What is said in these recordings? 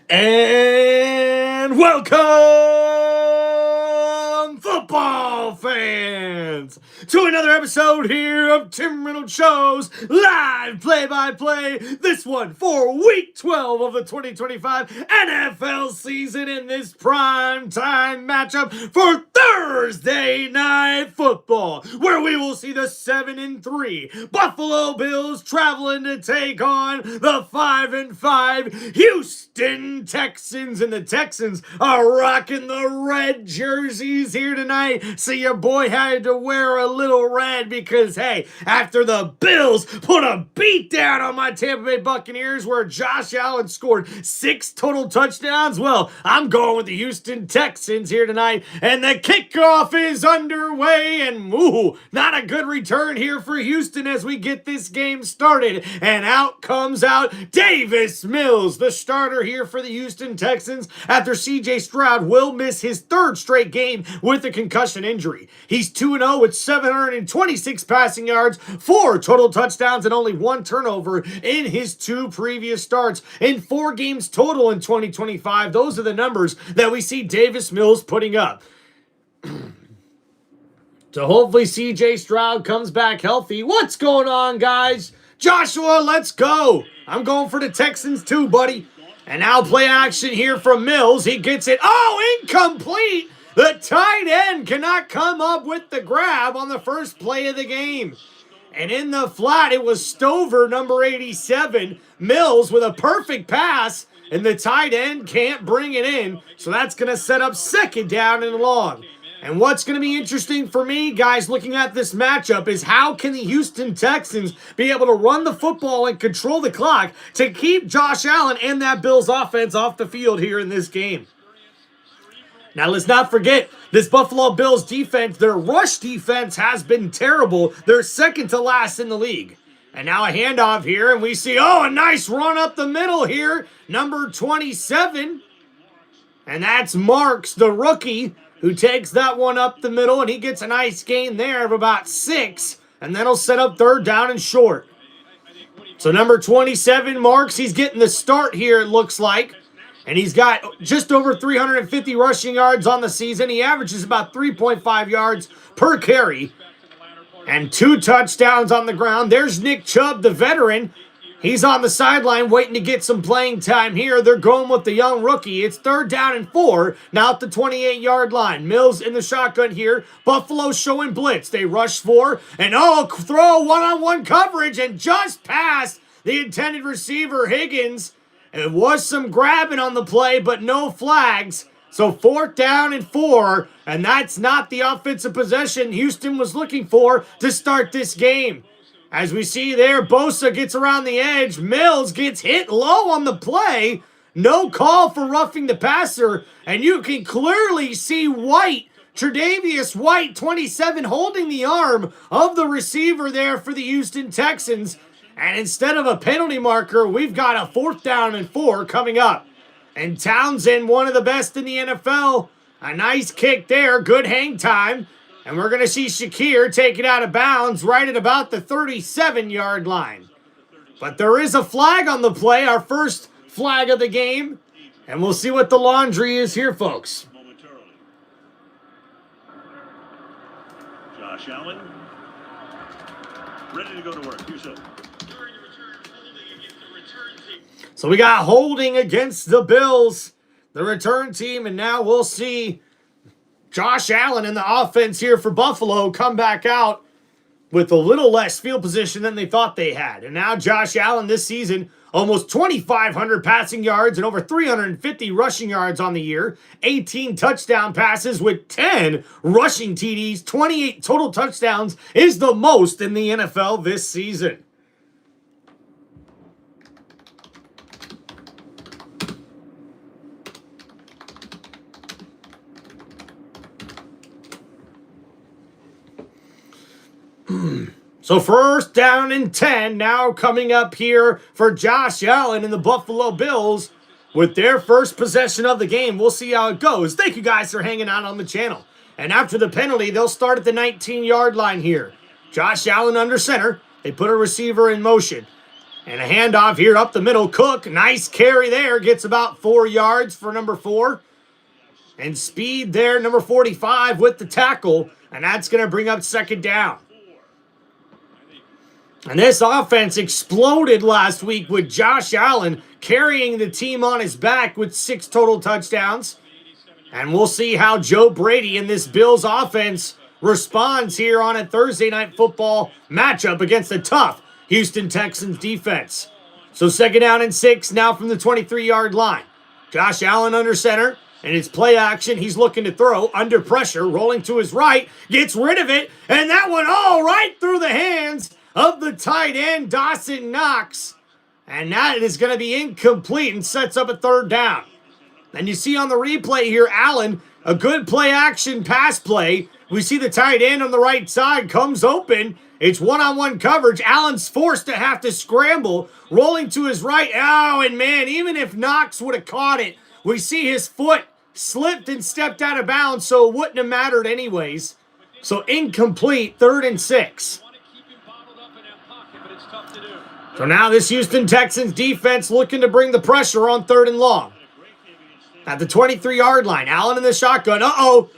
And welcome, football fans, to another episode here of Tim Reynolds Show's live play-by-play. This one for Week 12 of the 2025 NFL season in this prime time matchup for Thursday Night Football, where we will see the 7-3 Buffalo Bills traveling to take on the 5-5 Houston Texans, and the Texans are rocking the red jerseys here tonight. So your boy had to wear a little red because, hey, after the Bills put a beat down on my Tampa Bay Buccaneers where Josh Allen scored 6 total touchdowns, well, I'm going with the Houston Texans here tonight, and the kickoff is underway, and ooh, not a good return here for Houston as we get this game started, and out comes Davis Mills, the starter here for the Houston Texans, after CJ Stroud will miss his 3rd straight game with a concussion injury. He's 2-0 with 726 passing yards, 4 total touchdowns, and only 1 turnover in his 2 previous starts. In 4 games total in 2025, those are the numbers that we see Davis Mills putting up. So hopefully CJ Stroud comes back healthy. What's going on, guys? Joshua, let's go. I'm going for the Texans too, buddy. And now play action here from Mills. He gets it. Oh, incomplete. The tight end cannot come up with the grab on the first play of the game. And in the flat, it was Stover, number 87. Mills with a perfect pass, and the tight end can't bring it in. So that's going to set up 2nd down and long. And what's going to be interesting for me, guys, looking at this matchup is how can the Houston Texans be able to run the football and control the clock to keep Josh Allen and that Bills offense off the field here in this game. Now, let's not forget, this Buffalo Bills defense, their rush defense has been terrible. They're 2nd to last in the league. And now a handoff here, and we see, a nice run up the middle here, number 27. And that's Marks, the rookie, who takes that one up the middle, and he gets a nice gain there of about 6, and that'll set up 3rd down and short. So number 27, Marks, he's getting the start here, it looks like, and he's got just over 350 rushing yards on the season. He averages about 3.5 yards per carry, and 2 touchdowns on the ground. There's Nick Chubb, the veteran. He's on the sideline waiting to get some playing time here. They're going with the young rookie. It's 3rd down and 4. Now at the 28-yard line. Mills in the shotgun here. Buffalo showing blitz. They rush 4. And throw one-on-one coverage and just past the intended receiver, Higgins. It was some grabbing on the play, but no flags. So 4th down and 4. And that's not the offensive possession Houston was looking for to start this game. As we see there, Bosa gets around the edge. Mills gets hit low on the play. No call for roughing the passer. And you can clearly see White, Tre'Davious White, 27, holding the arm of the receiver there for the Houston Texans. And instead of a penalty marker, we've got a 4th down and 4 coming up. And Townsend, one of the best in the NFL. A nice kick there. Good hang time. And we're going to see Shakir take it out of bounds right at about the 37-yard line. But there is a flag on the play, our first flag of the game. And we'll see what the laundry is here, folks. Josh Allen, ready to go to work. So we got holding against the Bills, the return team. And now we'll see Josh Allen in the offense here for Buffalo come back out with a little less field position than they thought they had. And now Josh Allen this season, almost 2,500 passing yards and over 350 rushing yards on the year. 18 touchdown passes with 10 rushing TDs. 28 total touchdowns is the most in the NFL this season. So 1st down and 10 now coming up here for Josh Allen and the Buffalo Bills with their first possession of the game. We'll see how it goes. Thank you guys for hanging out on the channel. And after the penalty, they'll start at the 19-yard line here. Josh Allen under center. They put a receiver in motion. And a handoff here up the middle. Cook, nice carry there. Gets about 4 yards for number 4. And speed there, number 45 with the tackle. And that's going to bring up second down. And this offense exploded last week with Josh Allen carrying the team on his back with 6 total touchdowns. And we'll see how Joe Brady and this Bills offense responds here on a Thursday Night Football matchup against a tough Houston Texans defense. So second down and 6 now from the 23-yard line. Josh Allen under center, and it's play action. He's looking to throw under pressure, rolling to his right, gets rid of it, and that went all right through the hands of the tight end, Dawson Knox. And that is going to be incomplete and sets up a third down. And you see on the replay here, Allen, a good play action pass play. We see the tight end on the right side comes open. It's one-on-one coverage. Allen's forced to have to scramble, rolling to his right. Oh, and man, even if Knox would have caught it, we see his foot slipped and stepped out of bounds, so it wouldn't have mattered anyways. So incomplete, 3rd and 6. So now this Houston Texans defense looking to bring the pressure on 3rd and long. At the 23-yard line, Allen in the shotgun. Uh-oh.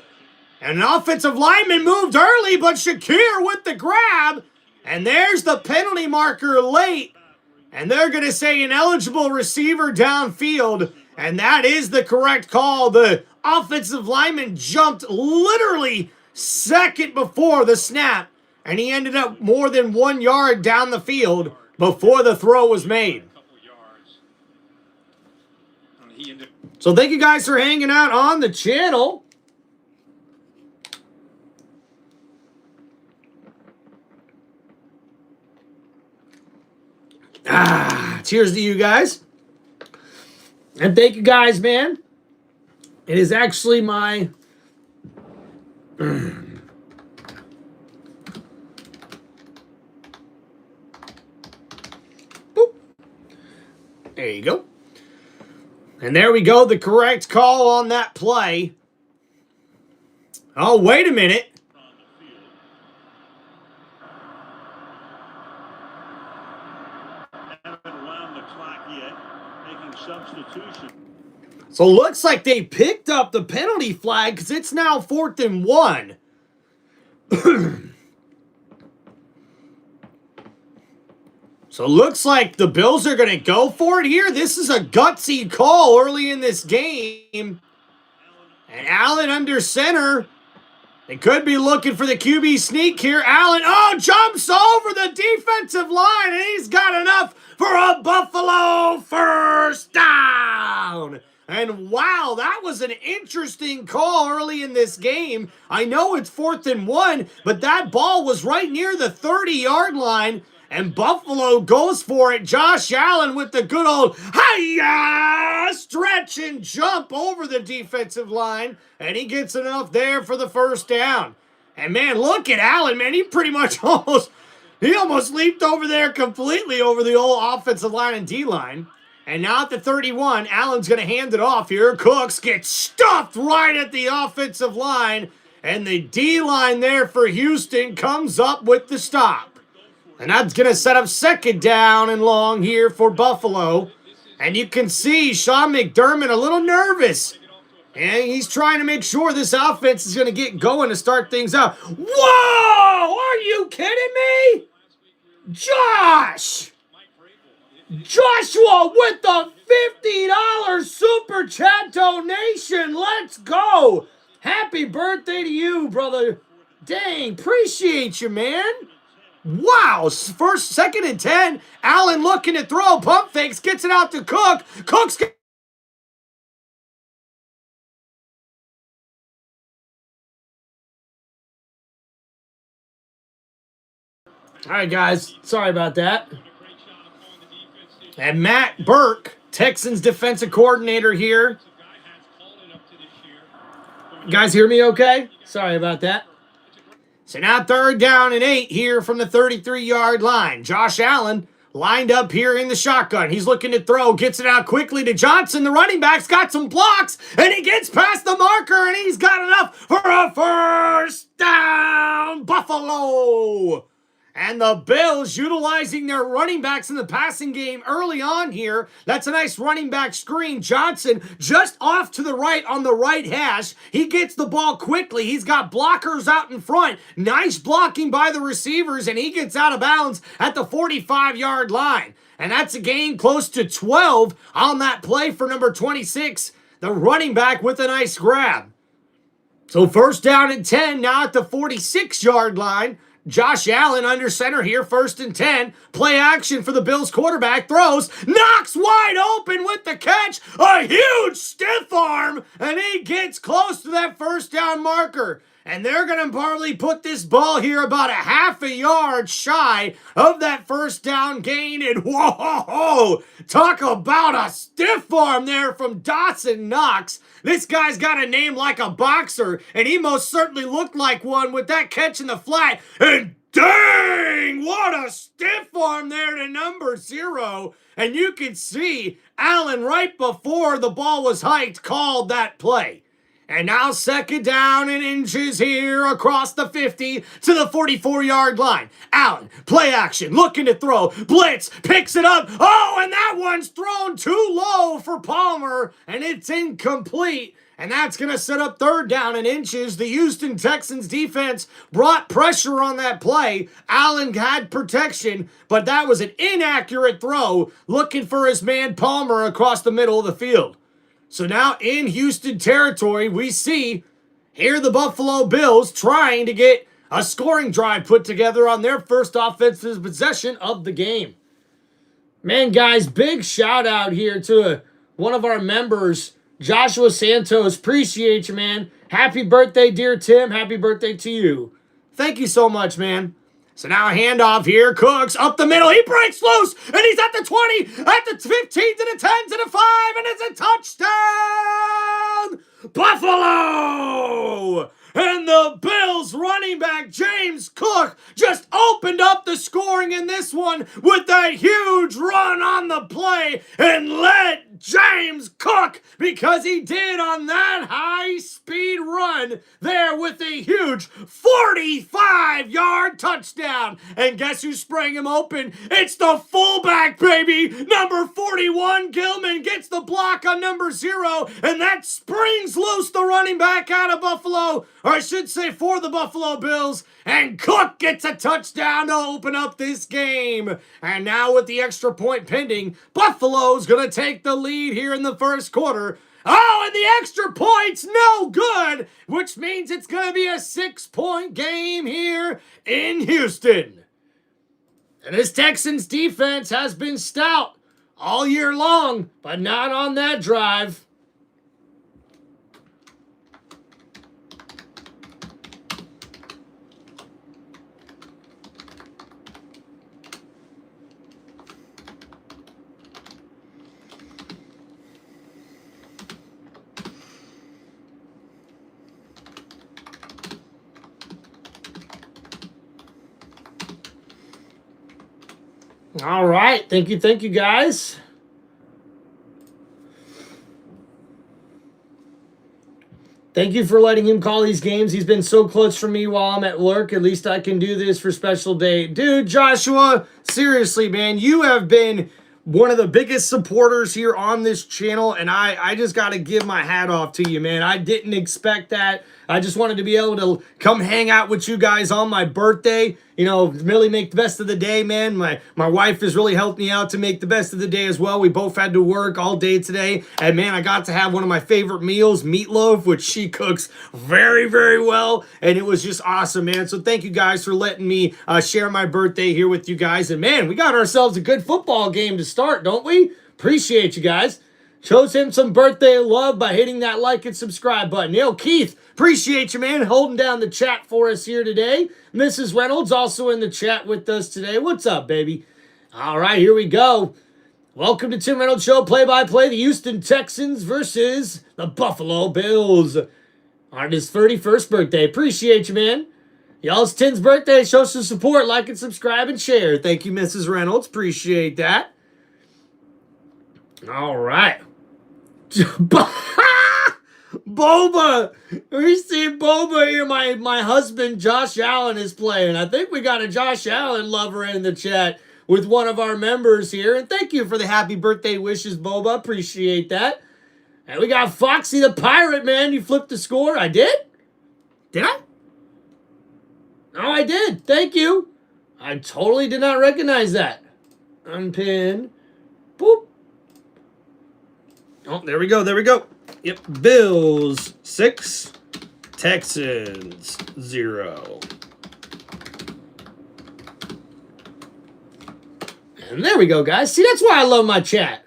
And an offensive lineman moved early, but Shakir with the grab. And there's the penalty marker late. And they're going to say ineligible receiver downfield. And that is the correct call. The offensive lineman jumped literally second before the snap. And he ended up more than 1 yard down the field before the throw was made. So thank you guys for hanging out on the channel. Cheers to you guys. And thank you guys, man. It is actually my... Boop. There you go. And there we go, the correct call on that play. Oh, wait a minute. So looks like they picked up the penalty flag because it's now 4th and 1. So looks like the Bills are going to go for it here. This is a gutsy call early in this game. And Allen under center. They could be looking for the QB sneak here. Allen, jumps over the defensive line, and he's got enough for a Buffalo first down. And wow, that was an interesting call early in this game. I know it's 4th and 1, but that ball was right near the 30-yard line. And Buffalo goes for it. Josh Allen with the good old hi-ya stretch and jump over the defensive line. And he gets enough there for the first down. And man, look at Allen, man. He pretty much almost leaped over there completely over the old offensive line and D-line. And now at the 31, Allen's going to hand it off here. Cooks gets stuffed right at the offensive line. And the D-line there for Houston comes up with the stop. And that's going to set up second down and long here for Buffalo. And you can see Sean McDermott a little nervous. And he's trying to make sure this offense is going to get going to start things out. Whoa! Are you kidding me? Joshua with the $50 super chat donation. Let's go. Happy birthday to you, brother. Dang, appreciate you, man. Wow, 2nd and 10. Allen looking to throw, pump fakes, gets it out to Cook. Cook's all right, guys. Sorry about that. And Matt Burke, Texans defensive coordinator here. You guys hear me okay? Sorry about that. So now 3rd down and 8 here from the 33-yard line. Josh Allen lined up here in the shotgun. He's looking to throw, gets it out quickly to Johnson. The running back's got some blocks, and he gets past the marker, and he's got enough for a first down, Buffalo. And the Bills utilizing their running backs in the passing game early on here. That's a nice running back screen. Johnson just off to the right on the right hash. He gets the ball quickly. He's got blockers out in front. Nice blocking by the receivers, and he gets out of bounds at the 45-yard line. And that's a gain close to 12 on that play for number 26, the running back with a nice grab. So first down and 10 now at the 46-yard line. Josh Allen under center here, 1st and 10. Play action for the Bills quarterback. Throws. Knocks wide open with the catch. A huge stiff arm. And he gets close to that first down marker. And they're going to probably put this ball here about a half a yard shy of that first down gain. And whoa, talk about a stiff arm there from Dawson Knox. This guy's got a name like a boxer, and he most certainly looked like one with that catch in the flat. And dang, what a stiff arm there to number 0. And you can see Allen right before the ball was hiked called that play. And now 2nd down and inches here across the 50 to the 44-yard line. Allen, play action, looking to throw. Blitz, picks it up. Oh, and that one's thrown too low for Palmer, and it's incomplete. And that's going to set up 3rd down and inches. The Houston Texans defense brought pressure on that play. Allen had protection, but that was an inaccurate throw, looking for his man Palmer across the middle of the field. So now in Houston territory, we see here the Buffalo Bills trying to get a scoring drive put together on their first offensive possession of the game. Man, guys, big shout out here to one of our members, Joshua Santos. Appreciate you, man. Happy birthday, dear Tim. Happy birthday to you. Thank you so much, man. So now a handoff here. Cooks up the middle. He breaks loose, and he's at the 20, at the 15, to the 10, to the 5, and it's a touchdown! Buffalo! And the Bills running back James Cook just opened up the scoring in this one with a huge run on the play and led James Cook, because he did on that high-speed run there with a huge 45-yard touchdown. And guess who sprang him open? It's the fullback, baby. Number 41, Gilman, gets the block on number 0, and that springs loose the running back out of Buffalo, or I should say for the Buffalo Bills, and Cook gets a touchdown to open up this game. And now with the extra point pending, Buffalo's going to take the lead here in the first quarter. Oh, and the extra point's no good, which means it's going to be a 6-point game here in Houston. And this Texans defense has been stout all year long, but not on that drive. All right. Thank you, guys. Thank you for letting him call these games. He's been so close for me while I'm at work. At least I can do this for special day. Dude, Joshua, seriously, man, you have been one of the biggest supporters here on this channel, and I just got to give my hat off to you, man. I didn't expect that. I just wanted to be able to come hang out with you guys on my birthday. You know, really make the best of the day, man. My wife has really helped me out to make the best of the day as well. We both had to work all day today. And, man, I got to have one of my favorite meals, meatloaf, which she cooks very, very well. And it was just awesome, man. So thank you guys for letting me share my birthday here with you guys. And, man, we got ourselves a good football game to start, don't we? Appreciate you guys. Shows him some birthday love by hitting that like and subscribe button. Yo, Keith, appreciate you, man, holding down the chat for us here today. Mrs. Reynolds also in the chat with us today. What's up, baby? All right, here we go. Welcome to Tim Reynolds Show, play-by-play, the Houston Texans versus the Buffalo Bills on his 31st birthday. Appreciate you, man. Y'all's Tim's birthday. Show some support, like and subscribe and share. Thank you, Mrs. Reynolds. Appreciate that. All right. Boba. We see Boba here. My husband, Josh Allen, is playing. I think we got a Josh Allen lover in the chat with one of our members here. And thank you for the happy birthday wishes, Boba. Appreciate that. And we got Foxy the Pirate, man. You flipped the score. I did? Did I? Oh, I did. Thank you. I totally did not recognize that. Unpin. Boop. Oh, there we go. There we go. Yep. Bills 6, Texans 0. And there we go, guys. See, that's why I love my chat.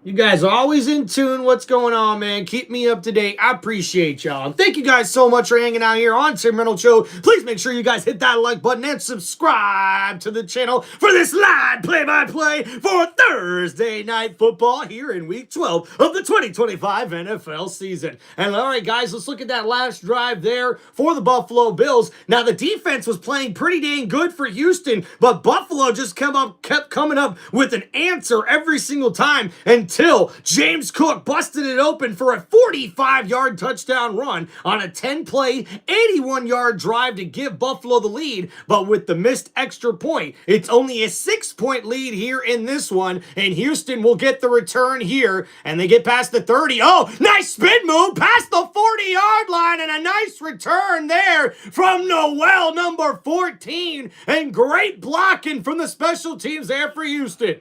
You guys are always in tune. What's going on, man? Keep me up to date. I appreciate y'all. And thank you guys so much for hanging out here on Tim Reynolds Show. Please make sure you guys hit that like button and subscribe to the channel for this live play-by-play for Thursday Night Football here in Week 12 of the 2025 NFL season. And all right, guys, let's look at that last drive there for the Buffalo Bills. Now, the defense was playing pretty dang good for Houston, but Buffalo just kept coming up with an answer every single time until James Cook busted it open for a 45-yard touchdown run on a 10-play, 81-yard drive to give Buffalo the lead. But with the missed extra point, it's only a 6-point lead here in this one, and Houston will get the return here, and they get past the 30. Oh, nice spin move past the 40-yard line, and a nice return there from Noel, number 14, and great blocking from the special teams there for Houston.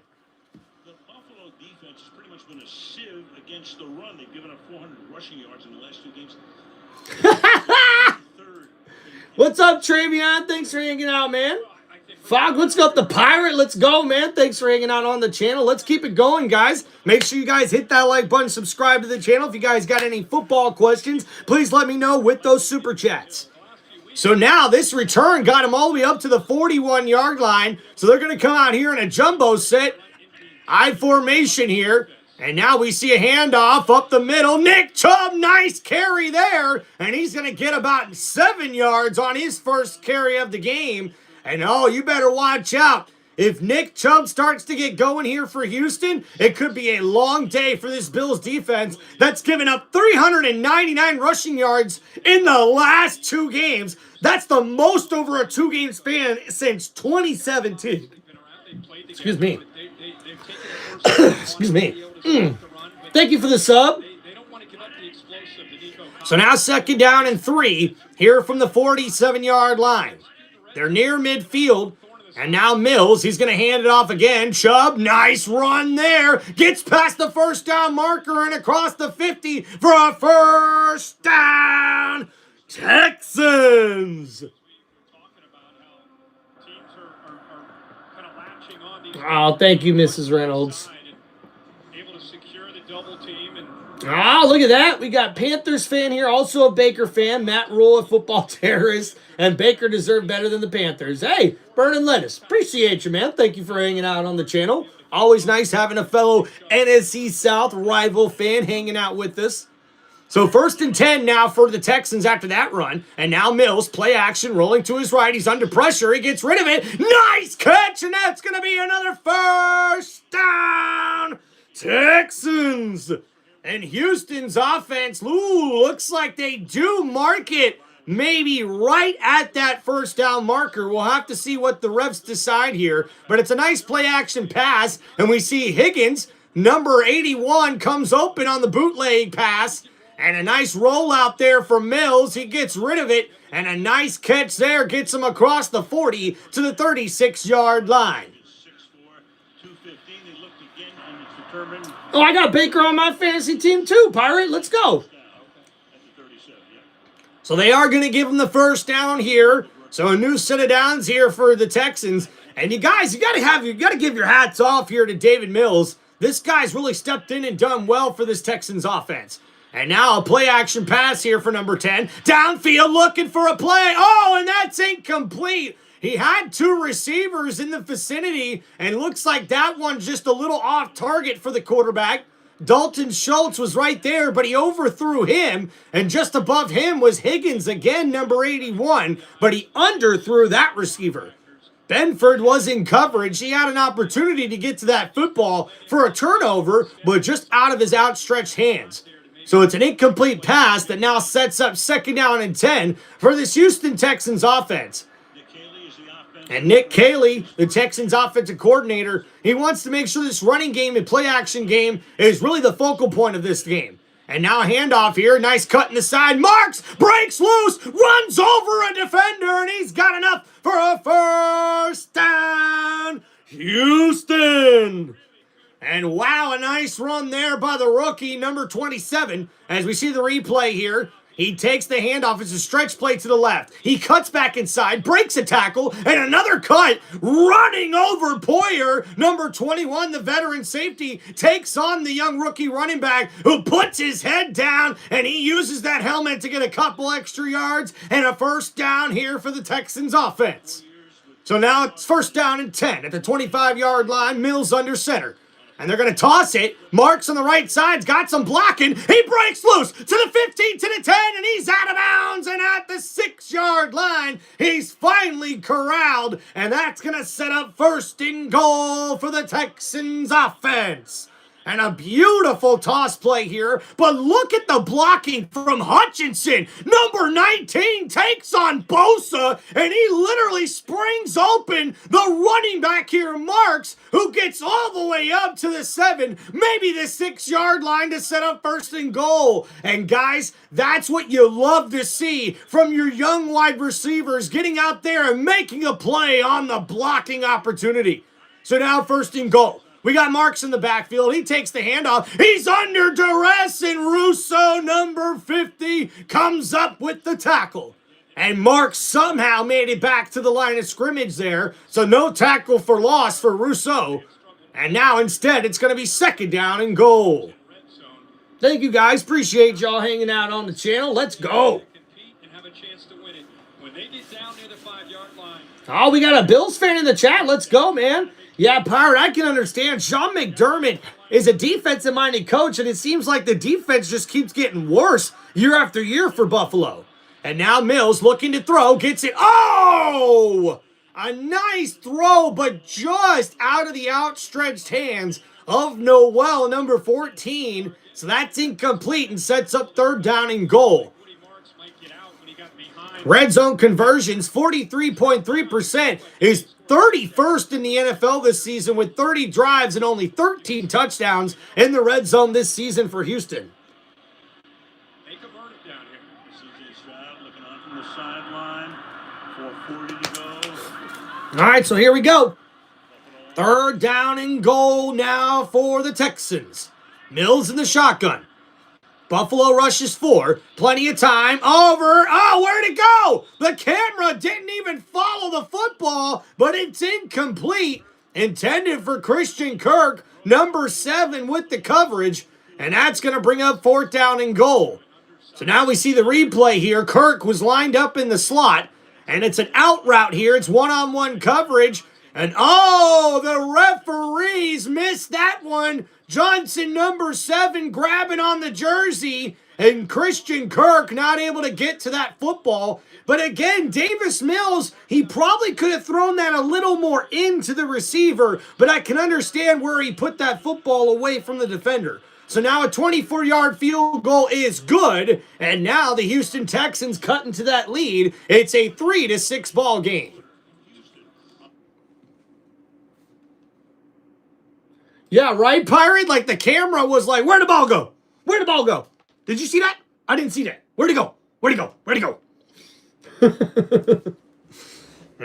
Against the run, they've given up 400 rushing yards in the last 2 games. What's up, Travion? Thanks for hanging out, man. Fog, let's go up the Pirate. Let's go, man. Thanks for hanging out on the channel. Let's keep it going, guys. Make sure you guys hit that like button, subscribe to the channel. If you guys got any football questions, please let me know with those super chats. So now this return got him all the way up to the 41-yard line. So they're going to come out here in a jumbo set. I formation here. And now we see a handoff up the middle. Nick Chubb, nice carry there. And he's going to get about 7 yards on his first carry of the game. And oh, you better watch out. If Nick Chubb starts to get going here for Houston, it could be a long day for this Bills defense that's given up 399 rushing yards in the last 2 games. That's the most over a 2-game span since 2017. Excuse me. Excuse me. Thank you for the sub. So now 2nd down and 3 here from the 47-yard line. They're near midfield. And now Mills, he's going to hand it off again. Chubb, nice run there. Gets past the first down marker and across the 50 for a first down. Texans. Oh, thank you, Mrs. Reynolds. Oh, look at that. We got Panthers fan here, also a Baker fan. Matt Rule, a football terrorist. And Baker deserved better than the Panthers. Hey, Burning Lettuce, appreciate you, man. Thank you for hanging out on the channel. Always nice having a fellow NFC South rival fan hanging out with us. So 1st and 10 now for the Texans after that run. And now Mills, play action, rolling to his right. He's under pressure. He gets rid of it. Nice catch, and that's going to be another first down. Texans. And Houston's offense, looks like they do mark it maybe right at that first down marker. We'll have to see what the refs decide here. But it's a nice play action pass. And we see Higgins, number 81, comes open on the bootleg pass. And a nice rollout there for Mills. He gets rid of it. And a nice catch there gets him across the 40 to the 36-yard line. Oh, I got Baker on my fantasy team too, Pirate. Let's go. So they are going to give him the first down here. So a new set of downs here for the Texans. And you guys, you got to give your hats off here to David Mills. This guy's really stepped in and done well for this Texans offense. And now a play action pass here for number 10. Downfield looking for a play. Oh, and that's incomplete. He had 2 receivers in the vicinity, and looks like that one's just a little off target for the quarterback. Dalton Schultz was right there, but he overthrew him, and just above him was Higgins, again, number 81, but he underthrew that receiver. Benford was in coverage. He had an opportunity to get to that football for a turnover, but just out of his outstretched hands. So it's an incomplete pass that now sets up 2nd down and 10 for this Houston Texans offense. And Nick Caley, the Texans offensive coordinator, he wants to make sure this running game and play action game is really the focal point of this game. And now a handoff here. Nice cut in the side. Marks, breaks loose, runs over a defender, and he's got enough for a first down. Houston. And wow, a nice run there by the rookie, number 27. As we see the replay here, he takes the handoff. It's a stretch play to the left. He cuts back inside, breaks a tackle, and another cut, running over Poyer. Number 21, the veteran safety, takes on the young rookie running back who puts his head down, and he uses that helmet to get a couple extra yards and a first down here for the Texans offense. So now it's 1st down and 10 at the 25-yard line. Mills under center. And they're going to toss it. Marks on the right side's got some blocking. He breaks loose to the 15, to the 10, and he's out of bounds. And at the 6-yard line, he's finally corralled. And that's going to set up 1st and goal for the Texans offense. And a beautiful toss play here. But look at the blocking from Hutchinson. Number 19 takes on Bosa, and he literally springs open the running back here, Marks, who gets all the way up to the 7, maybe the 6-yard line to set up 1st and goal. And guys, that's what you love to see from your young wide receivers, getting out there and making a play on the blocking opportunity. So now 1st and goal. We got Marks in the backfield. He takes the handoff. He's under duress, and Russo, number 50, comes up with the tackle. And Marks somehow made it back to the line of scrimmage there, so no tackle for loss for Russo. And now instead, it's going to be 2nd down and goal. Thank you, guys. Appreciate y'all hanging out on the channel. Let's go. Oh, we got a Bills fan in the chat. Let's go, man. Yeah, Pirate, I can understand. Sean McDermott is a defensive-minded coach, and it seems like the defense just keeps getting worse year after year for Buffalo. And now Mills looking to throw, gets it. Oh! A nice throw, but just out of the outstretched hands of Noel, number 14. So that's incomplete and sets up 3rd down and goal. Red zone conversions, 43.3%, is 31st in the NFL this season with 30 drives and only 13 touchdowns in the red zone this season for Houston. Make a verdict down here. CJ Stroud looking on from the sideline. 4:40 to go. All right, so here we go. 3rd down and goal now for the Texans. Mills in the shotgun. Buffalo rushes 4. Plenty of time. Over. Oh, where'd it go? The camera didn't even follow the football, but it's incomplete. Intended for Christian Kirk, number 7 with the coverage. And that's going to bring up 4th down and goal. So now we see the replay here. Kirk was lined up in the slot, and it's an out route here. It's one-on-one coverage. And oh, the referees missed that one. Johnson, number 7, grabbing on the jersey, and Christian Kirk not able to get to that football. But again, Davis Mills, he probably could have thrown that a little more into the receiver, but I can understand where he put that football away from the defender. So now a 24-yard field goal is good, and now the Houston Texans cut into that lead. It's a 3-6 ball game. Yeah, right, Pirate? Like the camera was like, where'd the ball go? Where'd the ball go? Did you see that? I didn't see that. Where'd it go? Where'd it go? Where'd it go?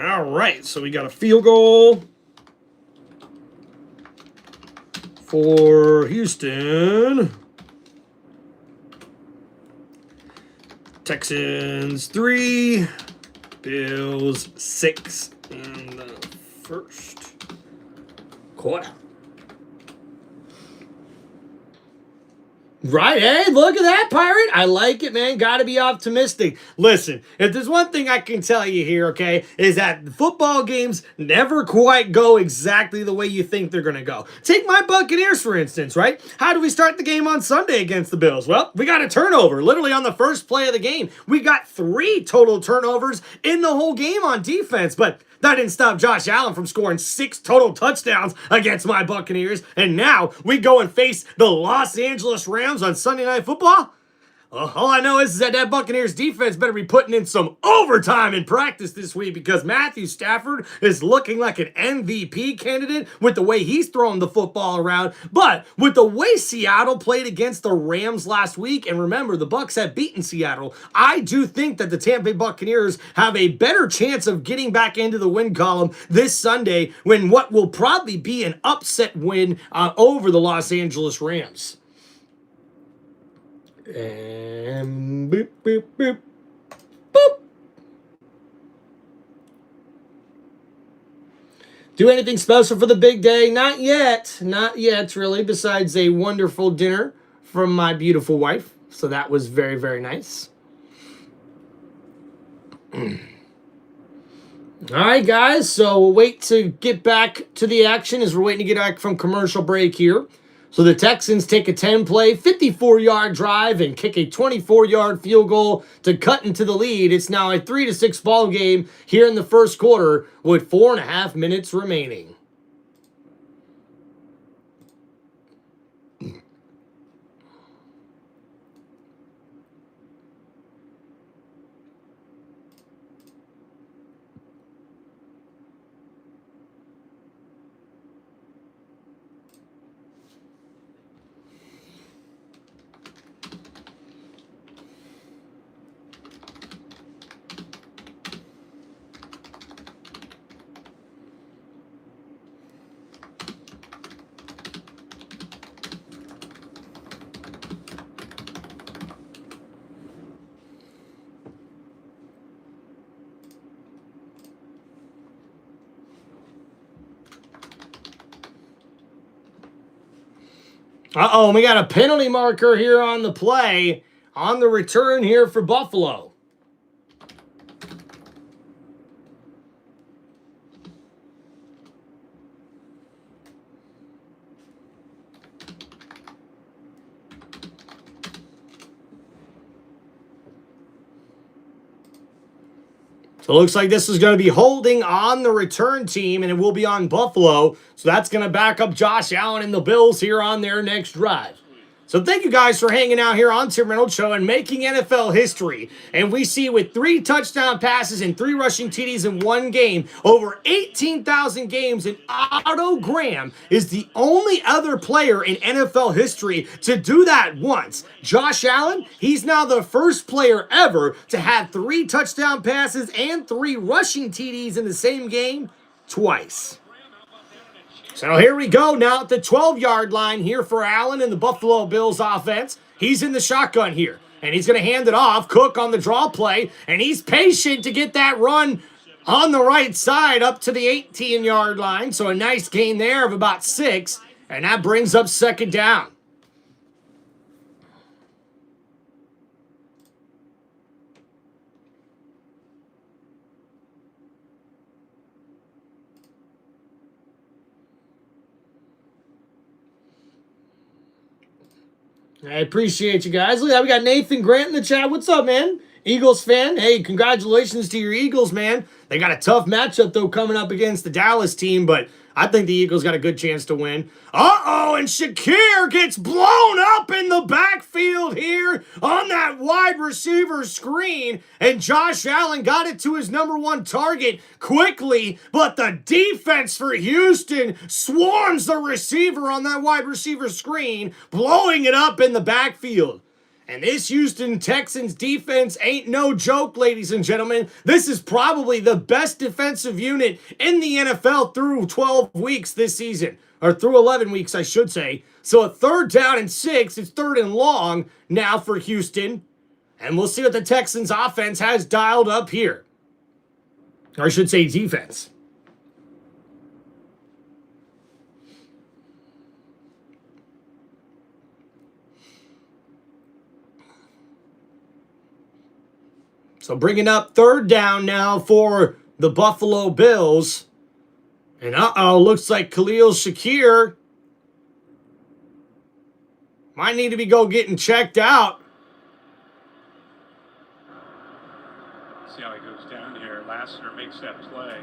All right, so we got a field goal for Houston. Texans 3, Bills 6 in the first quarter. Right, hey, look at that, Pirate. I like it, man. Got to be optimistic. Listen, if there's one thing I can tell you here, okay, is that football games never quite go exactly the way you think they're going to go. Take my Buccaneers, for instance, right? How do we start the game on Sunday against the Bills? Well, we got a turnover, literally on the first play of the game. We got 3 total turnovers in the whole game on defense, but that didn't stop Josh Allen from scoring 6 total touchdowns against my Buccaneers. And now we go and face the Los Angeles Rams Rams on Sunday Night Football? Well, all I know is that Buccaneers defense better be putting in some overtime in practice this week because Matthew Stafford is looking like an MVP candidate with the way he's throwing the football around. But with the way Seattle played against the Rams last week, and remember, the Bucs have beaten Seattle, I do think that the Tampa Bay Buccaneers have a better chance of getting back into the win column this Sunday when what will probably be an upset win over the Los Angeles Rams. And boop, boop, boop, boop. Do anything special for the big day? Not yet. Not yet, really, besides a wonderful dinner from my beautiful wife. So that was very, very nice. All right, guys. So we'll wait to get back to the action as we're waiting to get back from commercial break here. So the Texans take a 10-play, 54-yard drive and kick a 24-yard field goal to cut into the lead. It's now a 3-6 ball game here in the first quarter with 4.5 minutes remaining. Uh-oh, we got a penalty marker here on the play, on the return here for Buffalo. So it looks like this is going to be holding on the return team, and it will be on Buffalo. So that's going to back up Josh Allen and the Bills here on their next drive. So thank you guys for hanging out here on Tim Reynolds Show and making NFL history. And we see with 3 touchdown passes and 3 rushing TDs in one game, over 18,000 games, and Otto Graham is the only other player in NFL history to do that once. Josh Allen, he's now the first player ever to have 3 touchdown passes and 3 rushing TDs in the same game twice. So here we go now at the 12-yard line here for Allen and the Buffalo Bills offense. He's in the shotgun here, and he's going to hand it off. Cook on the draw play, and he's patient to get that run on the right side up to the 18-yard line. So a nice gain there of about 6, and that brings up second down. I appreciate you guys. Look, we got Nathan Grant in the chat. What's up, man? Eagles fan. Hey, congratulations to your Eagles, man. They got a tough matchup, though, coming up against the Dallas team, but I think the Eagles got a good chance to win. Uh-oh, and Shakir gets blown up in the backfield here on that wide receiver screen, and Josh Allen got it to his #1 target quickly, but the defense for Houston swarms the receiver on that wide receiver screen, blowing it up in the backfield. And this Houston Texans defense ain't no joke, ladies and gentlemen. This is probably the best defensive unit in the NFL through 12 weeks this season. Or through 11 weeks, I should say. So a 3rd down and 6. It's 3rd and long now for Houston. And we'll see what the Texans offense has dialed up here. Or I should say defense. So bringing up 3rd down now for the Buffalo Bills. And looks like Khalil Shakir might need to be getting checked out. See how he goes down here. Lassiter makes that play.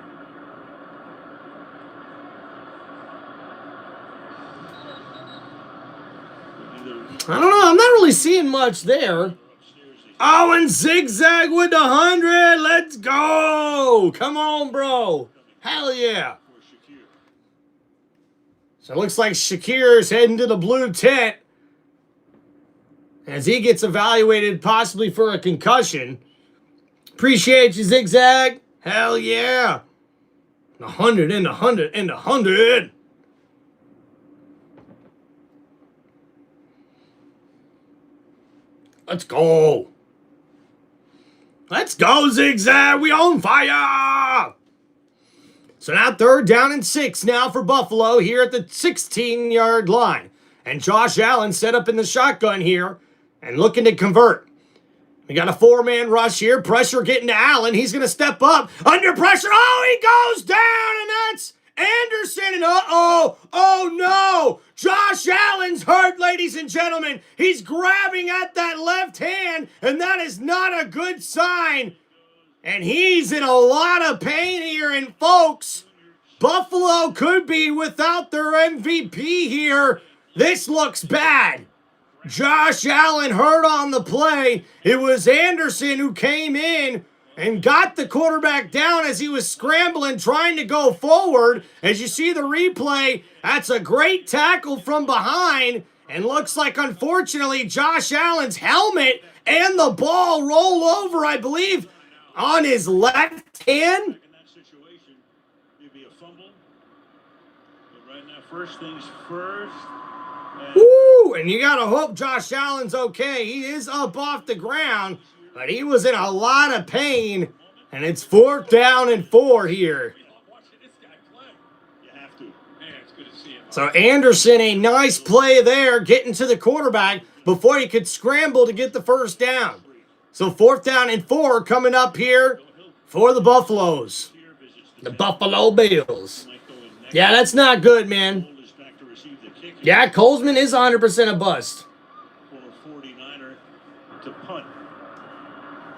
I don't know. I'm not really seeing much there. Oh, and zigzag with the 100. Let's go. Come on, bro. Hell yeah. So it looks like Shakir's heading to the blue tent as he gets evaluated possibly for a concussion. Appreciate you, zigzag. Hell yeah. The 100 and the 100 and the 100. Let's go. Let's go, zigzag. We on fire. So now 3rd down and 6 now for Buffalo here at the 16-yard line. And Josh Allen set up in the shotgun here and looking to convert. We got a 4-man rush here. Pressure getting to Allen. He's going to step up. Under pressure. Oh, he goes down, and that's Anderson. And oh no. Josh Allen's hurt, ladies and gentlemen. He's grabbing at that left hand, and that is not a good sign. And he's in a lot of pain here. And folks, Buffalo could be without their MVP here. This looks bad. Josh Allen hurt on the play. It was Anderson who came in and got the quarterback down as he was scrambling, trying to go forward. As you see the replay, that's a great tackle from behind. And looks like, unfortunately, Josh Allen's helmet and the ball roll over, I believe, on his left hand. In that situation, it'd be a fumble. But right now, first things first. Woo! And you got to hope Josh Allen's okay. He is up off the ground, but he was in a lot of pain. And it's 4th down and 4 here. So Anderson, a nice play there, getting to the quarterback before he could scramble to get the 1st down. So 4th down and 4 coming up here for the Buffaloes. The Buffalo Bills. Yeah, that's not good, man. Yeah, Colesman is 100% a bust.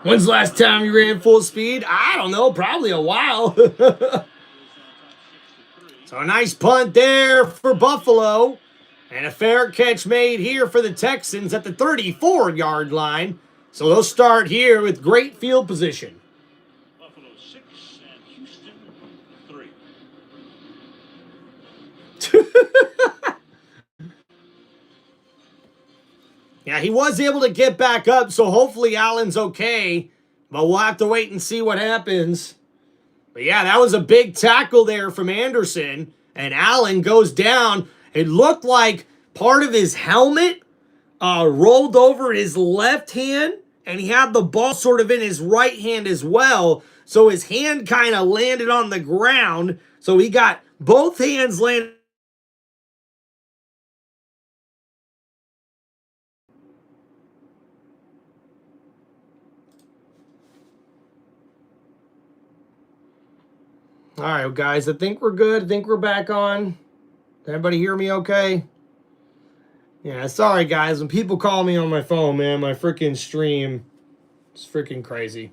When's the last time you ran full speed? I don't know, probably a while. So a nice punt there for Buffalo. And a fair catch made here for the Texans at the 34-yard line. So they'll start here with great field position. Buffalo 6 and Houston 3. Yeah, he was able to get back up, so hopefully Allen's okay. But we'll have to wait and see what happens. But yeah, that was a big tackle there from Anderson. And Allen goes down. It looked like part of his helmet rolled over his left hand. And he had the ball sort of in his right hand as well. So his hand kind of landed on the ground. So he got both hands landed. All right, guys, I think we're good. I think we're back on. Everybody hear me okay? Yeah, sorry, guys. When people call me on my phone, man, my freaking stream is freaking crazy.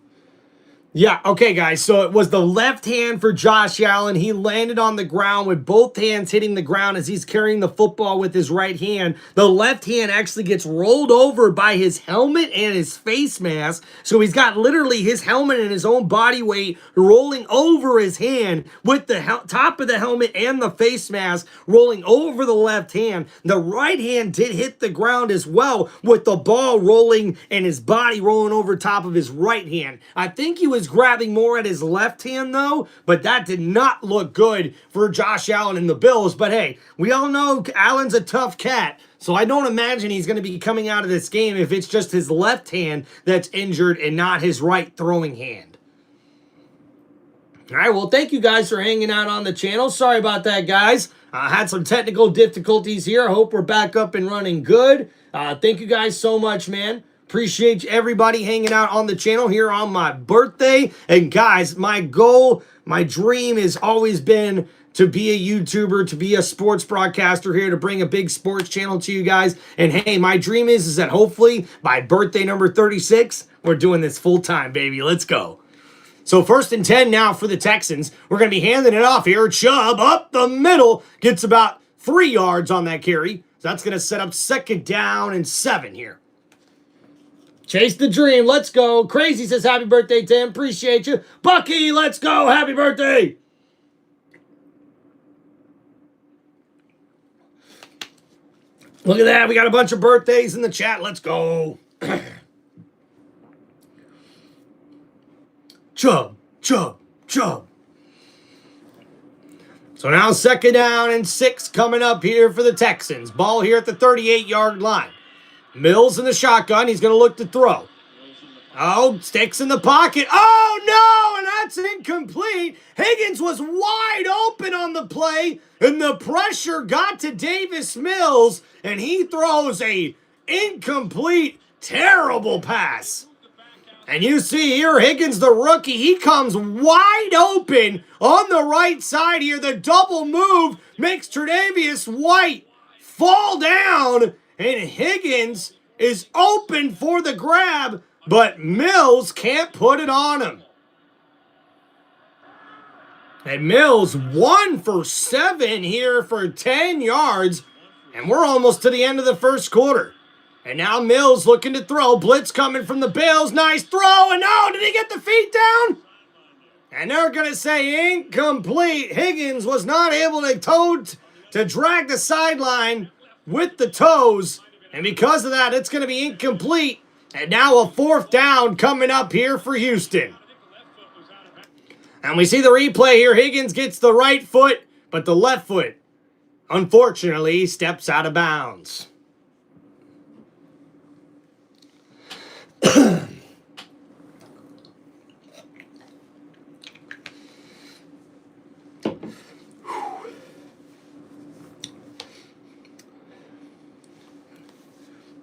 Yeah, okay, guys. So it was the left hand for Josh Allen. He landed on the ground with both hands hitting the ground as he's carrying the football with his right hand. The left hand actually gets rolled over by his helmet and his face mask. So he's got literally his helmet and his own body weight rolling over his hand with the top of the helmet and the face mask rolling over the left hand. The right hand did hit the ground as well with the ball rolling and his body rolling over top of his right hand. I think he was grabbing more at his left hand though, but that did not look good for Josh Allen and the Bills. But hey, we all know Allen's a tough cat, so I don't imagine he's going to be coming out of this game if it's just his left hand that's injured and not his right throwing hand. All right, well, thank you guys for hanging out on the channel. Sorry about that, guys. I had some technical difficulties here. I hope we're back up and running good. Thank you guys so much, man. Appreciate everybody hanging out on the channel here on my birthday. And guys, my goal, my dream has always been to be a YouTuber, to be a sports broadcaster here, to bring a big sports channel to you guys. And hey, my dream is that hopefully by birthday number 36, we're doing this full time, baby. Let's go. So 1st and 10 now for the Texans. We're going to be handing it off here. Chubb up the middle, gets about 3 yards on that carry. So that's going to set up 2nd down and 7 here. Chase the dream. Let's go. Crazy says happy birthday, Tim. Appreciate you. Bucky, let's go. Happy birthday. Look at that. We got a bunch of birthdays in the chat. Let's go. Chub, chub, chub. So now 2nd down and 6 coming up here for the Texans. Ball here at the 38-yard line. Mills in the shotgun. He's going to look to throw. Oh, sticks in the pocket. Oh, no, and that's incomplete. Higgins was wide open on the play, and the pressure got to Davis Mills, and he throws a incomplete, terrible pass. And you see here, Higgins, the rookie, he comes wide open on the right side here. The double move makes Tre'Davious White fall down, and Higgins is open for the grab, but Mills can't put it on him. And Mills 1 for 7 here for 10 yards, and we're almost to the end of the first quarter. And now Mills looking to throw. Blitz coming from the Bills. Nice throw. And oh, did he get the feet down? And they're going to say incomplete. Higgins was not able to drag the sideline with the toes. And because of that, it's going to be incomplete. And now a 4th down coming up here for Houston. And we see the replay here. Higgins gets the right foot, but the left foot, unfortunately, steps out of bounds.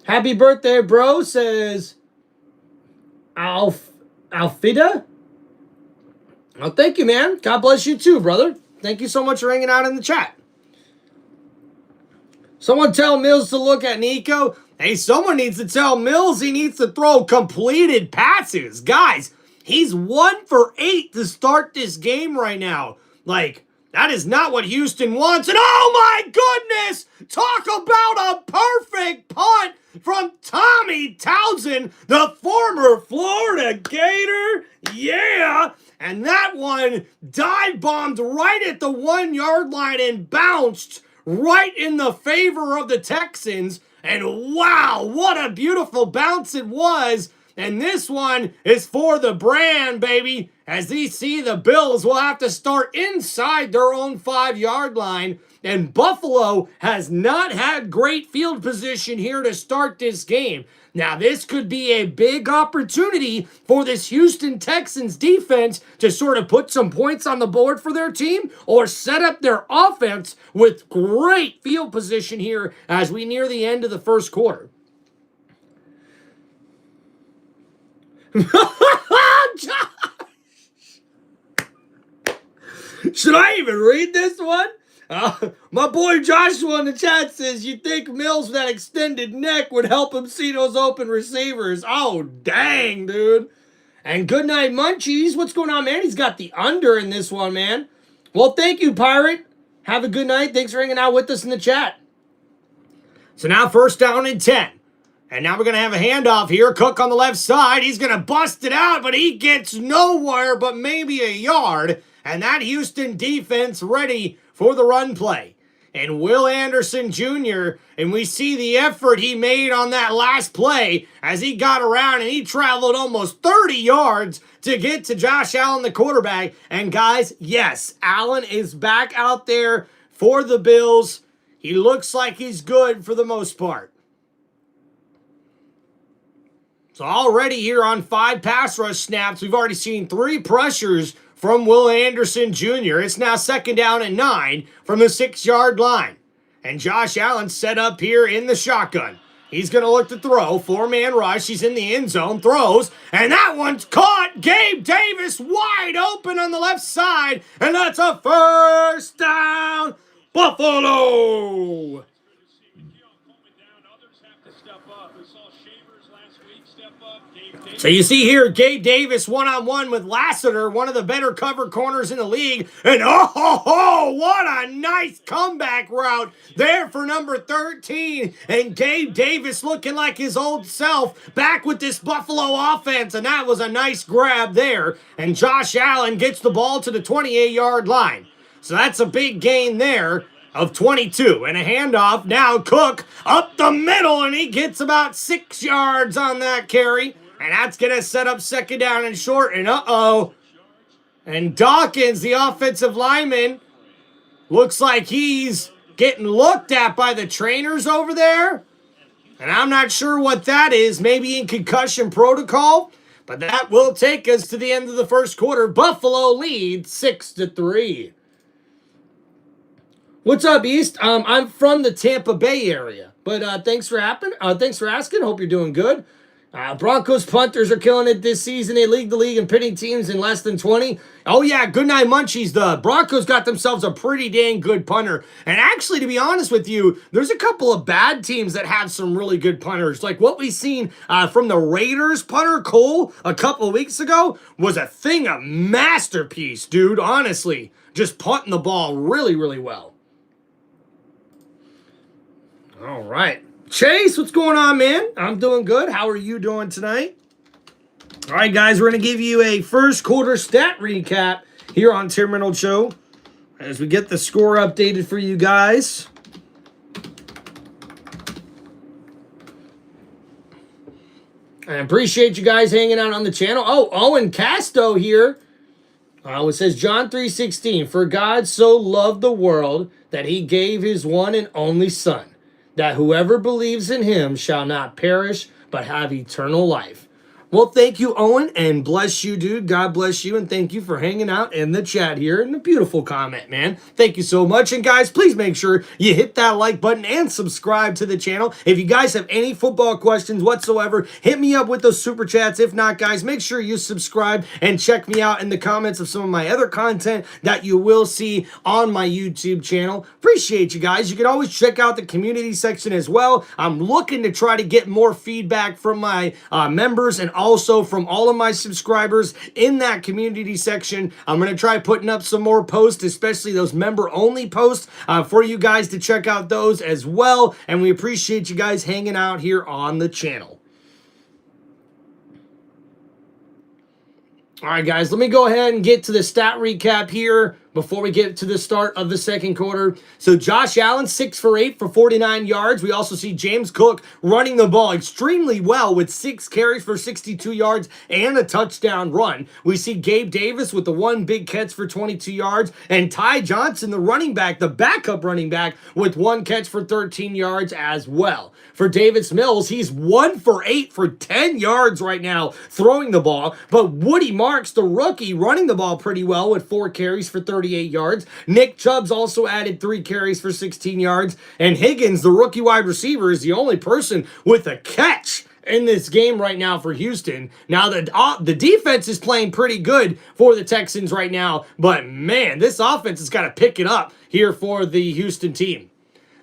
Happy birthday, bro, says Alfida. Oh, thank you, man. God bless you too, brother. Thank you so much for hanging out in the chat. Someone tell Mills to look at Nico. Hey, someone needs to tell Mills he needs to throw completed passes. Guys, he's 1 for 8 to start this game right now. Like, that is not what Houston wants. And oh my goodness! Talk about a perfect punt from Tommy Townsend, the former Florida Gator. Yeah! And that one dive bombed right at the 1-yard line and bounced right in the favor of the Texans. And wow, what a beautiful bounce it was. And this one is for the brand, baby. As they see the Bills will have to start inside their own 5-yard line. And Buffalo has not had great field position here to start this game. Now, this could be a big opportunity for this Houston Texans defense to sort of put some points on the board for their team or set up their offense with great field position here as we near the end of the first quarter. Should I even read this one? My boy Joshua in the chat says, you think Mills with that extended neck would help him see those open receivers? Oh, dang, dude. And good night, Munchies. What's going on, man? He's got the under in this one, man. Well, thank you, Pirate. Have a good night. Thanks for hanging out with us in the chat. So now 1st down and 10. And now we're going to have a handoff here. Cook on the left side. He's going to bust it out, but he gets nowhere but maybe a yard. And that Houston defense ready for the run play. And Will Anderson Jr., and we see the effort he made on that last play as he got around and he traveled almost 30 yards to get to Josh Allen, the quarterback. And guys, yes, Allen is back out there for the Bills. He looks like he's good for the most part. So already here on 5 pass rush snaps, we've already seen 3 pressures from Will Anderson Jr. It's now 2nd down and 9 from the 6-yard line. And Josh Allen set up here in the shotgun. He's going to look to throw. 4-man rush. He's in the end zone. Throws. And that one's caught. Gabe Davis wide open on the left side. And that's a 1st down. Buffalo. So you see here, Gabe Davis one-on-one with Lassiter, one of the better cover corners in the league. And what a nice comeback route there for number 13. And Gabe Davis looking like his old self back with this Buffalo offense. And that was a nice grab there. And Josh Allen gets the ball to the 28-yard line. So that's a big gain there of 22. And a handoff. Now Cook up the middle, and he gets about 6 yards on that carry. And that's going to set up second down and short. And And Dawkins, the offensive lineman, looks like he's getting looked at by the trainers over there. And I'm not sure what that is. Maybe in concussion protocol. But that will take us to the end of the first quarter. Buffalo leads 6-3. What's up, East? I'm from the Tampa Bay area. But thanks for asking. Hope you're doing good. Broncos punters are killing it this season. They lead the league in pitting teams in less than 20. Oh, yeah, good night, Munchies. The Broncos got themselves a pretty dang good punter. And actually, to be honest with you, there's a couple of bad teams that have some really good punters. Like what we seen from the Raiders punter, Cole, a couple of weeks ago was a masterpiece, dude, honestly. Just punting the ball really, really well. All right. Chase, what's going on, man? I'm doing good. How are you doing tonight? All right, guys, we're going to give you a first quarter stat recap here on Tim Reynolds Show as we get the score updated for you guys. I appreciate you guys hanging out on the channel. Oh, Owen Casto here. It says John 3:16, for God so loved the world that he gave his one and only Son, that whoever believes in him shall not perish, but have eternal life. Well, thank you, Owen, and bless you, dude. God bless you, and thank you for hanging out in the chat here. And a beautiful comment, man. Thank you so much. And, guys, please make sure you hit that like button and subscribe to the channel. If you guys have any football questions whatsoever, hit me up with those super chats. If not, guys, make sure you subscribe and check me out in the comments of some of my other content that you will see on my YouTube channel. Appreciate you guys. You can always check out the community section as well. I'm looking to try to get more feedback from my members and also from all of my subscribers in that community section. I'm going to try putting up some more posts, especially those member-only posts, for you guys to check out those as well. And we appreciate you guys hanging out here on the channel. All right, guys, let me go ahead and get to the stat recap here before we get to the start of the second quarter. So Josh Allen, 6 for 8 for 49 yards. We also see James Cook running the ball extremely well with 6 carries for 62 yards and a touchdown run. We see Gabe Davis with the one big catch for 22 yards, and Ty Johnson, the running back, the backup running back, with 1 catch for 13 yards as well. For Davis Mills, he's 1 for 8 for 10 yards right now throwing the ball, but Woody Marks, the rookie, running the ball pretty well with 4 carries for 38 yards. Nick Chubb's also added 3 carries for 16 yards. And Higgins, the rookie wide receiver, is the only person with a catch in this game right now for Houston. Now, the defense is playing pretty good for the Texans right now. But, man, this offense has got to pick it up here for the Houston team.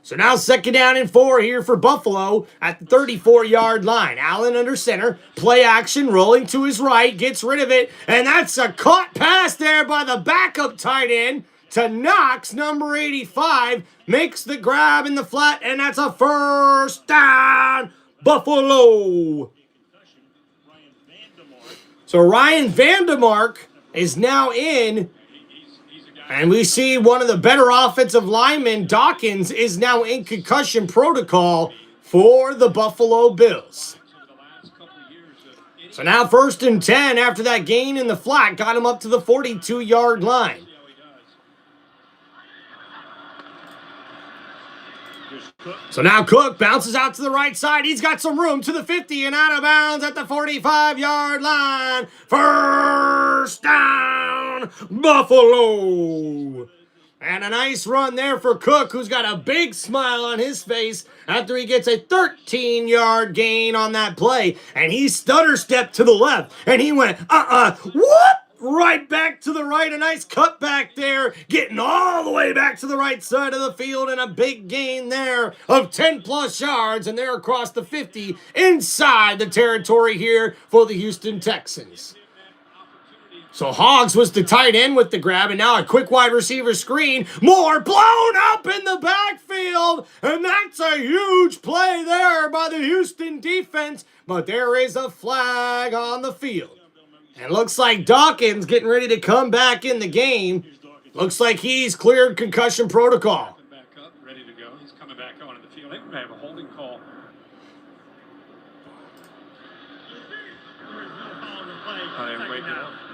So now 2nd down and 4 here for Buffalo at the 34-yard line. Allen under center. Play action, rolling to his right. Gets rid of it. And that's a caught pass there by the backup tight end to Knox, number 85. Makes the grab in the flat, and that's a first down, Buffalo. So Ryan Vandermark is now in. And we see one of the better offensive linemen, Dawkins, is now in concussion protocol for the Buffalo Bills. So now 1st and 10 after that gain in the flat. Got him up to the 42-yard line. So now Cook bounces out to the right side. He's got some room to the 50 and out of bounds at the 45-yard line. First down, Buffalo. And a nice run there for Cook, who's got a big smile on his face after he gets a 13-yard gain on that play. And he stutter stepped to the left. And he went, whoop, right back to the right. A nice cut back there, getting all the way back to the right side of the field, and a big gain there of 10+ yards, and they're across the 50 inside the territory here for the Houston Texans. So Hogs was the tight end with the grab, and now a quick wide receiver screen. Moore blown up in the backfield, and that's a huge play there by the Houston defense. But there is a flag on the field. And looks like Dawkins getting ready to come back in the game. Looks like he's cleared concussion protocol. Back up, ready to go. He's coming back onto the field. They may have a holding call.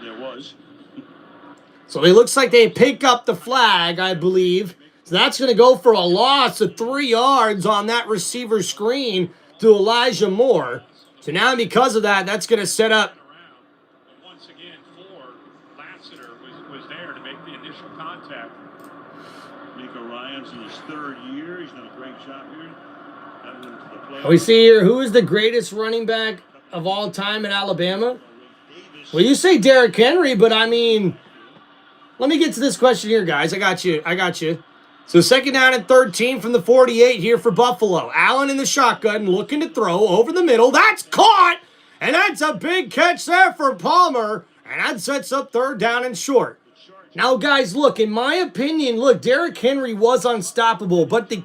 There was. So it looks like they pick up the flag, I believe. So that's going to go for a loss of 3 yards on that receiver screen to Elijah Moore. So now because of that, that's going to set up. But once again, Lassiter was there to make the initial contact. Nico Ryan's in his 3rd year. He's done a great job here. We see here, who is the greatest running back of all time in Alabama? Well, you say Derrick Henry, but I mean, let me get to this question here, guys. I got you. So 2nd down and 13 from the 48 here for Buffalo. Allen in the shotgun, looking to throw over the middle. That's caught, and that's a big catch there for Palmer, and that sets up 3rd down and short. Now, guys, look, in my opinion, look, Derrick Henry was unstoppable, but the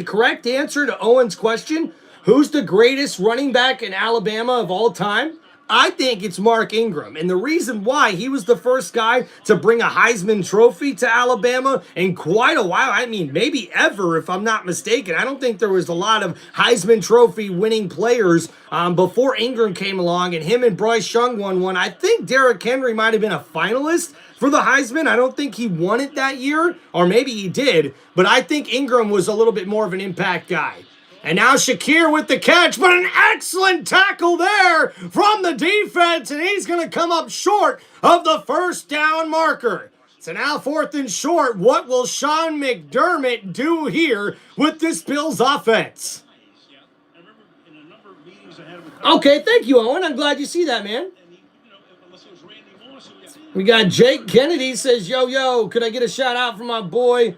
correct answer to Owen's question, who's the greatest running back in Alabama of all time? I think it's Mark Ingram. And the reason why, he was the first guy to bring a Heisman Trophy to Alabama in quite a while. I mean, maybe ever, if I'm not mistaken. I don't think there was a lot of Heisman Trophy winning players before Ingram came along, and him and Bryce Young won one. I think Derrick Henry might have been a finalist for the Heisman. I don't think he won it that year, or maybe he did, but I think Ingram was a little bit more of an impact guy. And now Shakir with the catch, but an excellent tackle there from the defense, and he's going to come up short of the 1st down marker. So now 4th and short. What will Sean McDermott do here with this Bills offense? Okay, thank you, Owen. I'm glad you see that, man. We got Jake Kennedy says, yo, could I get a shout out from my boy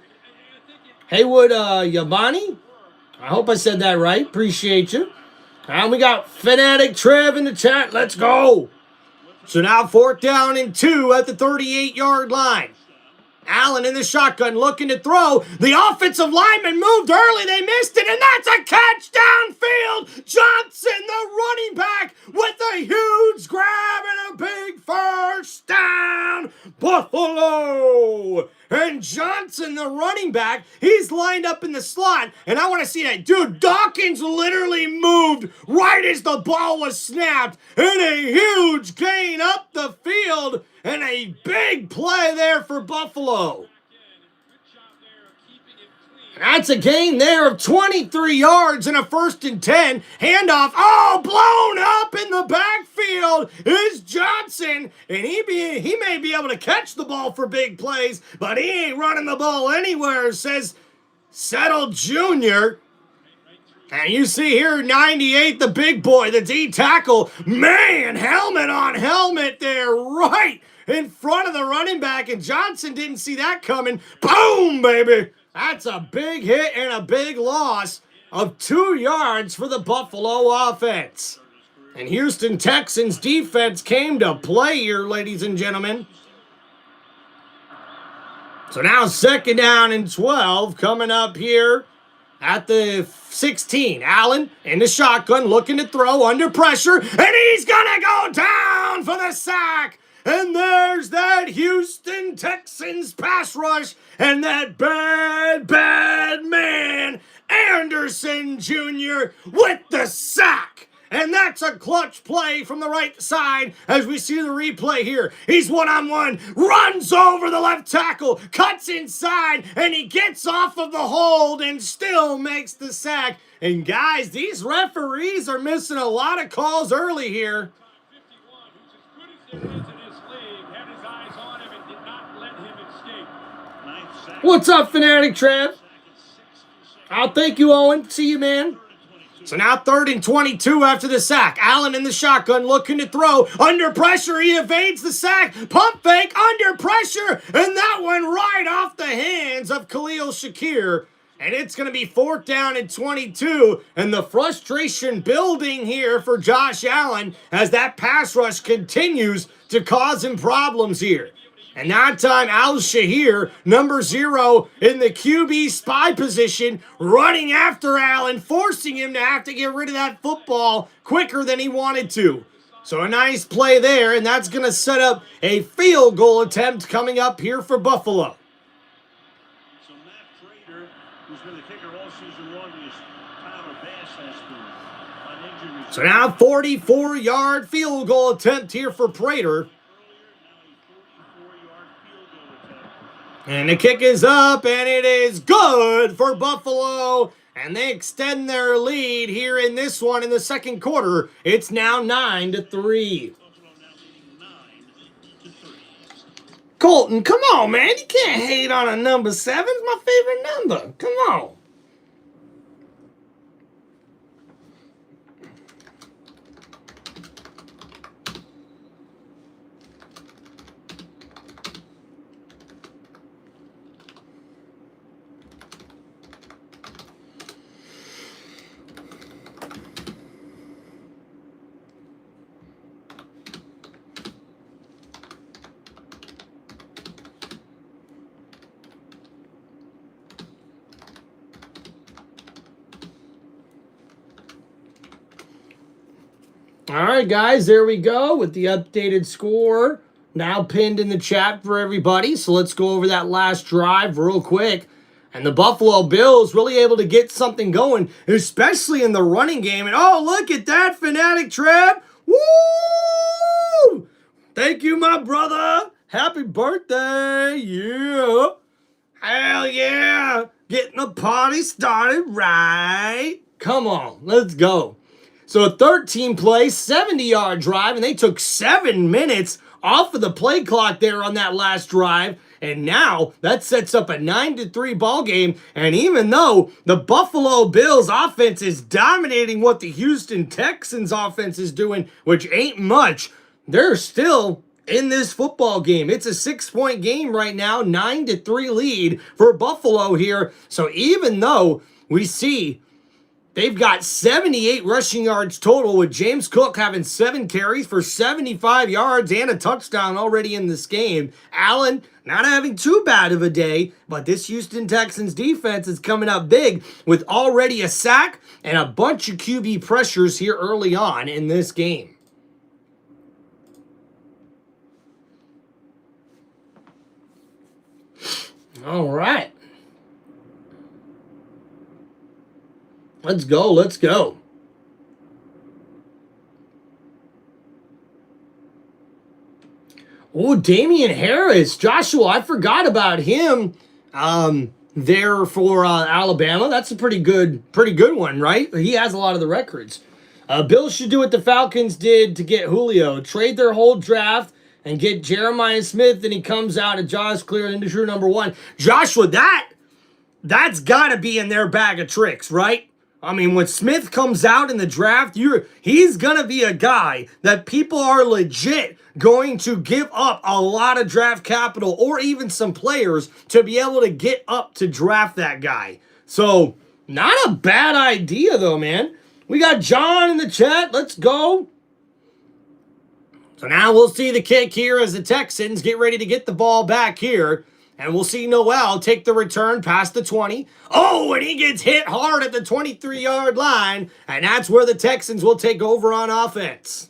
Haywood Yabani? I hope I said that right. Appreciate you. And we got Fanatic Trev in the chat. Let's go. So now 4th down and 2 at the 38-yard line. Allen in the shotgun looking to throw. The offensive lineman moved early. They missed it, and that's a catch downfield. Johnson, the running back, with a huge grab and a big 1st down. Buffalo. And Johnson, the running back, he's lined up in the slot, and I want to see that. Dude, Dawkins literally moved right as the ball was snapped, and a huge gain up the field, and a big play there for Buffalo. That's a gain there of 23 yards and a 1st and 10. Handoff. Oh, blown up in the backfield is Johnson. And he may be able to catch the ball for big plays, but he ain't running the ball anywhere, says Settle Jr. And you see here, 98, the big boy, the D tackle. Man, helmet on helmet there, right in front of the running back. And Johnson didn't see that coming. Boom, baby. That's a big hit and a big loss of 2 yards for the Buffalo offense. And Houston Texans defense came to play here, ladies and gentlemen. So now 2nd down and 12 coming up here at the 16. Allen in the shotgun looking to throw under pressure, and he's going to go down for the sack. And there's that Houston Texans pass rush, and that bad man, Anderson Jr. with the sack. And that's a clutch play from the right side as we see the replay here. He's one-on-one, runs over the left tackle, cuts inside, and he gets off of the hold and still makes the sack. And guys, these referees are missing a lot of calls early here. What's up, Fanatic Trev? I'll thank you, Owen. See you, man. So now 3rd and 22 after the sack. Allen in the shotgun looking to throw. Under pressure, he evades the sack. Pump fake under pressure. And that one right off the hands of Khalil Shakir. And it's going to be 4th down and 22. And the frustration building here for Josh Allen as that pass rush continues to cause him problems here. And that time, Al-Shahir, number 0, in the QB spy position, running after Allen, forcing him to have to get rid of that football quicker than he wanted to. So a nice play there, and that's going to set up a field goal attempt coming up here for Buffalo. So Matt Prater, who's been the kicker all season long, is Tyler Bass has been on injury. So now 44-yard field goal attempt here for Prater. And the kick is up, and it is good for Buffalo. And they extend their lead here in this one in the second quarter. It's now 9-3. Colton, come on, man. You can't hate on a number 7. It's my favorite number. Come on. All right, guys, there we go with the updated score now pinned in the chat for everybody. So let's go over that last drive real quick. And the Buffalo Bills really able to get something going, especially in the running game. And oh, look at that, Fanatic Trev. Woo! Thank you, my brother. Happy birthday. Yeah. Hell yeah. Getting the party started right. Come on, let's go. So a 13-play, 70-yard drive, and they took 7 minutes off of the play clock there on that last drive. And now that sets up a 9-3 ball game. And even though the Buffalo Bills offense is dominating what the Houston Texans offense is doing, which ain't much, they're still in this football game. It's a 6-point game right now, 9-3 lead for Buffalo here. So even though we see they've got 78 rushing yards total, with James Cook having 7 carries for 75 yards and a touchdown already in this game. Allen not having too bad of a day, but this Houston Texans defense is coming up big with already a sack and a bunch of QB pressures here early on in this game. All right. Let's go, let's go. Oh, Damian Harris. Joshua, I forgot about him there for Alabama. That's a pretty good one, right? He has a lot of the records. Bills should do what the Falcons did to get Julio. Trade their whole draft and get Jeremiah Smith, and he comes out and Josh clear into true number 1. Joshua, that's got to be in their bag of tricks, right? I mean, when Smith comes out in the draft, he's going to be a guy that people are legit going to give up a lot of draft capital or even some players to be able to get up to draft that guy. So, not a bad idea, though, man. We got John in the chat. Let's go. So now we'll see the kick here as the Texans get ready to get the ball back here. And we'll see Noel take the return past the 20. Oh, and he gets hit hard at the 23-yard line. And that's where the Texans will take over on offense.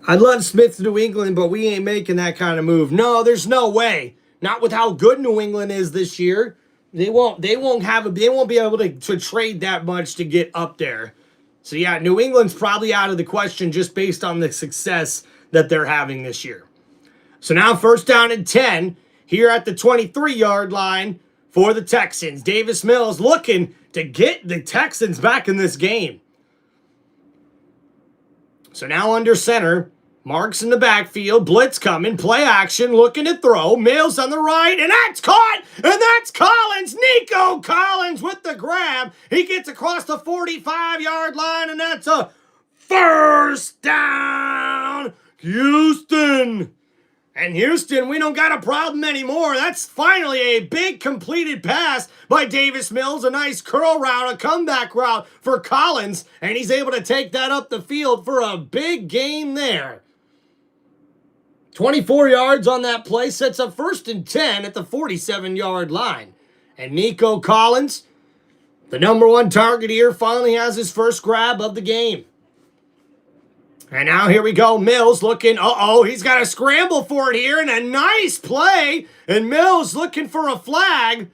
I'd love Smith to New England, but we ain't making that kind of move. No, there's no way. Not with how good New England is this year. They won't be able to trade that much to get up there. So yeah, New England's probably out of the question just based on the success that they're having this year. So now 1st down and 10 here at the 23-yard line for the Texans. Davis Mills looking to get the Texans back in this game. So now under center, Marks in the backfield, blitz coming, play action, looking to throw. Mills on the right, and that's caught, and that's Collins. Nico Collins with the grab. He gets across the 45-yard line, and that's a first down, Houston. And Houston, we don't got a problem anymore. That's finally a big completed pass by Davis Mills. A nice curl route, a comeback route for Collins. And he's able to take that up the field for a big gain there. 24 yards on that play, sets up 1st and 10 at the 47-yard line. And Nico Collins, the number one target here, finally has his first grab of the game. And now here we go. Mills looking, he's got to scramble for it here, and a nice play. And Mills looking for a flag,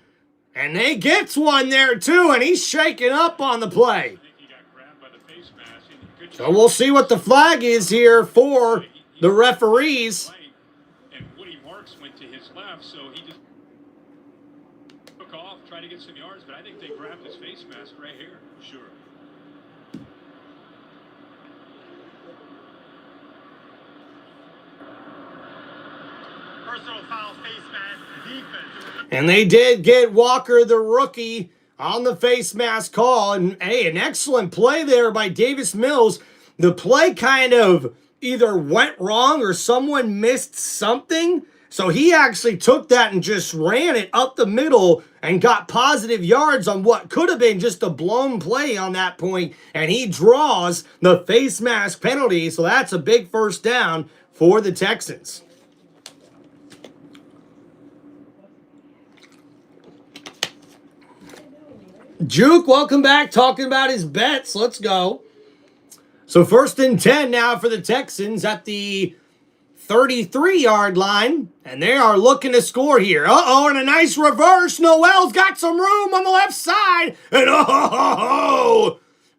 and he gets one there too, and he's shaking up on the play. So we'll see what the flag is here for the referees. And Woody Marks went to his left, so he just took off, tried to get some yards, but I think they grabbed his face mask right here. Sure. Personal foul, face mask, defense. And they did get Walker, the rookie, on the face mask call. And, hey, an excellent play there by Davis Mills. The play kind of either went wrong or someone missed something. So he actually took that and just ran it up the middle and got positive yards on what could have been just a blown play on that point. And he draws the face mask penalty. So that's a big first down for the Texans. Juke, welcome back. Talking about his bets. Let's go. So 1st and 10 now for the Texans at the 33-yard line. And they are looking to score here. And a nice reverse. Noel's got some room on the left side. And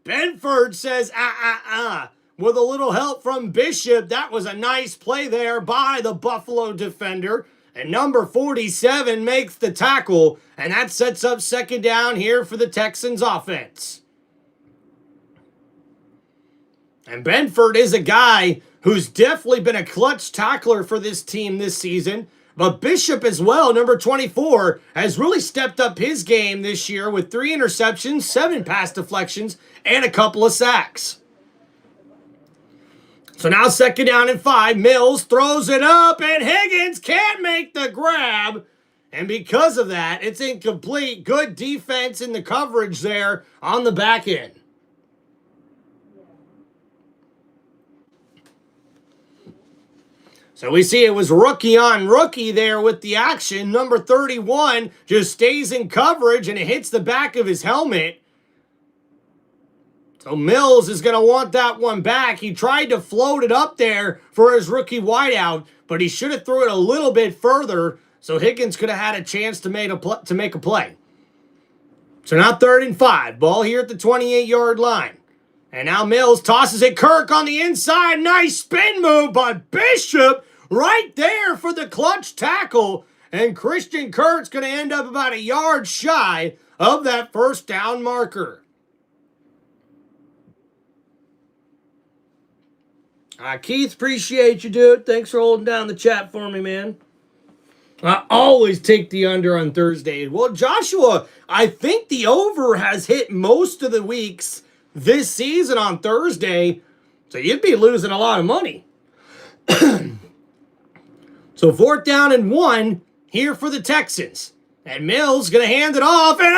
Benford says, with a little help from Bishop. That was a nice play there by the Buffalo defender. And number 47 makes the tackle, and that sets up 2nd down here for the Texans offense. And Benford is a guy who's definitely been a clutch tackler for this team this season. But Bishop as well, number 24, has really stepped up his game this year with 3 interceptions, 7 pass deflections, and a couple of sacks. So now 2nd down and 5. Mills throws it up, and Higgins can't make the grab. And because of that, it's incomplete. Good defense in the coverage there on the back end. So we see it was rookie on rookie there with the action. Number 31 just stays in coverage, and it hits the back of his helmet. So Mills is going to want that one back. He tried to float it up there for his rookie wideout, but he should have threw it a little bit further so Higgins could have had a chance to make a play. So now 3rd and 5. Ball here at the 28-yard line. And now Mills tosses it. Kirk on the inside. Nice spin move by Bishop right there for the clutch tackle. And Christian Kirk's going to end up about a yard shy of that 1st down marker. Keith, appreciate you, dude. Thanks for holding down the chat for me, man. I always take the under on Thursday. Well, Joshua, I think the over has hit most of the weeks this season on Thursday, so you'd be losing a lot of money. So 4th down and 1 here for the Texans. And Mills going to hand it off, and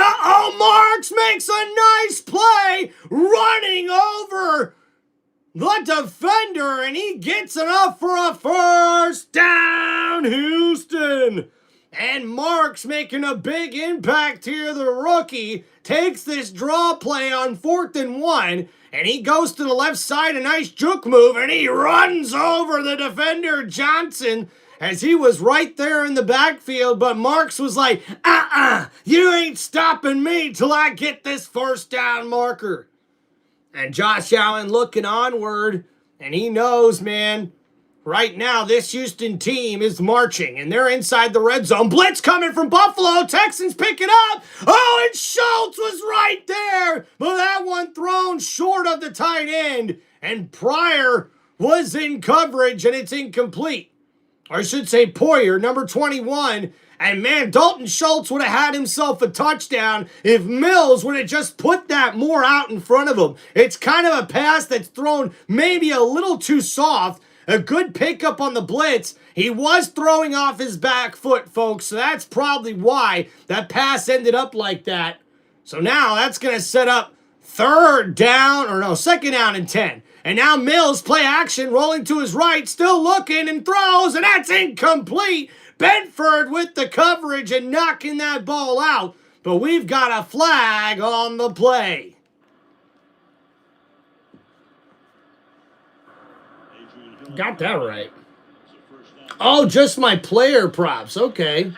Marks makes a nice play running over the defender, and he gets enough for a 1st down, Houston. And Marks making a big impact here. The rookie takes this draw play on 4th and 1, and he goes to the left side, a nice juke move, and he runs over the defender, Johnson, as he was right there in the backfield. But Marks was like, you ain't stopping me till I get this 1st down marker. And Josh Allen looking onward, and he knows, man, right now this Houston team is marching, and they're inside the red zone. Blitz coming from Buffalo. Texans pick it up. And Schultz was right there, but that one thrown short of the tight end. And Pryor was in coverage, and it's incomplete. Or I should say Poyer, number 21. And man, Dalton Schultz would have had himself a touchdown if Mills would have just put that more out in front of him. It's kind of a pass that's thrown maybe a little too soft. A good pickup on the blitz. He was throwing off his back foot, folks, so that's probably why that pass ended up like that. So now that's going to set up second down and 10. And now Mills, play action, rolling to his right, still looking and throws, and that's incomplete. Bedford with the coverage and knocking that ball out. But we've got a flag on the play. Got that right. Oh, just my player props. Okay.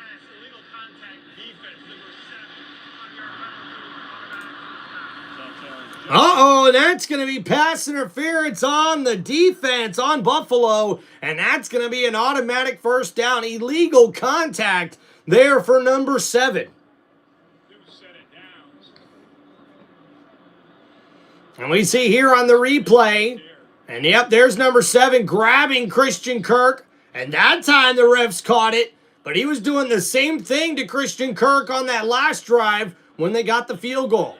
Uh-oh, that's going to be pass interference on the defense on Buffalo, and that's going to be an automatic first down. Illegal contact there for number 7. And we see here on the replay, and yep, there's number 7 grabbing Christian Kirk, and that time the refs caught it, but he was doing the same thing to Christian Kirk on that last drive when they got the field goal.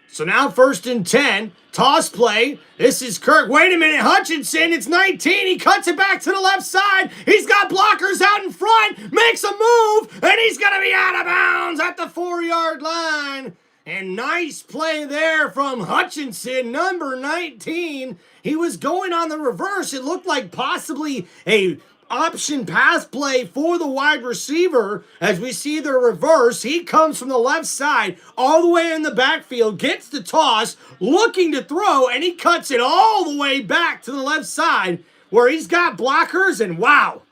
So now 1st and 10, toss play. This is Kirk. Wait a minute, Hutchinson, it's 19. He cuts it back to the left side. He's got blockers out in front, makes a move, and he's going to be out of bounds at the 4-yard line. And nice play there from Hutchinson, number 19. He was going on the reverse. It looked like possibly a option pass play for the wide receiver. As we see the reverse, he comes from the left side all the way in the backfield, gets the toss, looking to throw, and he cuts it all the way back to the left side where he's got blockers, and wow.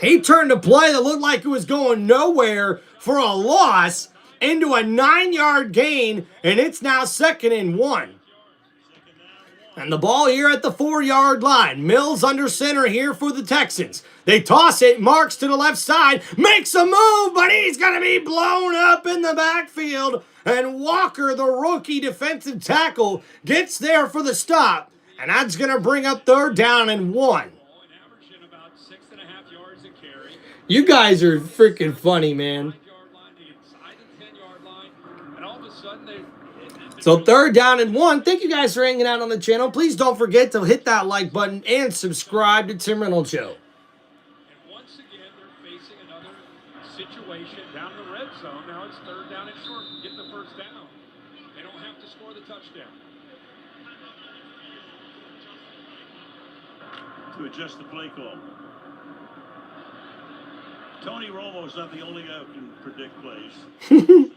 He turned a play that looked like it was going nowhere for a loss into a 9-yard gain, and it's now 2nd and 1. And the ball here at the 4-yard line. Mills under center here for the Texans. They toss it. Marks to the left side. Makes a move, but he's going to be blown up in the backfield. And Walker, the rookie defensive tackle, gets there for the stop. And that's going to bring up 3rd down and 1. You guys are freaking funny, man. So 3rd down and 1. Thank you guys for hanging out on the channel. Please don't forget to hit that like button and subscribe to Tim Reynolds Show. And once again, they're facing another situation down the red zone. Now it's 3rd down and short. Get the 1st down. They don't have to score the touchdown. To adjust the play call. Tony Romo's not the only guy who can predict plays.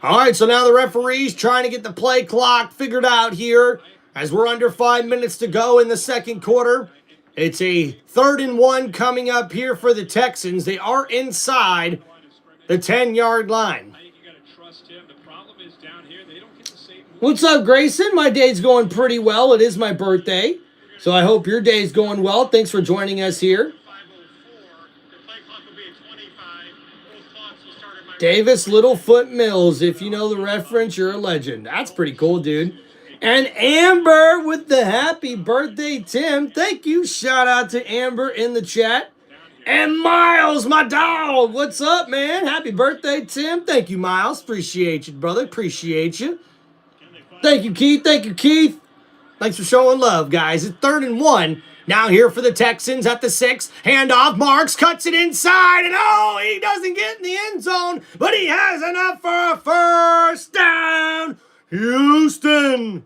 All right, so now the referee's trying to get the play clock figured out here as we're under 5 minutes to go in the 2nd quarter. It's a 3rd and 1 coming up here for the Texans. They are inside the 10-yard line. What's up, Grayson? My day's going pretty well. It is my birthday, so I hope your day's going well. Thanks for joining us here. Davis Littlefoot Mills. If you know the reference, you're a legend. That's pretty cool, dude. And Amber with the happy birthday, Tim. Thank you. Shout out to Amber in the chat. And Miles, my dog. What's up, man? Happy birthday, Tim. Thank you, Miles. Appreciate you, brother. Appreciate you. Thank you, Keith. Thank you, Keith. Thanks for showing love, guys. It's 3rd and 1. Now here for the Texans at the 6. Handoff. Marks cuts it inside. And oh, he doesn't get in the end zone. But he has enough for a 1st down. Houston.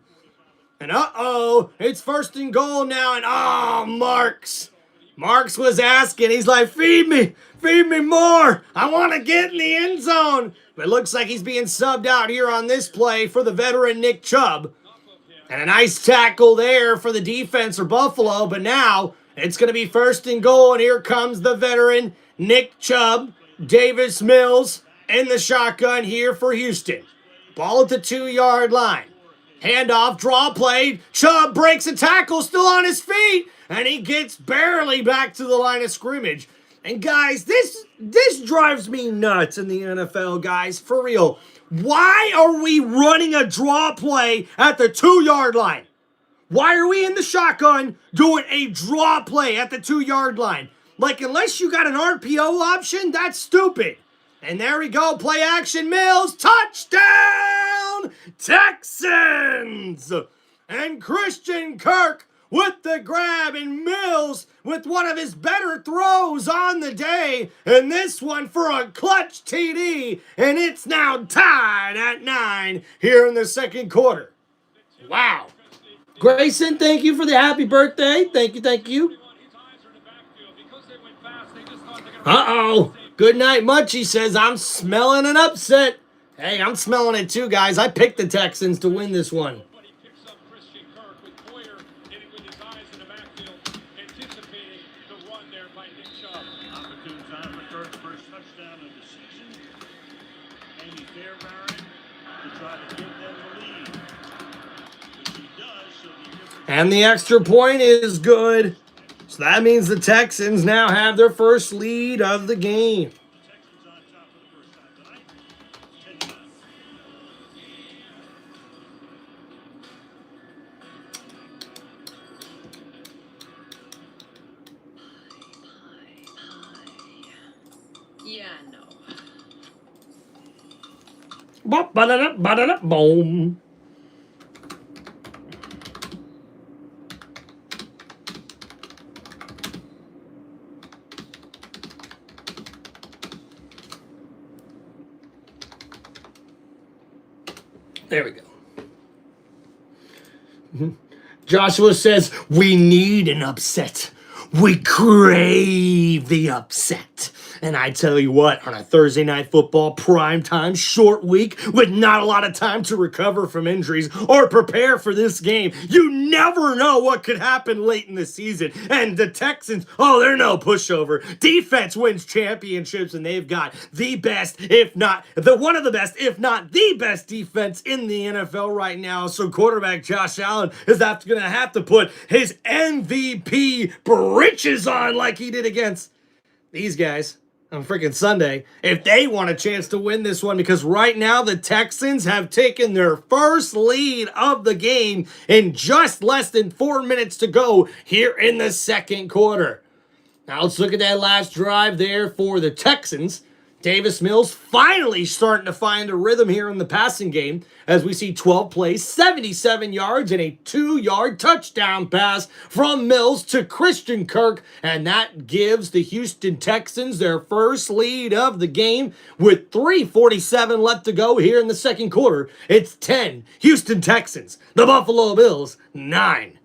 And uh-oh, it's 1st and goal now. And oh, Marks. Marks was asking. He's like, feed me more. I want to get in the end zone. But it looks like he's being subbed out here on this play for the veteran Nick Chubb. And a nice tackle there for the defense for Buffalo. But now it's going to be 1st and goal. And here comes the veteran Nick Chubb. Davis Mills in the shotgun here for Houston. Ball at the 2-yard line. Handoff, draw play. Chubb breaks a tackle, still on his feet. And he gets barely back to the line of scrimmage. And guys, this drives me nuts in the NFL, guys. For real. Why are we running a draw play at the 2-yard line? Why are we in the shotgun doing a draw play at the 2-yard line? Like, unless you got an RPO option, that's stupid. And there we go, play action, Mills, touchdown, Texans! And Christian Kirk with the grab, and Mills with one of his better throws on the day, and this one for a clutch TD, and it's now tied at 9 here in the second quarter. Wow. Grayson, thank you for the happy birthday. Thank you, thank you. Uh-oh. Good night, Munchie says, I'm smelling an upset. Hey, I'm smelling it too, guys. I picked the Texans to win this one. And the extra point is good. So that means the Texans now have their first lead of the game. Yeah, no. Boom. There we go. Joshua says, we need an upset. We crave the upset. And I tell you what, on a Thursday night football primetime short week with not a lot of time to recover from injuries or prepare for this game, you never know what could happen late in the season. And the Texans, oh, they're no pushover. Defense wins championships, and they've got the best, if not one of the best, if not the best defense in the NFL right now. So quarterback Josh Allen is going to have to put his MVP britches on like he did against these guys on freaking Sunday if they want a chance to win this one, because right now the Texans have taken their first lead of the game in just less than 4 minutes to go here in the second quarter. Now let's look at that last drive there for the Texans. Davis Mills finally starting to find a rhythm here in the passing game as we see 12 plays, 77 yards, and a 2-yard touchdown pass from Mills to Christian Kirk, and that gives the Houston Texans their first lead of the game with 3:47 left to go here in the second quarter. It's 10 Houston Texans, the Buffalo Bills 9.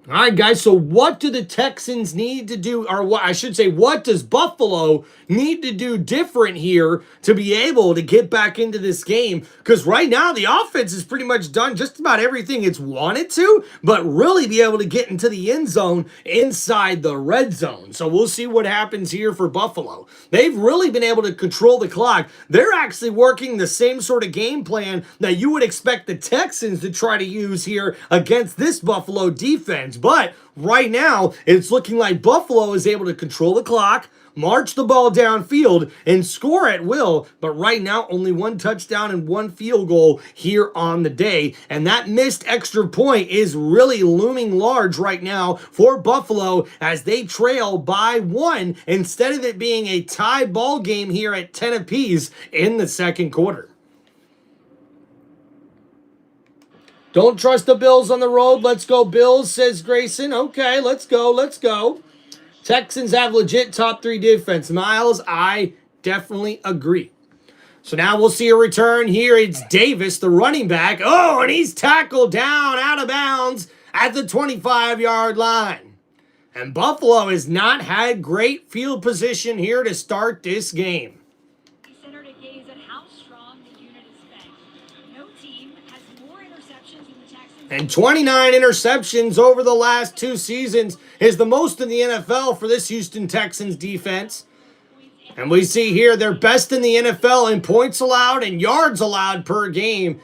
All right, guys, so what do the Texans need to do, or what I should say, what does Buffalo need to do different here to be able to get back into this game? Because right now the offense has pretty much done just about everything it's wanted to, but really be able to get into the end zone inside the red zone. So we'll see what happens here for Buffalo. They've really been able to control the clock. They're actually working the same sort of game plan that you would expect the Texans to try to use here against this Buffalo defense. But right now, it's looking like Buffalo is able to control the clock, march the ball downfield, and score at will. But right now, only 1 touchdown and 1 field goal here on the day. And that missed extra point is really looming large right now for Buffalo as they trail by 1 instead of it being a tie ball game here at 10 apiece in the second quarter. Don't trust the Bills on the road. Let's go Bills, says Grayson. Okay, let's go, let's go. Texans have legit top 3 defense. Miles, I definitely agree. So now we'll see a return here. It's Davis, the running back. Oh, and he's tackled down out of bounds at the 25-yard line. And Buffalo has not had great field position here to start this game. And 29 interceptions over the last 2 seasons is the most in the NFL for this Houston Texans defense. And we see here they're best in the NFL in points allowed and yards allowed per game.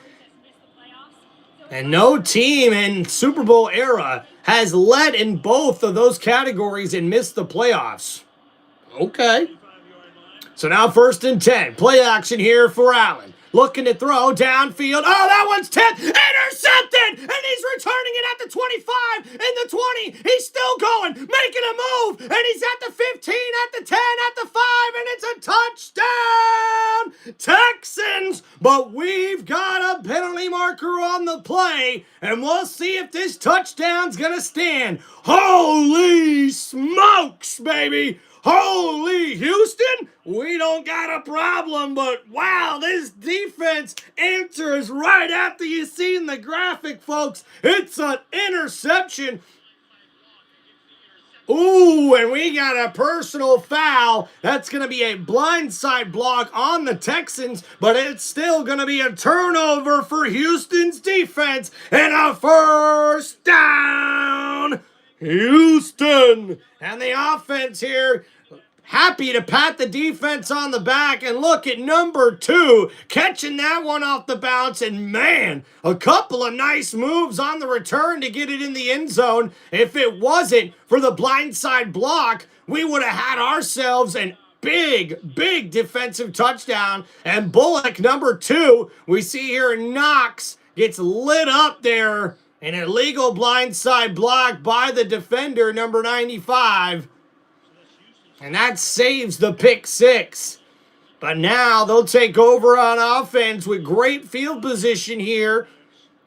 And no team in Super Bowl era has led in both of those categories and missed the playoffs. Okay. So now 1st and 10. Play action here for Allen. looking to throw downfield. Oh, that one's tipped. Intercepted! And he's returning it at the 25, in the 20. He's still going, making a move. And he's at the 15, at the 10, at the 5, and it's a touchdown, Texans. But we've got a penalty marker on the play, and we'll see if this touchdown's going to stand. Holy smokes, baby. Holy Houston, we don't got a problem, but wow, this defense answers right after you seen the graphic, folks. It's an interception. Ooh, and we got a personal foul. That's going to be a blindside block on the Texans, but it's still going to be a turnover for Houston's defense and a first down. Houston, and the offense here happy to pat the defense on the back, and look at number 2 catching that one off the bounce, and man, a couple of nice moves on the return to get it in the end zone. If it wasn't for the blindside block, we would have had ourselves an big defensive touchdown. And Bullock, number 2, we see here Knox gets lit up there. An illegal blindside block by the defender, number 95. And that saves the pick 6. But now they'll take over on offense with great field position here.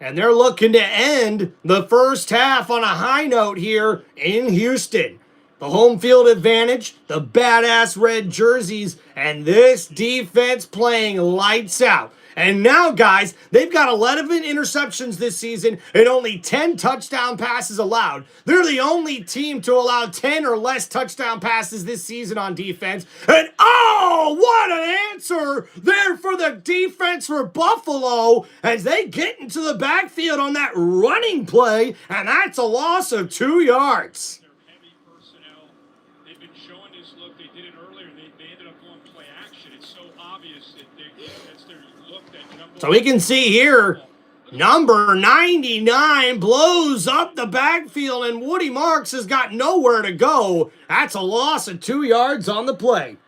And they're looking to end the first half on a high note here in Houston. The home field advantage, the badass red jerseys, and this defense playing lights out. And now, guys, they've got 11 interceptions this season and only 10 touchdown passes allowed. They're the only team to allow 10 or less touchdown passes this season on defense. And oh, what an answer there for the defense for Buffalo as they get into the backfield on that running play, and that's a loss of 2 yards. They're heavy personnel. They've been showing this look. They did it earlier. They ended up going play action. It's so obvious that that's their look, that jumbo. So we can see here, number 99 blows up the backfield, and Woody Marks has got nowhere to go. That's a loss of 2 yards on the play.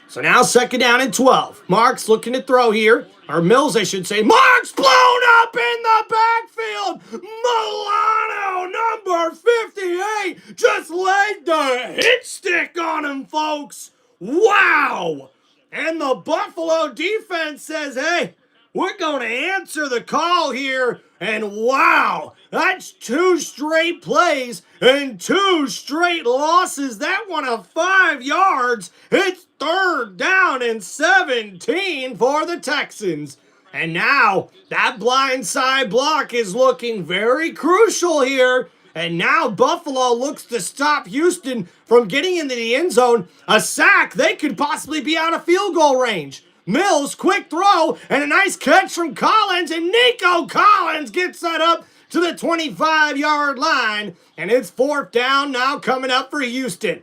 So now second down and 12. Marks looking to throw here. Or Mills, I should say. Marks blown up in the backfield. Milano, number 58, just laid the hit stick on him, folks. Wow. And the Buffalo defense says, hey, we're going to answer the call here. And wow, that's 2 straight plays and 2 straight losses. That one of 5 yards. It's third down and 17 for the Texans. And now that blindside block is looking very crucial here. And now Buffalo looks to stop Houston from getting into the end zone. A sack, they could possibly be out of field goal range. Mills, quick throw, and a nice catch from Collins, and Nico Collins gets that up to the 25-yard line, and it's fourth down now coming up for Houston.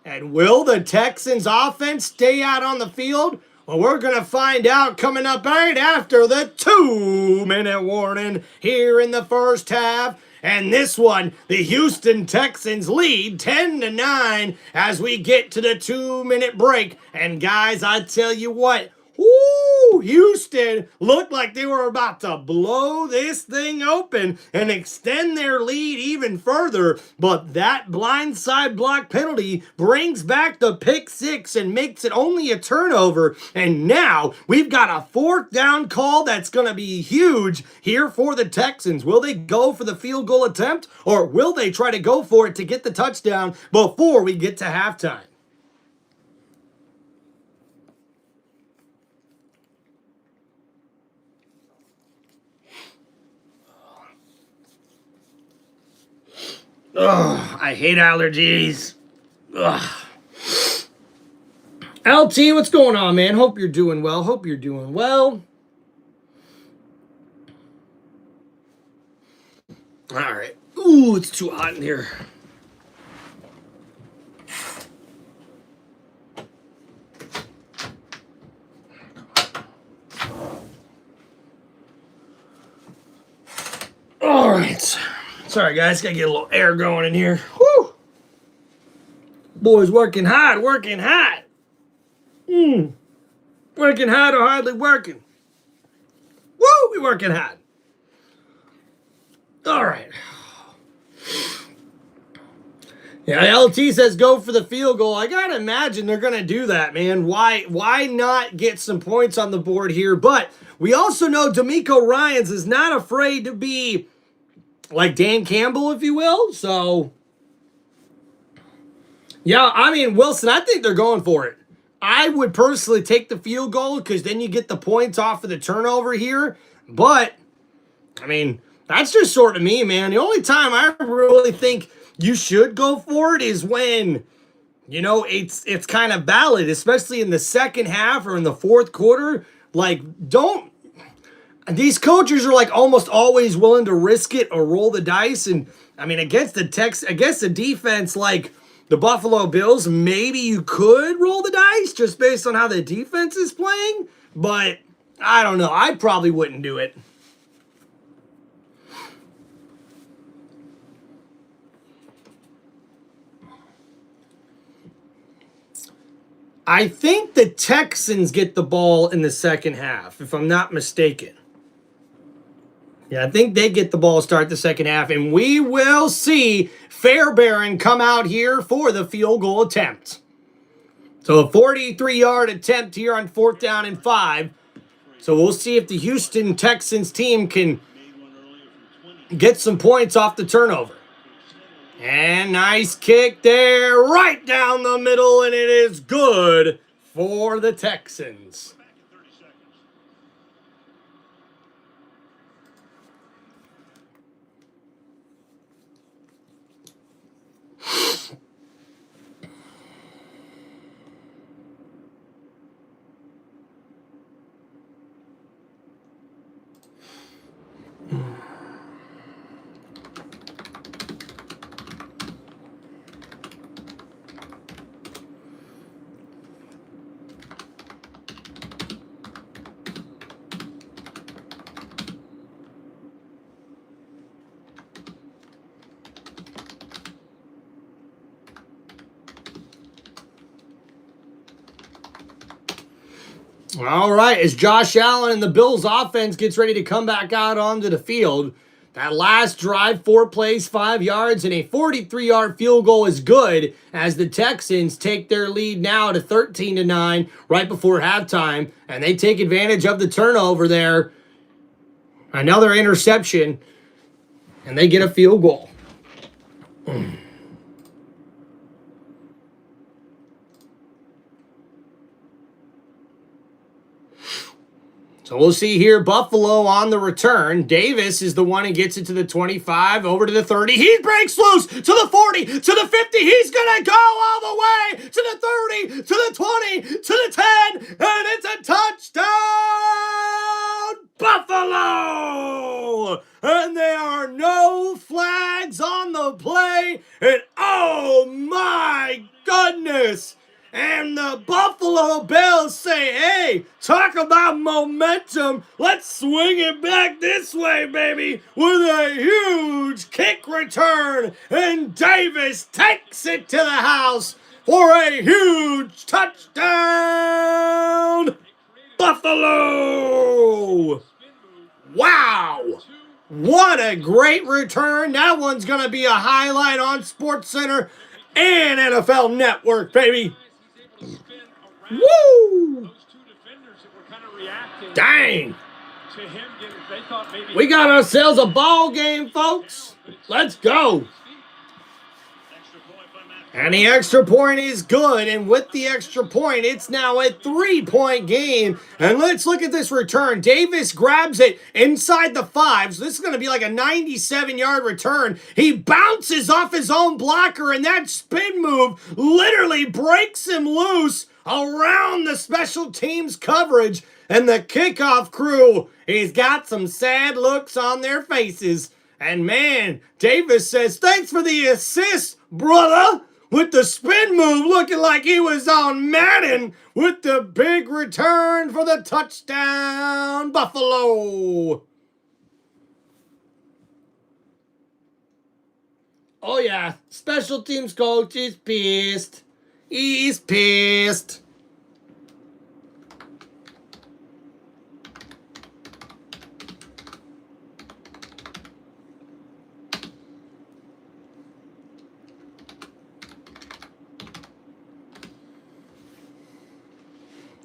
And will the Texans offense stay out on the field? Well, we're going to find out coming up right after the 2-minute warning here in the first half. And this one, the Houston Texans lead 10-9 as we get to the 2-minute break. And guys, I tell you what, Houston looked like they were about to blow this thing open and extend their lead even further. But that blindside block penalty brings back the pick 6 and makes it only a turnover. And now we've got a fourth down call that's going to be huge here for the Texans. Will they go for the field goal attempt, or will they try to go for it to get the touchdown before we get to halftime? Ugh, I hate allergies. Ugh. LT, what's going on, man? Hope you're doing well. Hope you're doing well. All right. Ooh, it's too hot in here. All right. Sorry, guys. Gotta get a little air going in here. Woo! Boys working hard, working hot. Working hard or hardly working? Woo! We working hard. All right. Yeah, LT says go for the field goal. I gotta imagine they're gonna do that, man. Why not get some points on the board here? But we also know D'Amico Ryans is not afraid to be like Dan Campbell, if you will. So, yeah, I mean, Wilson, I think they're going for it. I would personally take the field goal because then you get the points off of the turnover here. But, I mean, that's just sort of me, man. The only time I really think you should go for it is when, you know, it's kind of valid, especially in the second half or in the fourth quarter. Like, don't. These coaches are like almost always willing to risk it or roll the dice. And, I mean, against the defense like the Buffalo Bills, maybe you could roll the dice just based on how the defense is playing. But, I don't know. I probably wouldn't do it. I think the Texans get the ball in the second half, if I'm not mistaken. Yeah, I think they get the ball to start the second half, and we will see Fairbairn come out here for the field goal attempt. So a 43-yard attempt here on 4th down and 5. So we'll see if the Houston Texans team can get some points off the turnover. And nice kick there, right down the middle, and it is good for the Texans. All right, as Josh Allen and the Bills offense gets ready to come back out onto the field, that last drive, 4 plays, 5 yards, and a 43-yard field goal is good as the Texans take their lead now to 13-9 right before halftime, and they take advantage of the turnover there. Another interception, and they get a field goal. So we'll see here, Buffalo on the return. Davis is the one who gets it to the 25, over to the 30. He breaks loose to the 40, to the 50. He's going to go all the way to the 30, to the 20, to the 10, and it's a touchdown, Buffalo! And there are no flags on the play, and oh my goodness! And the Buffalo Bills say, hey, talk about momentum. Let's swing it back this way, baby, with a huge kick return. And Davis takes it to the house for a huge touchdown. Buffalo! Wow! What a great return. That one's going to be a highlight on SportsCenter and NFL Network, baby. Woo! Dang! We got ourselves a ball game, folks. Let's go. And the extra point is good. And with the extra point, it's now a 3-point game. And let's look at this return. Davis grabs it inside the 5. So this is going to be like a 97-yard return. He bounces off his own blocker, and that spin move literally breaks him loose around the special teams coverage. And the kickoff crew, he's got some sad looks on their faces. And man, Davis says, thanks for the assist, brother. With the spin move looking like he was on Madden with the big return for the touchdown, Buffalo. Oh yeah, special teams coach is pissed. He's pissed.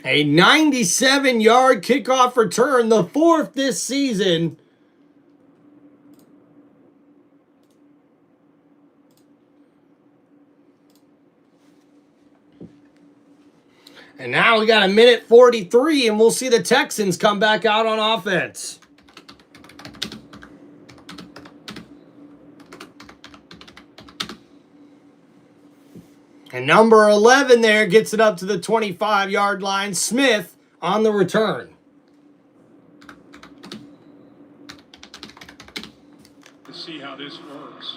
A 97-yard kickoff return, the 4th this season. And now we got a minute 43, and we'll see the Texans come back out on offense. And number 11 there gets it up to the 25-yard line. Smith on the return. Let's see how this works.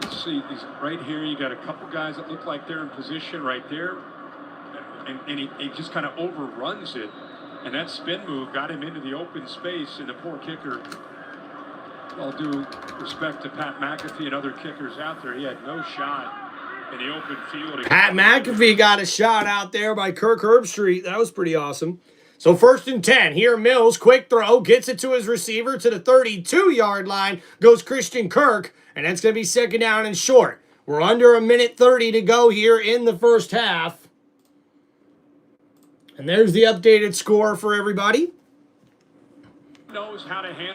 Let's see, he's right here. You got a couple guys that look like they're in position right there. And he just kind of overruns it. And that spin move got him into the open space. And the poor kicker, all due respect to Pat McAfee and other kickers out there, he had no shot in the open field. Pat McAfee got a shot out there by Kirk Herbstreit. That was pretty awesome. So 1st and 10. Here Mills, quick throw, gets it to his receiver to the 32-yard line. Goes Christian Kirk, and that's going to be 2nd down and short. We're under a minute 30 to go here in the first half. And there's the updated score for everybody.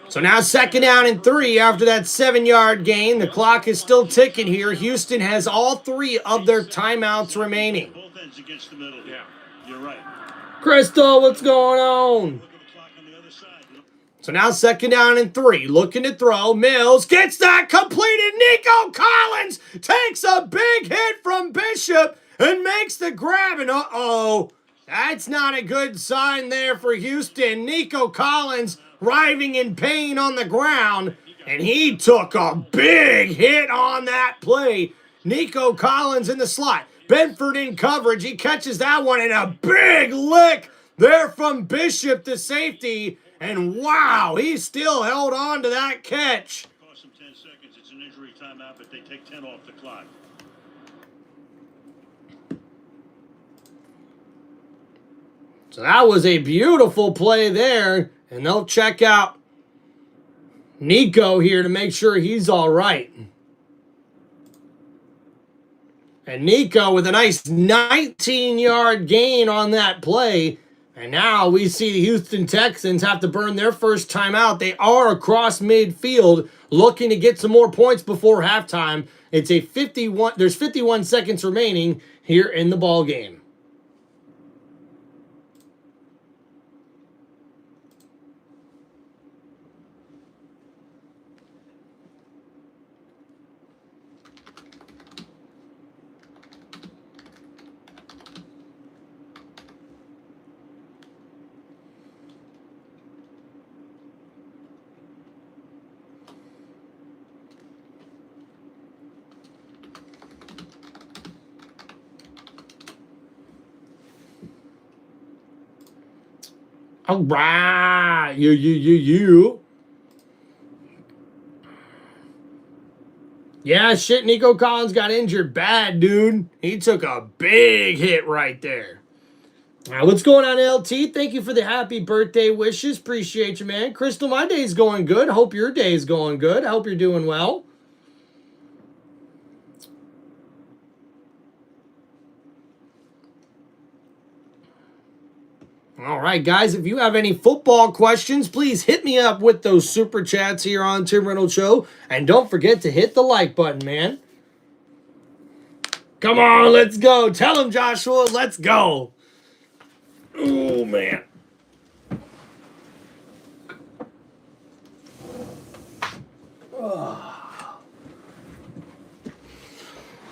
So now 2nd down and 3 after that 7-yard gain. The clock is still ticking here. Houston has all 3 of their timeouts remaining. Both ends against the middle. Yeah, you're right. Crystal, what's going on? So now 2nd down and 3. Looking to throw. Mills gets that completed. Nico Collins takes a big hit from Bishop and makes the grab. And uh-oh. That's not a good sign there for Houston. Nico Collins writhing in pain on the ground, and he took a big hit on that play. Nico Collins in the slot. Benford in coverage. He catches that one, and a big lick there from Bishop to safety. And wow, he still held on to that catch. Cost them 10 seconds. It's an injury timeout, but they take 10 off the clock. So that was a beautiful play there. And they'll check out Nico here to make sure he's all right. And Nico with a nice 19-yard gain on that play. And now we see the Houston Texans have to burn their first timeout. They are across midfield looking to get some more points before halftime. It's a 51. There's 51 seconds remaining here in the ball game. All right, you. Yeah, shit, Nico Collins got injured bad, dude. He took a big hit right there. All right, what's going on, LT? Thank you for the happy birthday wishes. Appreciate you, man. Crystal, my day's going good. Hope your day's going good. I hope you're doing well. All right, guys, if you have any football questions, please hit me up with those super chats here on Tim Reynolds Show. And don't forget to hit the like button, man. Come on, let's go. Tell him, Joshua, let's go. Oh, man.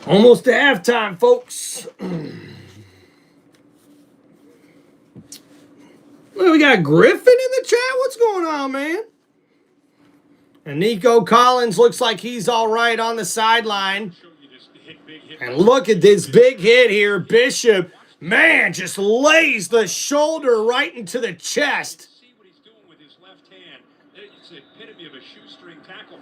Almost to halftime, folks. We got Griffin in the chat. What's going on, man? And Nico Collins looks like he's all right on the sideline. And look at this big hit here. Bishop, man, just lays the shoulder right into the chest.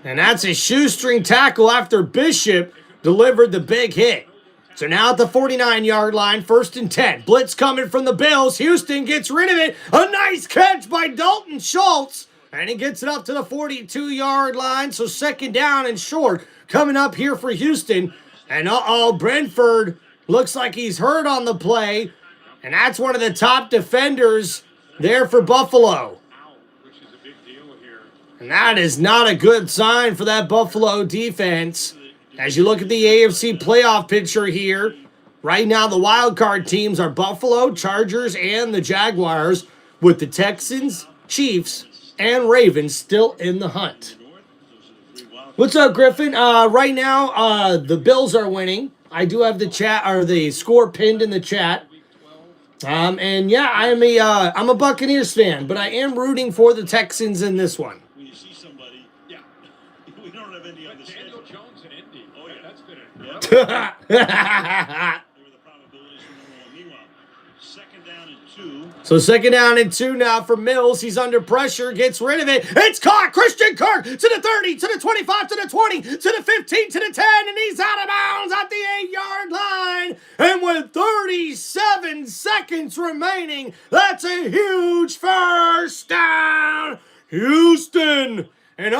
And that's a shoestring tackle after Bishop delivered the big hit. So now at the 49-yard line, 1st and 10. Blitz coming from the Bills. Houston gets rid of it. A nice catch by Dalton Schultz. And he gets it up to the 42-yard line. So 2nd down and short coming up here for Houston. And Brentford looks like he's hurt on the play. And that's one of the top defenders there for Buffalo. Which is a big deal here. And that is not a good sign for that Buffalo defense. As you look at the AFC playoff picture here, right now the wild card teams are Buffalo, Chargers, and the Jaguars, with the Texans, Chiefs, and Ravens still in the hunt. What's up, Griffin? Right now, the Bills are winning. I do have the chat or the score pinned in the chat. And yeah, I'm a Buccaneers fan, but I am rooting for the Texans in this one. When you see somebody, yeah, we don't have any other Daniel Jones and Indy. Oh, yeah. That's been a There were the probabilities for number one. Meanwhile, second down and 2. So second down and 2 now for Mills. He's under pressure, gets rid of it. It's caught. Christian Kirk to the 30, to the 25, to the 20, to the 15, to the 10, and he's out of bounds at the 8-yard line. And with 37 seconds remaining, that's a huge first down. Houston. And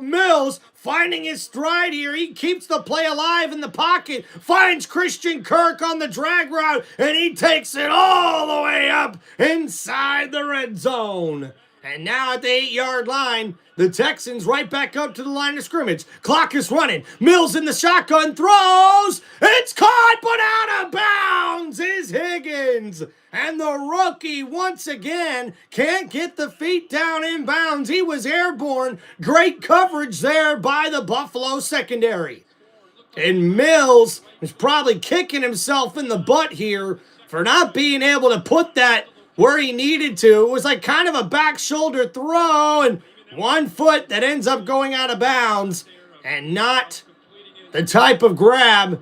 Mills finding his stride here. He keeps the play alive in the pocket, finds Christian Kirk on the drag route, and he takes it all the way up inside the red zone. And now at the 8-yard line, the Texans right back up to the line of scrimmage. Clock is running. Mills in the shotgun throws. It's caught, but out of bounds is Higgins. And the rookie, once again, can't get the feet down in bounds. He was airborne. Great coverage there by the Buffalo secondary. And Mills is probably kicking himself in the butt here for not being able to put that where he needed to. It was like kind of a back shoulder throw and one foot that ends up going out of bounds and not the type of grab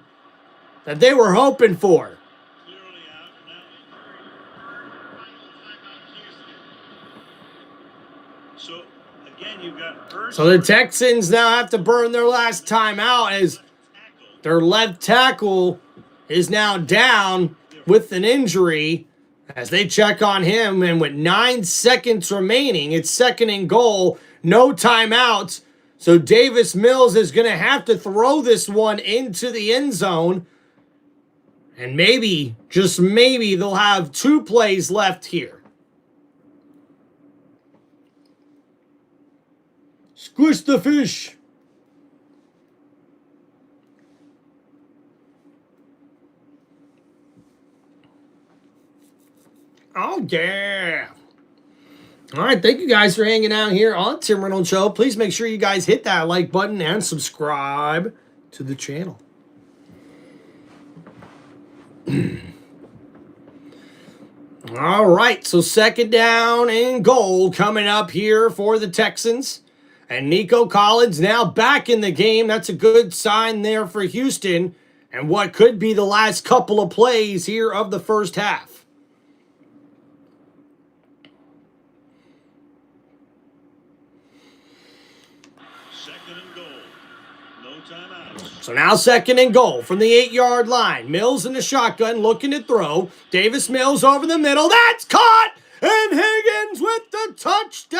that they were hoping for. So, again, you've got So the Texans now have to burn their last timeout as their left tackle is now down with an injury as they check on him. And with 9 seconds remaining, it's second and goal, no timeouts. So Davis Mills is going to have to throw this one into the end zone. And maybe, just maybe, they'll have 2 plays left here. Squish the fish. Oh, yeah. All right, thank you guys for hanging out here on Tim Reynolds Show. Please make sure you guys hit that like button and subscribe to the channel. All right, so second down and goal coming up here for the Texans. And Nico Collins now back in the game. That's a good sign there for Houston. And what could be the last couple of plays here of the first half. So now second and goal from the 8-yard line. Mills in the shotgun looking to throw. Davis Mills over the middle. That's caught! And Higgins with the touchdown!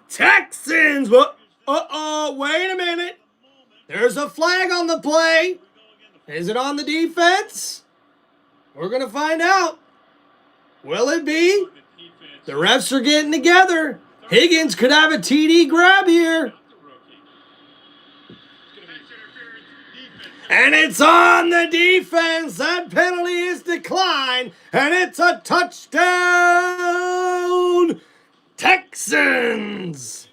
Texans! Uh-oh, wait a minute. There's a flag on the play. Is it on the defense? We're going to find out. Will it be? The refs are getting together. Higgins could have a TD grab here. And it's on the defense. That penalty is declined. And it's a touchdown. Texans.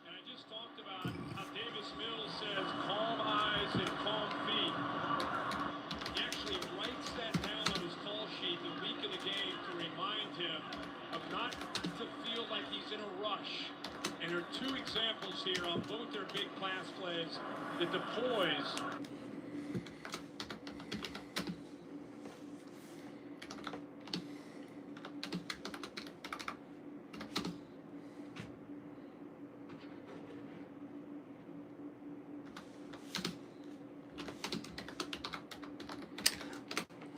And I just talked about how Davis Mills says calm eyes and calm feet. He actually writes that down on his call sheet the week of the game to remind him of not to feel like he's in a rush. And there are 2 examples here on both their big pass plays that the poise.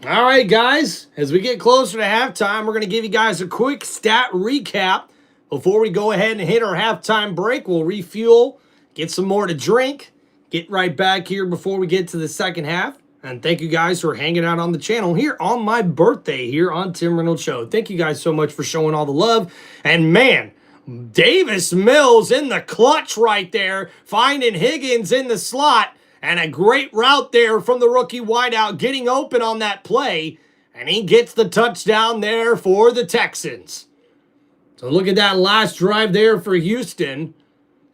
All right, guys, as we get closer to halftime, we're going to give you guys a quick stat recap before we go ahead and hit our halftime break. We'll refuel, get some more to drink, get right back here before we get to the second half. And thank you guys for hanging out on the channel here on my birthday here on Tim Reynolds Show. Thank you guys so much for showing all the love. And man, Davis Mills in the clutch right there, finding Higgins in the slot. And a great route there from the rookie wideout, getting open on that play. And he gets the touchdown there for the Texans. So look at that last drive there for Houston.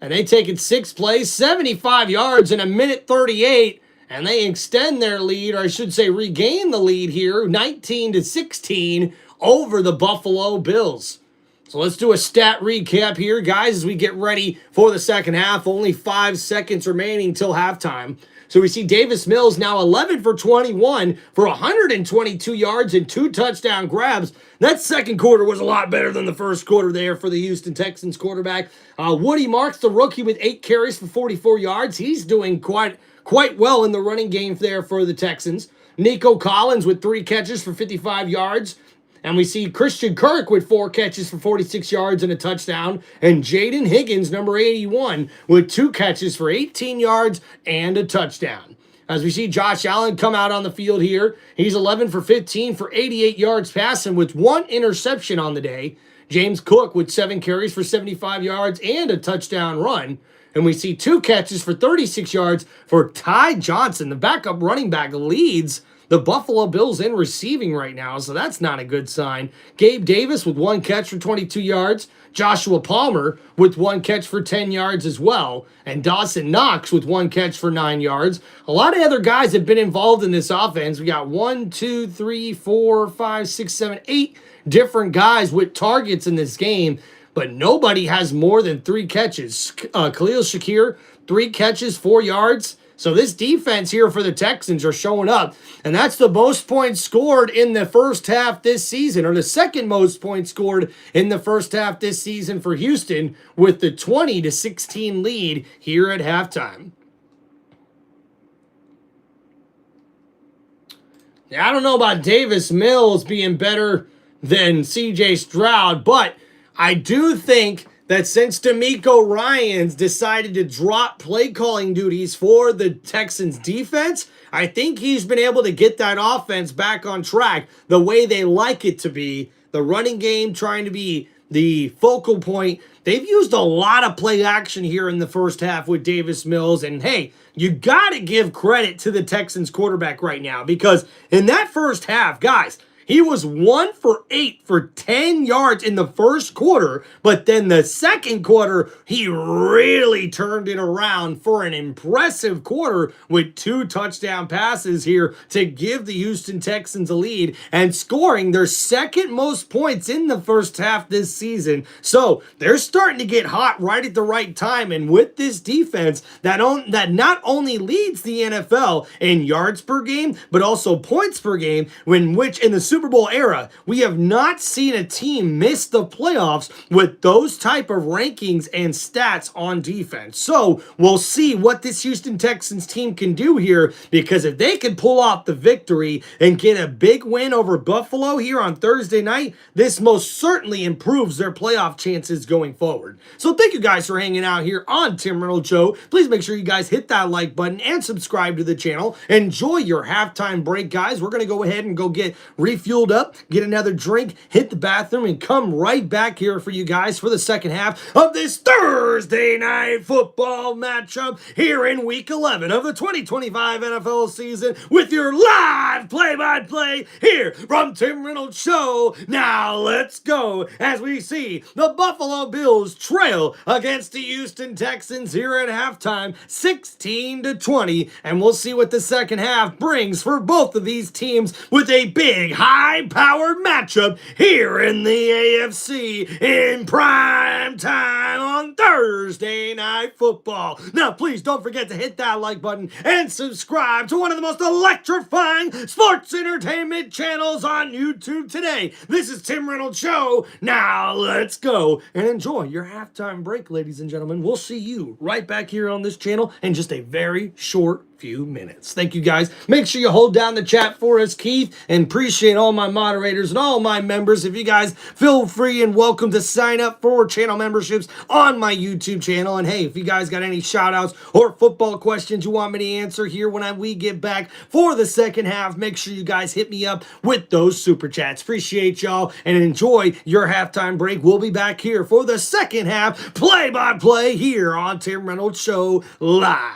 And they take it 6 plays, 75 yards in a minute 38. And they extend their lead, or I should say regain the lead here, 19-16 over the Buffalo Bills. So let's do a stat recap here, guys, as we get ready for the second half. Only 5 seconds remaining till halftime. So we see Davis Mills now 11 for 21 for 122 yards and 2 touchdown grabs. That second quarter was a lot better than the first quarter there for the Houston Texans quarterback. Woody Marks, the rookie, with 8 carries for 44 yards. He's doing quite well in the running game there for the Texans. Nico Collins with 3 catches for 55 yards. And we see Christian Kirk with 4 catches for 46 yards and a touchdown. And Jaden Higgins, number 81, with 2 catches for 18 yards and a touchdown. As we see Josh Allen come out on the field here, he's 11 for 15 for 88 yards passing with 1 interception on the day. James Cook with 7 carries for 75 yards and a touchdown run. And we see 2 catches for 36 yards for Ty Johnson. The backup running back leads the Buffalo Bills in receiving right now, so that's not a good sign. Gabe Davis with 1 catch for 22 yards. Joshua Palmer with 1 catch for 10 yards as well. And Dawson Knox with 1 catch for 9 yards. A lot of other guys have been involved in this offense. We got 1, 2, 3, 4, 5, 6, 7, 8 different guys with targets in this game, but nobody has more than 3 catches. Khalil Shakir, 3 catches, 4 yards. So this defense here for the Texans are showing up. And that's the most points scored in the first half this season, or the second most points scored in the first half this season for Houston, with the 20-16 lead here at halftime. Now, I don't know about Davis Mills being better than C.J. Stroud, but I do think that since DeMeco Ryans decided to drop play calling duties for the Texans defense, I think he's been able to get that offense back on track the way they like it to be. The running game trying to be the focal point. They've used a lot of play action here in the first half with Davis Mills. And hey, you got to give credit to the Texans quarterback right now, because in that first half, guys, he was 1 for 8 for 10 yards in the first quarter, but then the second quarter, he really turned it around for an impressive quarter with 2 touchdown passes here to give the Houston Texans a lead and scoring their second most points in the first half this season. So they're starting to get hot right at the right time, and with this defense that not only leads the NFL in yards per game, but also points per game, in the Super Bowl era, we have not seen a team miss the playoffs with those type of rankings and stats on defense. So we'll see what this Houston Texans team can do here, because if they can pull off the victory and get a big win over Buffalo here on Thursday night, this most certainly improves their playoff chances going forward. So thank you guys for hanging out here on Tim Reynolds Show. Please make sure you guys hit that like button and subscribe to the channel. Enjoy your halftime break, guys. We're going to go ahead and go get refueled up, get another drink, hit the bathroom, and come right back here for you guys for the second half of this Thursday night football matchup here in Week 11 of the 2025 NFL season with your live play-by-play here from Tim Reynolds Show. Now let's go as we see the Buffalo Bills trail against the Houston Texans here at halftime, 16-20, and we'll see what the second half brings for both of these teams with a big, high-powered matchup here in the AFC in prime time on Thursday Night Football. Now, please don't forget to hit that like button and subscribe to one of the most electrifying sports entertainment channels on YouTube today. This is Tim Reynolds Show. Now, let's go and enjoy your halftime break, ladies and gentlemen. We'll see you right back here on this channel in just a very short few minutes. Thank you, guys. Make sure you hold down the chat for us, Keith, and appreciate and all my moderators and all my members. If you guys feel free and welcome to sign up for channel memberships on my YouTube channel. And hey, if you guys got any shout outs or football questions you want me to answer here when we get back for the second half, make sure you guys hit me up with those super chats. Appreciate y'all and enjoy your halftime break. We'll be back here for the second half play-by-play here on Tim Reynolds Show live.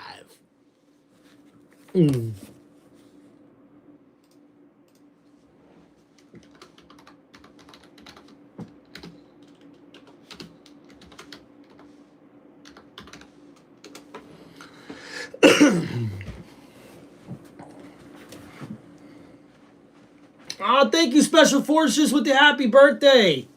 Oh, thank you, Special Forces, with the happy birthday.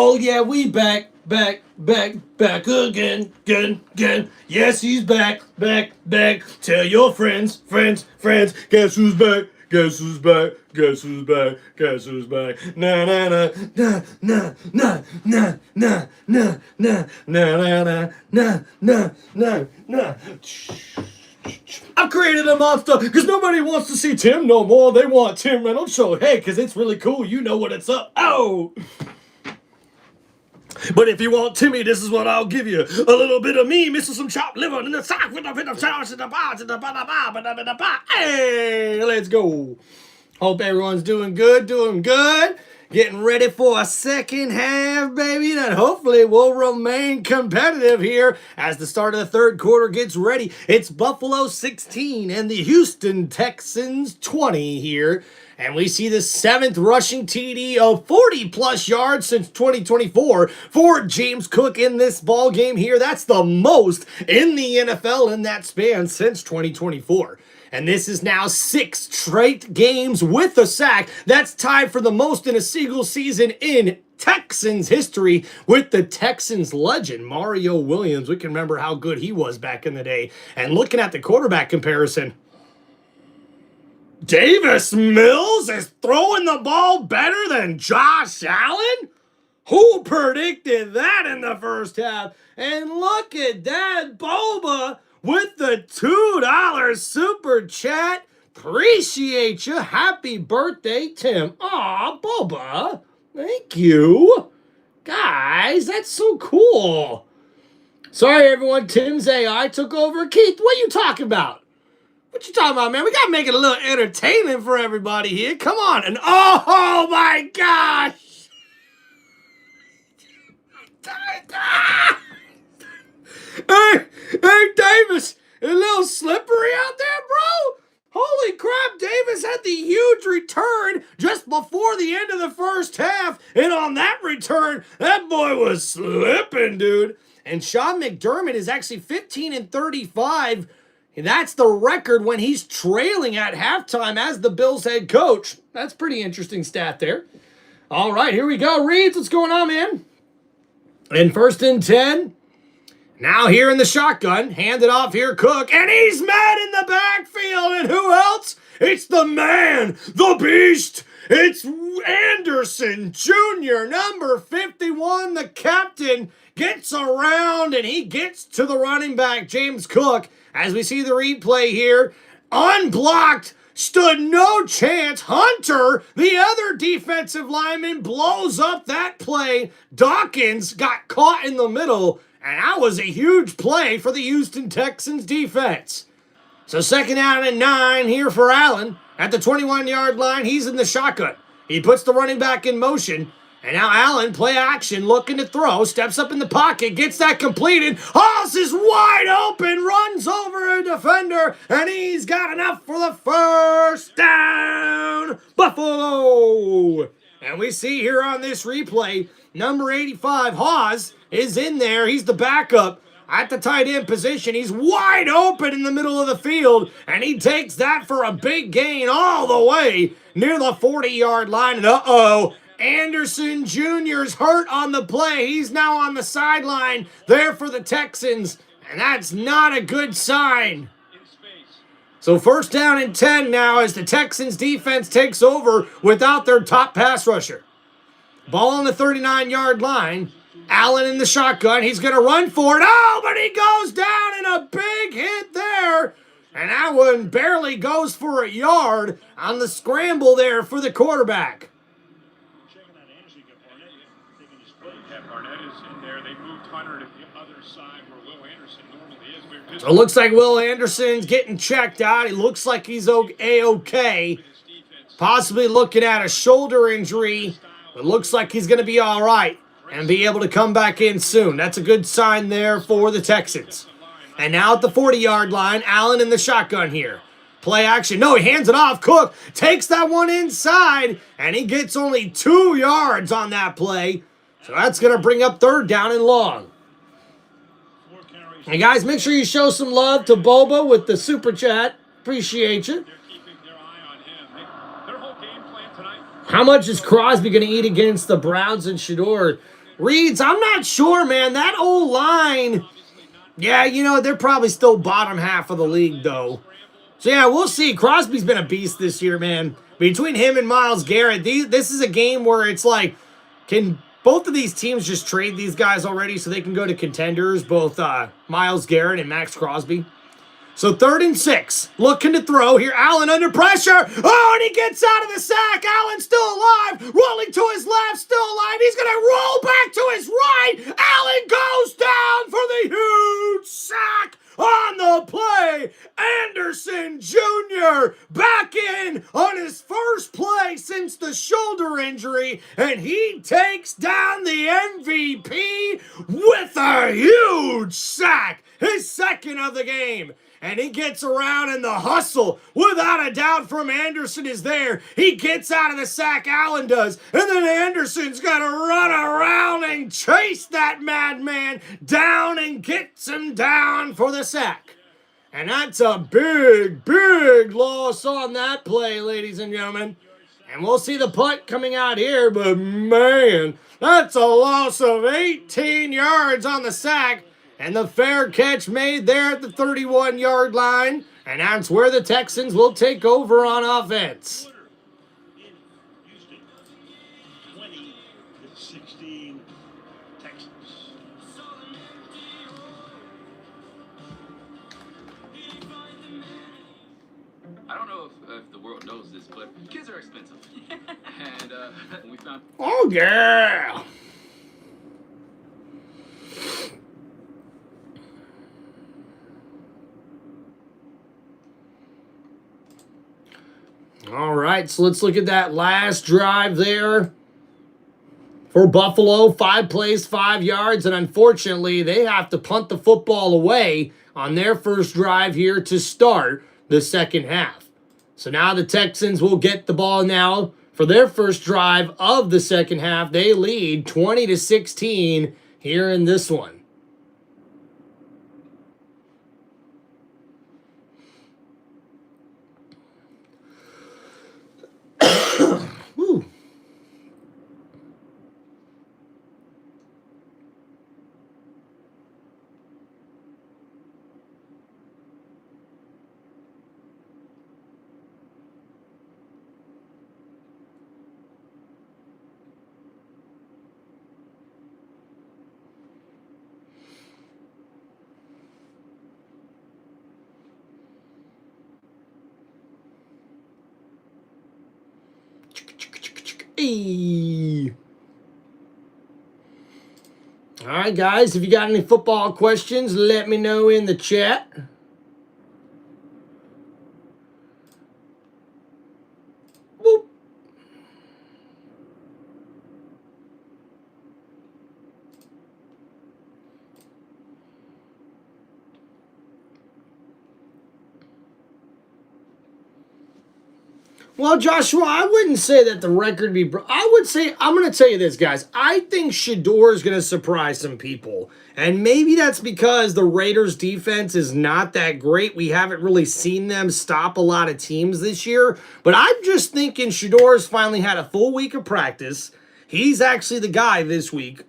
Oh yeah, we back again. Yes, he's back. Tell your friends. Guess who's back? Guess who's back? Na na na na na na na na na na na na. I've created a monster because nobody wants to see Tim no more. They want Tim Reynolds Show. Hey, because it's really cool. You know what it's up. Oh. But if you want Timmy, this is what I'll give you. A little bit of me, missing some chopped liver in the sock with a bit of sauce in the bar. Hey, let's go. Hope everyone's doing good. Getting ready for a second half, baby, that hopefully will remain competitive here as the start of the third quarter gets ready. It's Buffalo 16 and the Houston Texans 20 here. And we see the 7th rushing TD of 40-plus yards since 2024 for James Cook in this ball game here. That's the most in the NFL in that span since 2024. And this is now 6 straight games with a sack. That's tied for the most in a single season in Texans history with the Texans legend, Mario Williams. We can remember how good he was back in the day. And looking at the quarterback comparison, Davis Mills is throwing the ball better than Josh Allen? Who predicted that in the first half? And look at that, Boba with the $2 super chat. Appreciate you. Happy birthday, Tim. Aw, Boba. Thank you. Guys, that's so cool. Sorry, everyone. Tim's AI took over. Keith, what are you talking about? What you talking about, man? We got to make it a little entertainment for everybody here. Come on. And oh, my gosh. Hey, Davis. A little slippery out there, bro? Holy crap, Davis had the huge return just before the end of the first half. And on that return, that boy was slipping, dude. And Sean McDermott is actually 15-35. That's the record when he's trailing at halftime as the Bills head coach. That's pretty interesting stat there. All right, here we go. Reeds, what's going on, man? And 1st and 10. Now here in the shotgun. Hand it off here, Cook. And he's mad in the backfield. And who else? It's the man, the beast. It's Anderson Jr., number 51, the captain. Gets around and he gets to the running back, James Cook. As we see the replay here, unblocked, stood no chance. Hunter, the other defensive lineman, blows up that play. Dawkins got caught in the middle, and that was a huge play for the Houston Texans defense. So 2nd down and 9 here for Allen. At the 21-yard line, he's in the shotgun. He puts the running back in motion. And now Allen, play action, looking to throw, steps up in the pocket, gets that completed. Haas is wide open, runs over a defender, and he's got enough for the first down. Buffalo! And we see here on this replay, number 85, Haas, is in there. He's the backup at the tight end position. He's wide open in the middle of the field, and he takes that for a big gain all the way near the 40-yard line. And uh-oh, Anderson Jr.'s hurt on the play. He's now on the sideline there for the Texans, and that's not a good sign. So 1st down and 10 now as the Texans defense takes over without their top pass rusher. Ball on the 39-yard line. Allen in the shotgun. He's going to run for it. Oh, but he goes down in a big hit there. And that one barely goes for a yard on the scramble there for the quarterback. So it looks like Will Anderson's getting checked out. He looks like he's A-okay. Possibly looking at a shoulder injury. But looks like he's going to be all right and be able to come back in soon. That's a good sign there for the Texans. And now at the 40-yard line, Allen in the shotgun here. Play action. No, he hands it off. Cook takes that one inside, and he gets only 2 yards on that play. So that's going to bring up 3rd down and long. Hey, guys, make sure you show some love to Boba with the super chat. Appreciate you. How much is Crosby going to eat against the Browns and Shador? Reeds, I'm not sure, man. That old line, yeah, you know, they're probably still bottom half of the league, though. So, yeah, we'll see. Crosby's been a beast this year, man. Between him and Myles Garrett, this is a game where it's like, can both of these teams just trade these guys already so they can go to contenders, both Myles Garrett and Max Crosby? So 3rd and 6, looking to throw here. Allen under pressure. Oh, and he gets out of the sack. Allen still alive. Rolling to his left, still alive. He's going to roll back to his right. Allen goes down for the huge sack on the play. Anderson Jr. back in on his first play since the shoulder injury, and he takes down the MVP with a huge sack. His second of the game. And he gets around, and the hustle, without a doubt, from Anderson is there. He gets out of the sack, Allen does. And then Anderson's got to run around and chase that madman down and gets him down for the sack. And that's a big, big loss on that play, ladies and gentlemen. And we'll see the punt coming out here, but man, that's a loss of 18 yards on the sack. And the fair catch made there at the 31-yard line. And that's where the Texans will take over on offense. In Houston, 20-16 Texans. I don't know if the world knows this, but kids are expensive. And we found... Oh, yeah. All right, so let's look at that last drive there for Buffalo. 5 plays, 5 yards, and unfortunately, they have to punt the football away on their first drive here to start the second half. So now the Texans will get the ball now for their first drive of the second half. They lead 20-16 here in this one. Woo. Hey. All right, guys, if you got any football questions, let me know in the chat. Boop. Well, Joshua, I wouldn't say that the record be... I would say, I'm going to tell you this, guys. I think Shedeur is going to surprise some people. And maybe that's because the Raiders' defense is not that great. We haven't really seen them stop a lot of teams this year. But I'm just thinking Shedeur's finally had a full week of practice. He's actually the guy this week.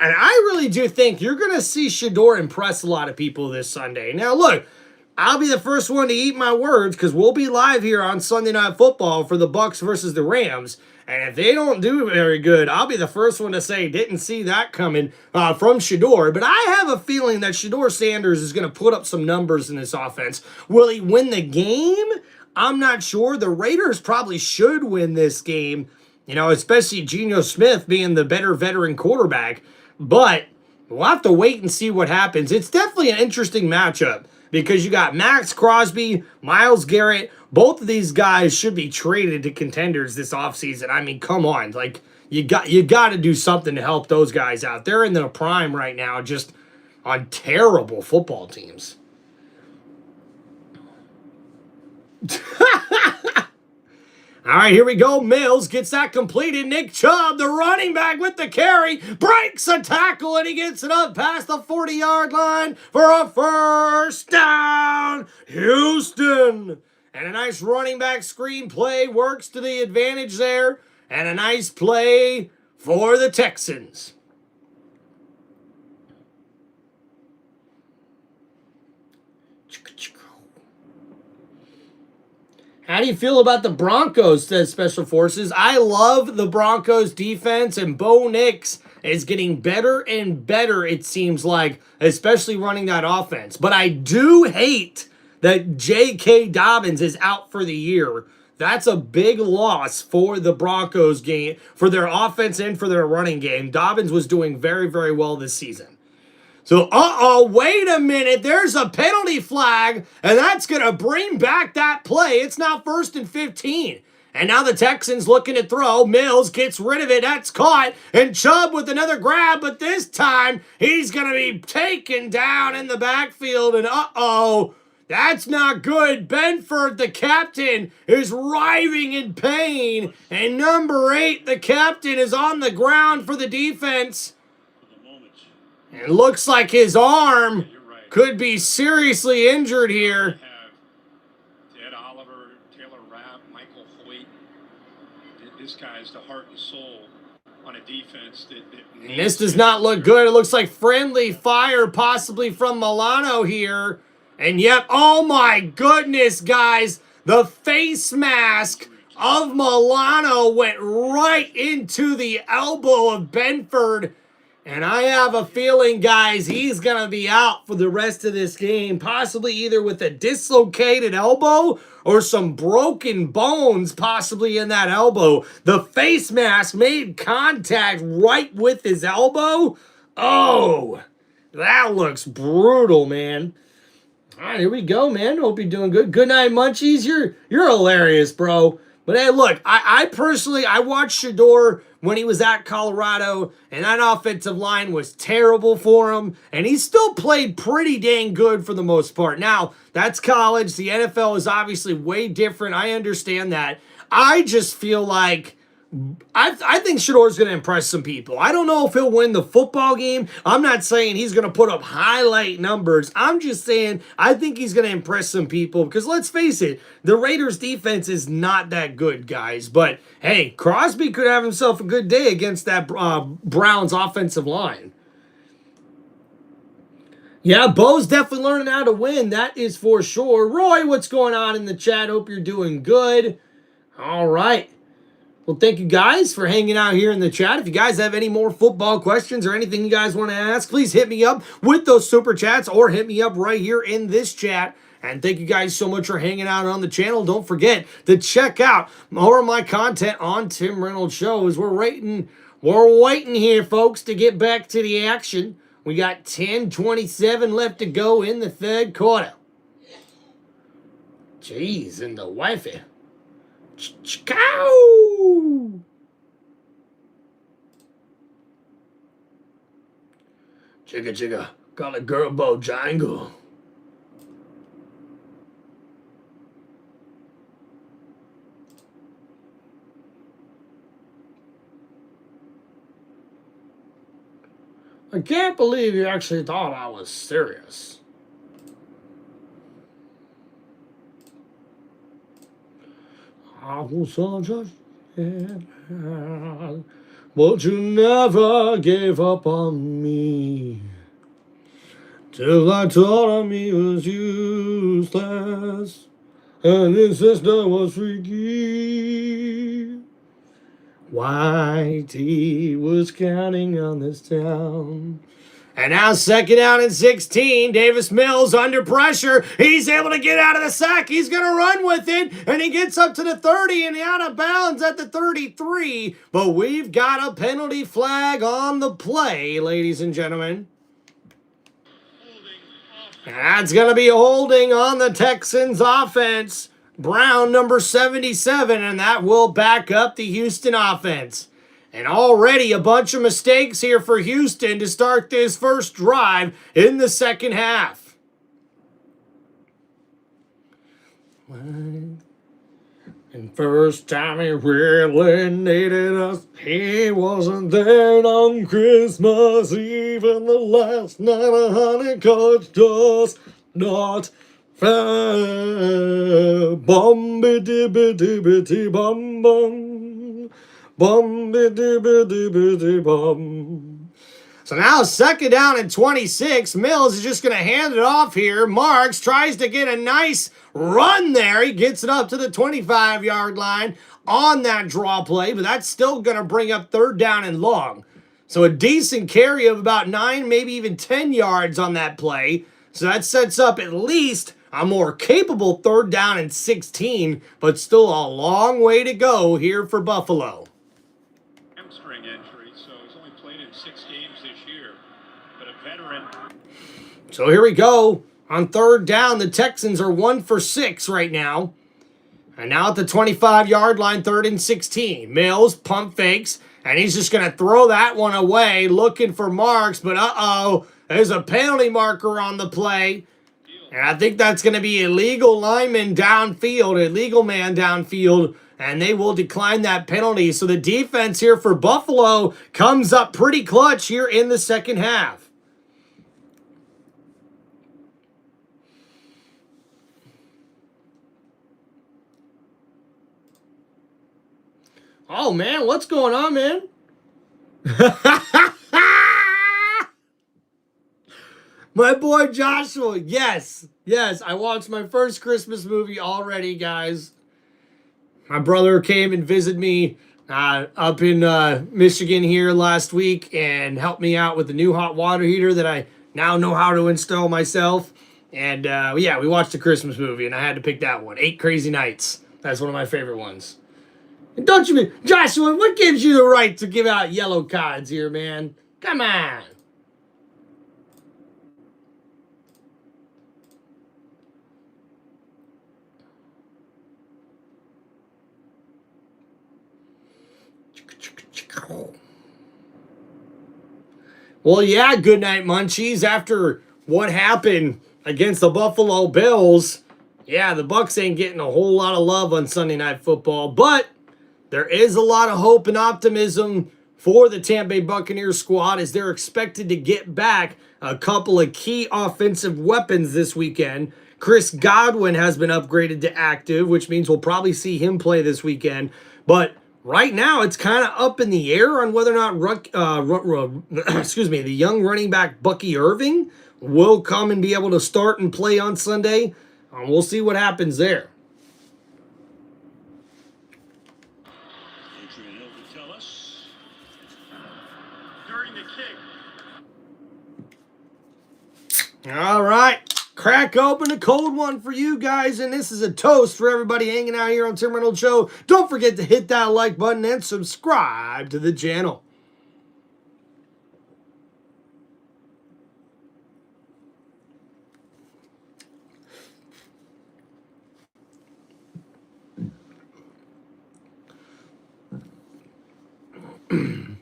And I really do think you're going to see Shedeur impress a lot of people this Sunday. Now, look... I'll be the first one to eat my words because we'll be live here on Sunday Night Football for the Bucks versus the Rams. And if they don't do very good, I'll be the first one to say didn't see that coming from Shedeur. But I have a feeling that Shedeur Sanders is going to put up some numbers in this offense. Will he win the game? I'm not sure. The Raiders probably should win this game, you know, especially Geno Smith being the better veteran quarterback. But we'll have to wait and see what happens. It's definitely an interesting matchup. Because you got Max Crosby, Myles Garrett, both of these guys should be traded to contenders this offseason. I mean, come on. Like, you got to do something to help those guys out. They're in their prime right now, just on terrible football teams. All right, here we go. Mills gets that completed. Nick Chubb, the running back with the carry, breaks a tackle, and he gets it up past the 40-yard line for a first down. Houston. And a nice running back screen play works to the advantage there. And a nice play for the Texans. How do you feel about the Broncos, says Special Forces? I love the Broncos defense, and Bo Nix is getting better and better, it seems like, especially running that offense. But I do hate that J.K. Dobbins is out for the year. That's a big loss for the Broncos game, for their offense and for their running game. Dobbins was doing very, very well this season. So, wait a minute. There's a penalty flag, and that's going to bring back that play. It's now 1st and 15. And now the Texans looking to throw. Mills gets rid of it. That's caught. And Chubb with another grab, but this time he's going to be taken down in the backfield. And that's not good. Benford, the captain, is writhing in pain. And number 8, the captain, is on the ground for the defense. It looks like his arm could be seriously injured here. Ed Oliver, Taylor Rapp, Michael Hoyt. This guy's the heart and soul on a defense that and this does not look good. It looks like friendly fire possibly from Milano here. And yep, oh my goodness, guys. The face mask of Milano went right into the elbow of Benford. And I have a feeling, guys, he's going to be out for the rest of this game, possibly either with a dislocated elbow or some broken bones possibly in that elbow. The face mask made contact right with his elbow. Oh, that looks brutal, man. All right, here we go, man. Hope you're doing good. Good night, Munchies. You're hilarious, bro. But hey, look, I personally watched Shador when he was at Colorado, and that offensive line was terrible for him, and he still played pretty dang good for the most part. Now, that's college. The NFL is obviously way different. I understand that. I just feel like I think Shador's going to impress some people. I don't know if he'll win the football game. I'm not saying he's going to put up highlight numbers. I'm just saying I think he's going to impress some people because let's face it, the Raiders defense is not that good, guys. But hey, Crosby could have himself a good day against that Browns offensive line. Yeah, Bo's definitely learning how to win. That is for sure. Roy, what's going on in the chat? Hope you're doing good. All right. Well, thank you guys for hanging out here in the chat. If you guys have any more football questions or anything you guys want to ask, please hit me up with those super chats or hit me up right here in this chat. And thank you guys so much for hanging out on the channel. Don't forget to check out more of my content on Tim Reynolds Show as we're waiting here, folks, to get back to the action. We got 10:27 left to go in the third quarter. Jeez, and the wifey. Cow! Chicka chicka, call it girl Bojangle. I can't believe you actually thought I was serious. I was such a shit, but you never gave up on me. Till I told him he was useless, and his sister was freaky. Whitey was counting on this town. And now 2nd down and 16. Davis Mills under pressure. He's able to get out of the sack. He's going to run with it. And he gets up to the 30 and out of bounds at the 33. But we've got a penalty flag on the play, ladies and gentlemen. And that's going to be holding on the Texans offense. Brown number 77. And that will back up the Houston offense. And already a bunch of mistakes here for Houston to start this first drive in the second half. And first time he really needed us, he wasn't there on Christmas Eve, and the last night of honey coached us not fair. Bum-bi-di-bi-di-bi-di-bum-bum. Bum-bi-di-bi-di-bi-di-bum. So now second down and 26. Mills is just going to hand it off here. Marks tries to get a nice run there. He gets it up to the 25-yard line on that draw play, but that's still going to bring up third down and long. So a decent carry of about 9, maybe even 10 yards on that play. So that sets up at least a more capable third down and 16, but still a long way to go here for Buffalo. Hamstring injury, so he's only played in 6 games this year, but a veteran. So here we go. On third down, the Texans are 1 for 6 right now. And now at the 25-yard line, 3rd and 16. Mills pump fakes, and he's just going to throw that one away, looking for Marks, but there's a penalty marker on the play. And I think that's going to be illegal lineman downfield, illegal man downfield, and they will decline that penalty. So the defense here for Buffalo comes up pretty clutch here in the second half. Oh, man, what's going on, man? My boy Joshua, yes, I watched my first Christmas movie already, guys. My brother came and visited me up in Michigan here last week and helped me out with the new hot water heater that I now know how to install myself. And yeah, we watched a Christmas movie, and I had to pick that one, 8 Crazy Nights. That's one of my favorite ones. And don't you, Joshua, what gives you the right to give out yellow cards here, man? Come on. Well, yeah, good night, Munchies. After what happened against the Buffalo Bills, yeah, the Bucs ain't getting a whole lot of love on Sunday Night Football, but there is a lot of hope and optimism for the Tampa Bay Buccaneers squad as they're expected to get back a couple of key offensive weapons this weekend. Chris Godwin has been upgraded to active, which means we'll probably see him play this weekend, but right now, it's kind of up in the air on whether or not the young running back Bucky Irving will come and be able to start and play on Sunday. We'll see what happens there. Adrian to tell us. During the kick. All right. Crack open a cold one for you guys, and this is a toast for everybody hanging out here on Tim Reynolds Show. Don't forget to hit that like button and subscribe to the channel. And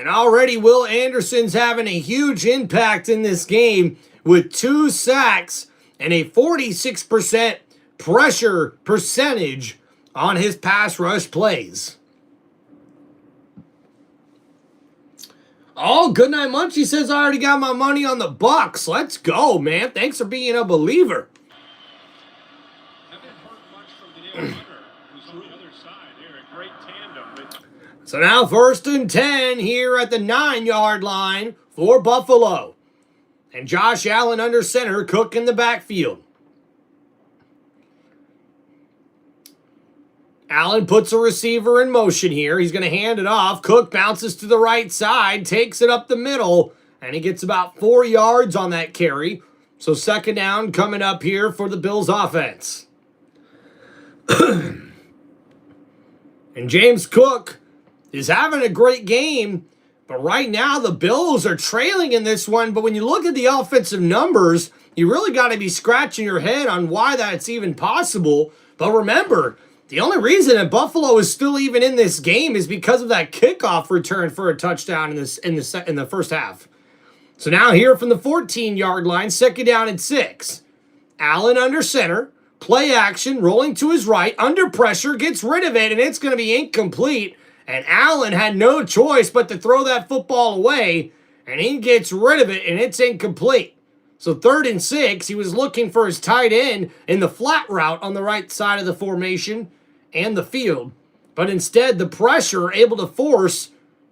already Will Anderson's having a huge impact in this game with 2 sacks and a 46% pressure percentage on his pass rush plays. Oh, good night, Munchie says I already got my money on the Bucs. Let's go, man. Thanks for being a believer. Haven't heard much from Daniel Hunter, who's on the other side. They're a great tandem. So now 1st and 10 here at the 9-yard line for Buffalo. And Josh Allen under center, Cook in the backfield. Allen puts a receiver in motion here. He's going to hand it off. Cook bounces to the right side, takes it up the middle, and he gets about 4 yards on that carry. So second down coming up here for the Bills offense. And James Cook is having a great game. But right now, the Bills are trailing in this one. But when you look at the offensive numbers, you really got to be scratching your head on why that's even possible. But remember, the only reason that Buffalo is still even in this game is because of that kickoff return for a touchdown in the first half. So now here from the 14-yard line, second down and 6. Allen under center, play action, rolling to his right, under pressure, gets rid of it, and it's going to be incomplete. And Allen had no choice but to throw that football away, and he gets rid of it, and it's incomplete. So 3rd and 6, he was looking for his tight end in the flat route on the right side of the formation and the field. But instead, the pressure able to force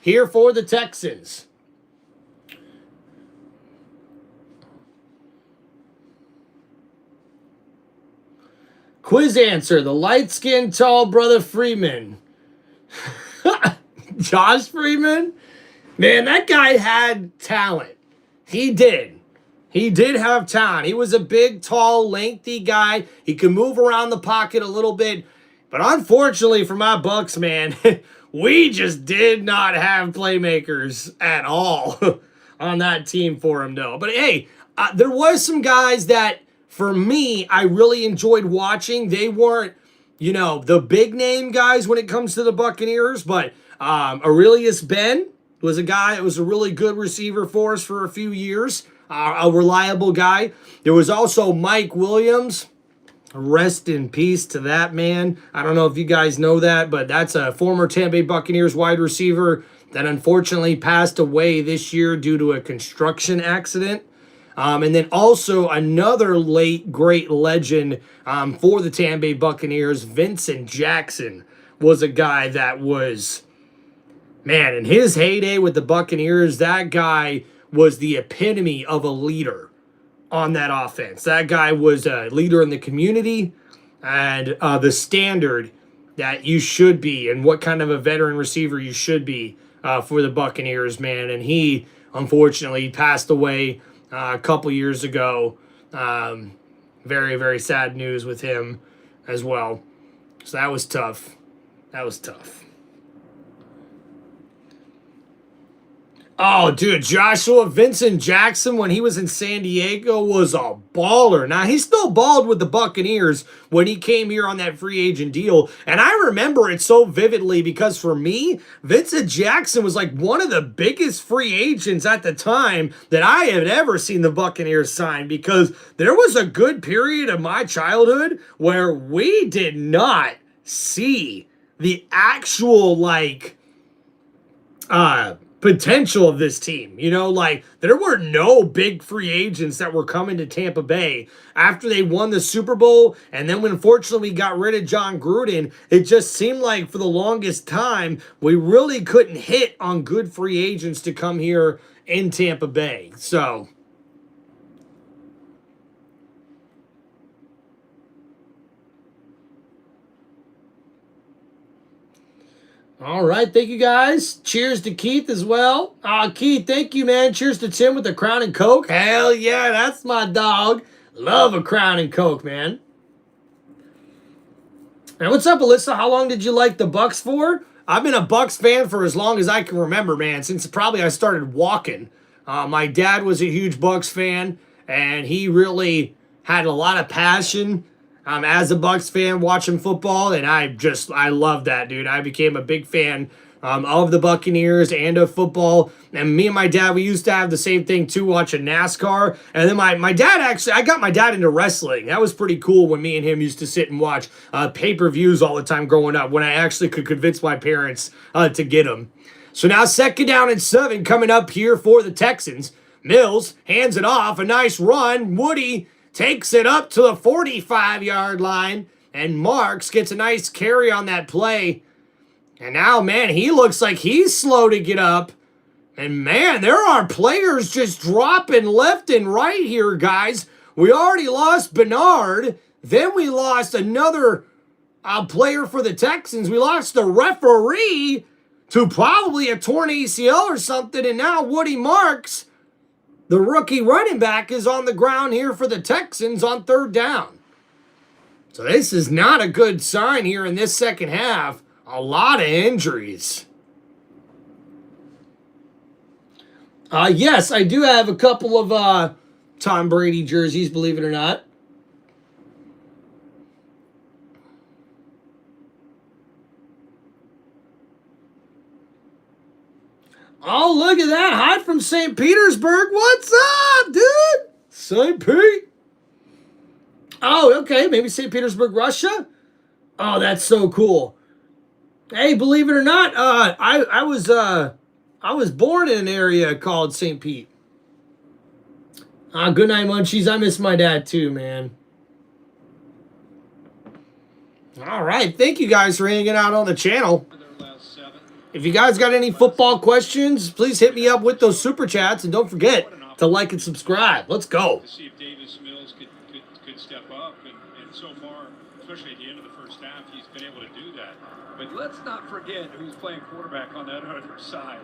here for the Texans. Quiz answer, the light-skinned, tall brother Freeman. Josh Freeman? Man, that guy had talent. He did. He did have talent. He was a big, tall, lengthy guy. He could move around the pocket a little bit. But unfortunately for my Bucks, man, we just did not have playmakers at all on that team for him, though. But hey, there was some guys that, for me, I really enjoyed watching. They weren't, you know, the big name guys when it comes to the Buccaneers, but Aurelius Ben was a guy that was a really good receiver for us for a few years, a reliable guy. There was also Mike Williams. Rest in peace to that man. I don't know if you guys know that, but that's a former Tampa Bay Buccaneers wide receiver that unfortunately passed away this year due to a construction accident. And then also another late great legend for the Tampa Bay Buccaneers, Vincent Jackson, was a guy that was, man, in his heyday with the Buccaneers, that guy was the epitome of a leader on that offense. That guy was a leader in the community and the standard that you should be and what kind of a veteran receiver you should be for the Buccaneers, man. And he, unfortunately, passed away a couple years ago. Very, very sad news with him as well. So that was tough. That was tough. Oh, dude, Joshua Vincent Jackson, when he was in San Diego, was a baller. Now, he still balled with the Buccaneers when he came here on that free agent deal. And I remember it so vividly because for me, Vincent Jackson was like one of the biggest free agents at the time that I had ever seen the Buccaneers sign, because there was a good period of my childhood where we did not see the actual, like, potential of this team. You know, like, there were no big free agents that were coming to Tampa Bay after they won the Super Bowl. And then when unfortunately we got rid of John Gruden, it just seemed like for the longest time we really couldn't hit on good free agents to come here in Tampa Bay. So all right, thank you guys. Cheers to Keith as well. Keith, thank you, man. Cheers to Tim with the Crown and Coke. Hell yeah, that's my dog. Love a Crown and Coke, man. And what's up, Alyssa? How long did you like the Bucks for? I've been a Bucks fan for as long as I can remember, man, since probably I started walking. My dad was a huge Bucks fan, and he really had a lot of passion as a Bucks fan watching football, and I love that, dude. I became a big fan of the Buccaneers and of football. And me and my dad, we used to have the same thing too, watching NASCAR. And then my dad actually, I got my dad into wrestling. That was pretty cool when me and him used to sit and watch pay-per-views all the time growing up, when I actually could convince my parents to get them. So now 2nd down and 7 coming up here for the Texans. Mills hands it off, a nice run. Woody takes it up to the 45-yard line, and Marks gets a nice carry on that play. And now, man, he looks like he's slow to get up. And, man, there are players just dropping left and right here, guys. We already lost Bernard. Then we lost another player for the Texans. We lost the referee to probably a torn ACL or something. And now Woody Marks, the rookie running back, is on the ground here for the Texans on 3rd down. So this is not a good sign here in this second half. A lot of injuries. Yes, I do have a couple of Tom Brady jerseys, believe it or not. Oh, look at that. Hi from St. Petersburg. What's up, dude? St. Pete. Oh, okay. Maybe St. Petersburg, Russia? Oh, that's so cool. Hey, believe it or not, I was born in an area called St. Pete. Good night, Munchies. I miss my dad too, man. All right. Thank you guys for hanging out on the channel. Their last 7. If you guys got any football questions, please hit me up with those super chats. And don't forget to like and subscribe. Let's go. To see if Davis Mills could step up. And so far, especially at the end of the first half, he's been able to do that. But let's not forget who's playing quarterback on that other side.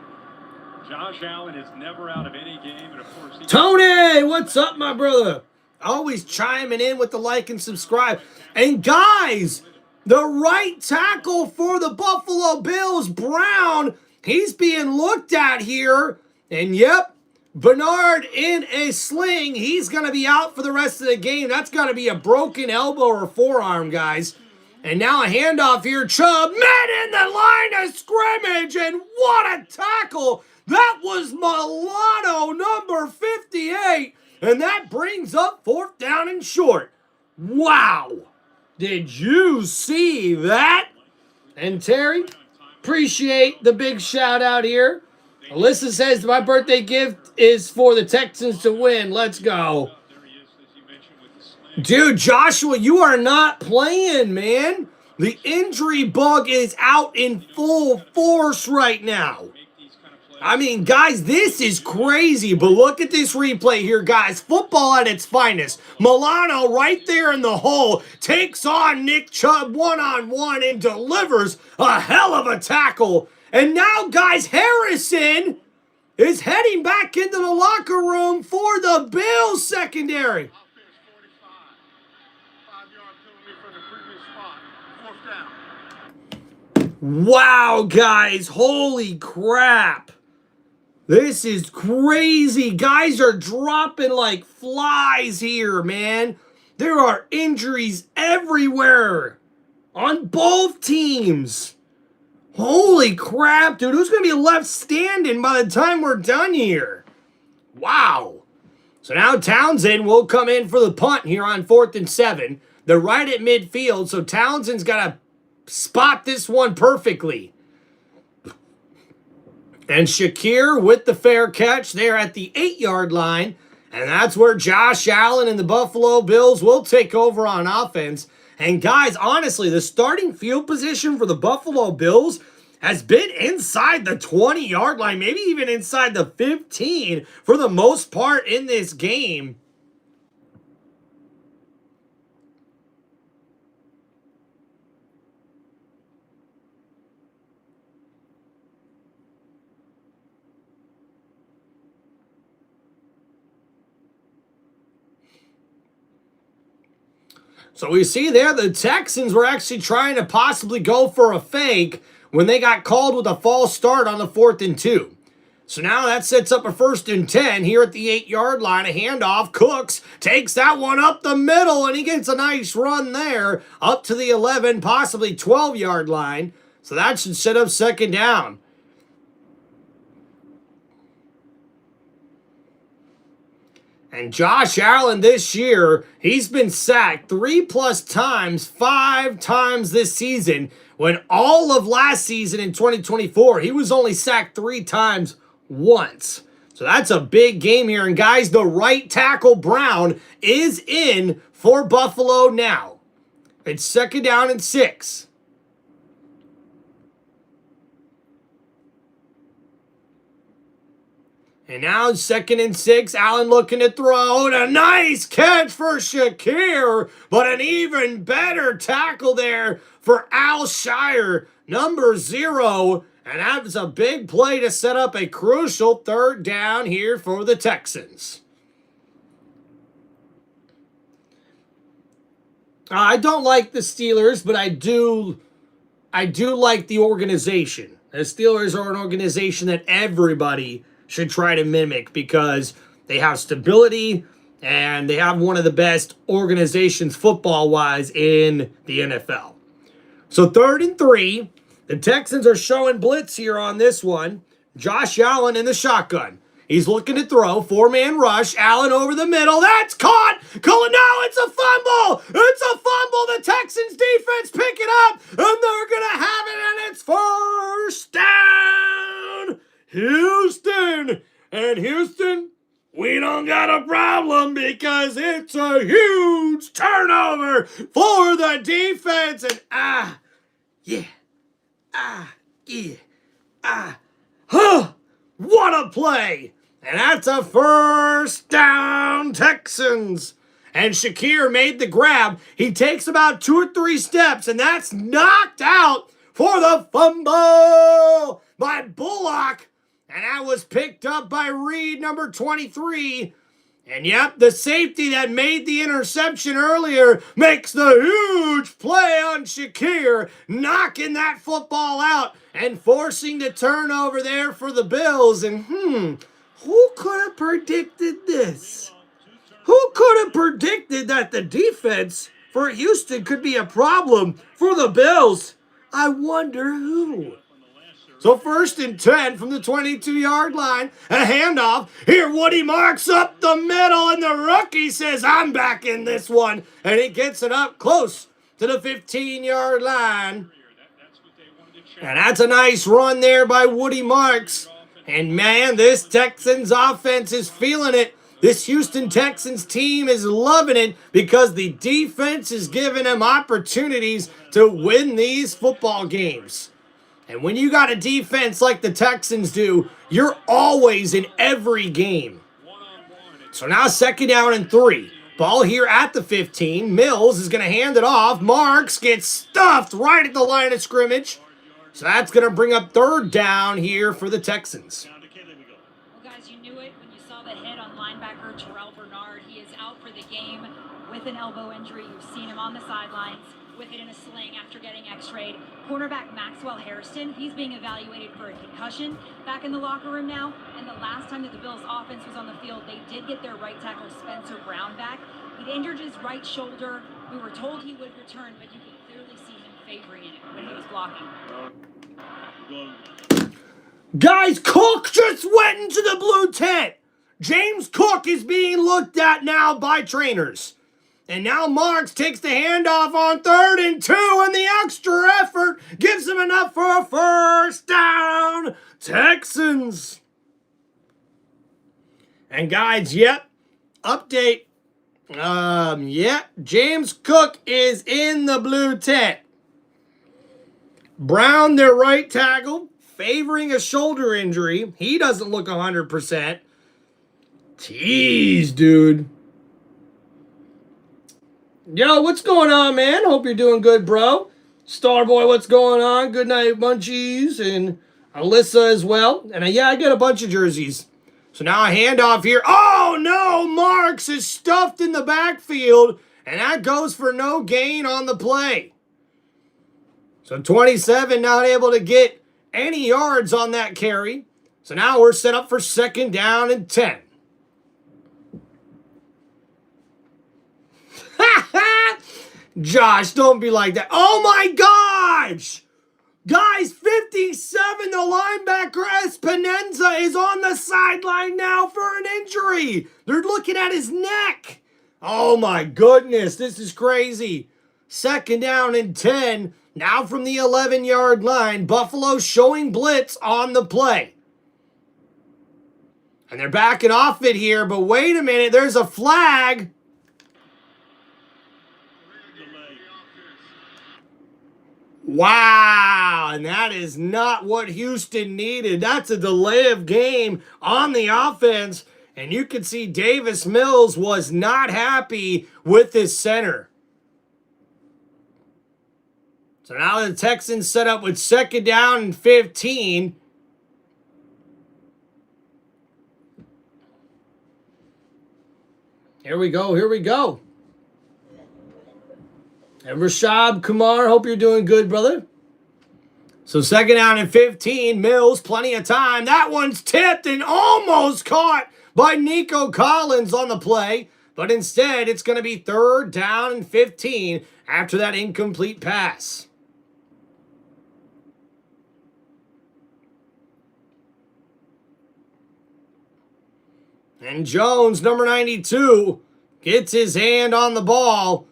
Josh Allen is never out of any game. And, of course, Tony, what's up, my brother? Always chiming in with the like and subscribe. And, guys, the right tackle for the Buffalo Bills, Brown, he's being looked at here. And, yep, Bernard in a sling. He's going to be out for the rest of the game. That's got to be a broken elbow or forearm, guys. And now a handoff here. Chubb met in the line of scrimmage. And what a tackle. That was Milano, number 58. And that brings up 4th down and short. Wow. Did you see that? And Terry, appreciate the big shout out here. Alyssa says my birthday gift is for the Texans to win. Let's go. Dude, Joshua, you are not playing, man. The injury bug is out in full force right now. I mean, guys, this is crazy, but look at this replay here, guys. Football at its finest. Milano right there in the hole takes on Nick Chubb one-on-one and delivers a hell of a tackle. And now, guys, Harrison is heading back into the locker room for the Bills secondary. Wow, guys, holy crap. This is crazy. Guys are dropping like flies here, man. There are injuries everywhere on both teams. Holy crap, dude. Who's going to be left standing by the time we're done here? Wow. So now Townsend will come in for the punt here on 4th and 7. They're right at midfield, so Townsend's got to spot this one perfectly. And Shakir with the fair catch there at the 8-yard line. And that's where Josh Allen and the Buffalo Bills will take over on offense. And guys, honestly, the starting field position for the Buffalo Bills has been inside the 20-yard line, maybe even inside the 15 for the most part in this game. So we see there the Texans were actually trying to possibly go for a fake when they got called with a false start on the 4th and 2. So now that sets up a 1st and 10 here at the 8-yard line. A handoff. Cooks takes that one up the middle, and he gets a nice run there up to the 11, possibly 12-yard line. So that should set up 2nd down. And Josh Allen this year, he's been sacked 3+ times, 5 times this season. When all of last season in 2024, he was only sacked 3 times once. So that's a big game here. And guys, the right tackle, Brown, is in for Buffalo now. It's 2nd down and 6. And now 2nd and 6, Allen looking to throw, and a nice catch for Shakir, but an even better tackle there for Al Shire, number 0, and that was a big play to set up a crucial 3rd down here for the Texans. I don't like the Steelers, but I do like the organization. The Steelers are an organization that everybody should try to mimic because they have stability and they have one of the best organizations football-wise in the NFL. So 3rd and 3, the Texans are showing blitz here on this one. Josh Allen in the shotgun. He's looking to throw, 4-man rush, Allen over the middle, that's caught! No, it's a fumble! It's a fumble! The Texans defense pick it up, and they're gonna have it, and it's 1st down! Houston! And Houston, we don't got a problem because it's a huge turnover for the defense. And yeah. What a play! And that's a first down, Texans. And Shakir made the grab. He takes about 2 or 3 steps, and that's knocked out for the fumble by Bullock. And that was picked up by Reed, number 23. And yep, the safety that made the interception earlier makes the huge play on Shakir, knocking that football out and forcing the turnover there for the Bills. And who could have predicted this? Who could have predicted that the defense for Houston could be a problem for the Bills? I wonder who. So 1st and 10 from the 22-yard line. A handoff. Here Woody marks up the middle, and the rookie says, I'm back in this one. And he gets it up close to the 15-yard line. And that's a nice run there by Woody Marks. And man, this Texans offense is feeling it. This Houston Texans team is loving it because the defense is giving them opportunities to win these football games. And when you got a defense like the Texans do, you're always in every game. So now 2nd down and 3. Ball here at the 15. Mills is going to hand it off. Marks gets stuffed right at the line of scrimmage. So that's going to bring up 3rd down here for the Texans. Well, guys, you knew it when you saw the hit on linebacker Terrell Bernard. He is out for the game with an elbow injury. You've seen him on the sidelines with it in a sling after getting x-rayed. Cornerback Maxwell Harrison, he's being evaluated for a concussion back in the locker room now. And the last time that the Bills offense was on the field, they did get their right tackle Spencer Brown back. He'd injured his right shoulder. We were told he would return, but you could clearly see him favoring it when he was blocking. Guys, Cook just went into the blue tent. James Cook is being looked at now by trainers. And now Marks takes the handoff on 3rd and 2, and the extra effort gives him enough for a 1st down. Texans. And guys, update. James Cook is in the blue tent. Brown, their right tackle, favoring a shoulder injury. He doesn't look 100%. Jeez, dude. Yo, what's going on, man? Hope you're doing good, bro. Starboy, what's going on? Good night, Munchies, and Alyssa as well. And I get a bunch of jerseys. So now a handoff here. Oh, no! Marks is stuffed in the backfield, and that goes for no gain on the play. So 27 not able to get any yards on that carry. So now we're set up for 2nd down and 10. Josh, don't be like that. Oh my gosh! Guys, 57, the linebacker Espinenza is on the sideline now for an injury. They're looking at his neck. Oh my goodness, this is crazy. 2nd down and 10. Now from the 11-yard line, Buffalo showing blitz on the play. And they're backing off it here, but wait a minute, there's a flag. Wow, and that is not what Houston needed. That's a delay of game on the offense, and you can see Davis Mills was not happy with his center. So now the Texans set up with 2nd down and 15. Here we go. And Rashad Kumar, hope you're doing good, brother. So 2nd down and 15. Mills, plenty of time. That one's tipped and almost caught by Nico Collins on the play. But instead, it's going to be 3rd down and 15 after that incomplete pass. And Jones, number 92, gets his hand on the ball.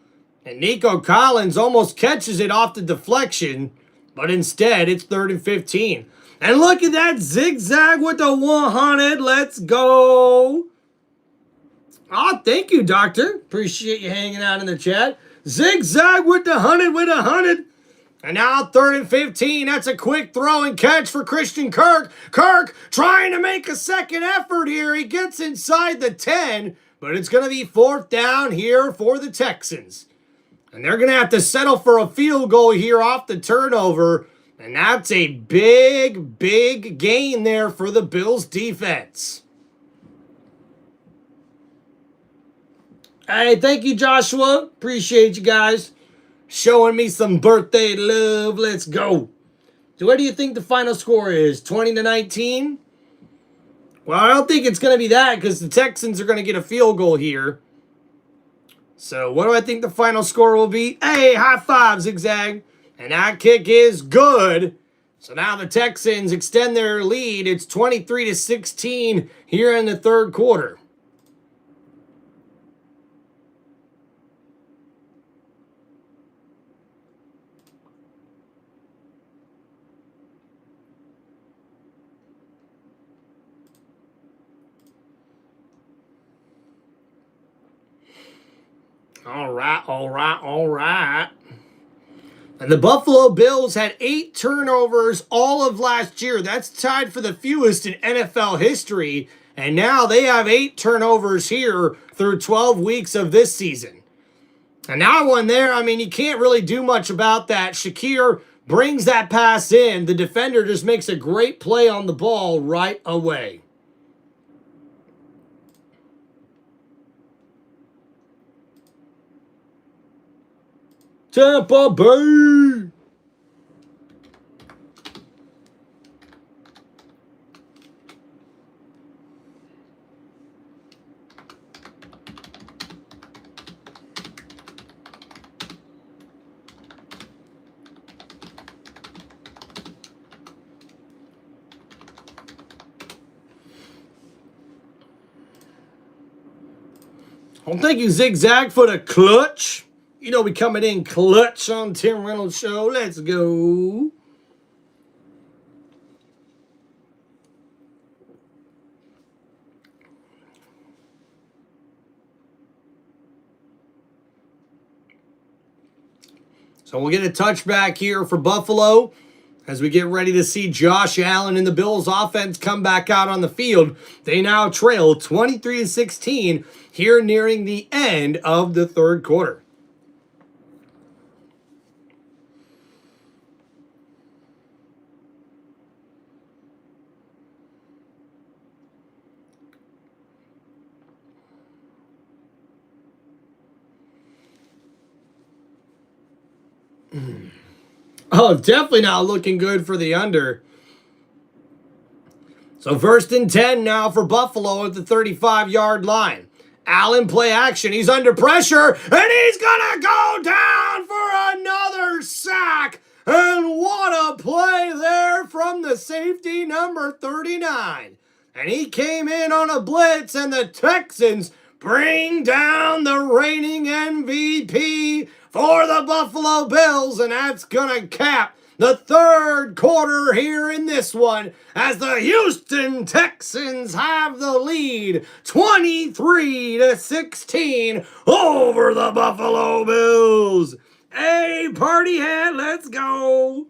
And Nico Collins almost catches it off the deflection. But instead, it's 3rd and 15. And look at that zigzag with the 100. Let's go. Oh, thank you, Doctor. Appreciate you hanging out in the chat. Zigzag with the 100 with 100. And now 3rd and 15. That's a quick throw and catch for Christian Kirk. Kirk trying to make a second effort here. He gets inside the 10, but it's going to be 4th down here for the Texans. And they're going to have to settle for a field goal here off the turnover. And that's a big, big gain there for the Bills defense. Hey, thank you, Joshua. Appreciate you guys showing me some birthday love. Let's go. So what do you think the final score is? 20-19? Well, I don't think it's going to be that because the Texans are going to get a field goal here. So what do I think the final score will be? Hey, high five, Zigzag. And that kick is good. So now the Texans extend their lead. It's 23-16 here in the 3rd quarter. All right. And the Buffalo Bills had 8 turnovers all of last year. That's tied for the fewest in NFL history. And now they have 8 turnovers here through 12 weeks of this season. And that one there, I mean, you can't really do much about that. Shakir brings that pass in. The defender just makes a great play on the ball right away. Tampa Bay! Well, thank you, Zigzag, for the clutch. You know we coming in clutch on Tim Reynolds Show. Let's go. So we'll get a touchback here for Buffalo as we get ready to see Josh Allen and the Bills offense come back out on the field. They now trail 23-16 here nearing the end of the 3rd quarter. Oh, definitely not looking good for the under. So 1st and 10 now for Buffalo at the 35-yard line. Allen play action. He's under pressure, and he's going to go down for another sack. And what a play there from the safety number 39. And he came in on a blitz, and the Texans bring down the reigning MVP for the Buffalo Bills, and that's going to cap the 3rd quarter here in this one as the Houston Texans have the lead 23-16 over the Buffalo Bills. Hey, party hat, let's go.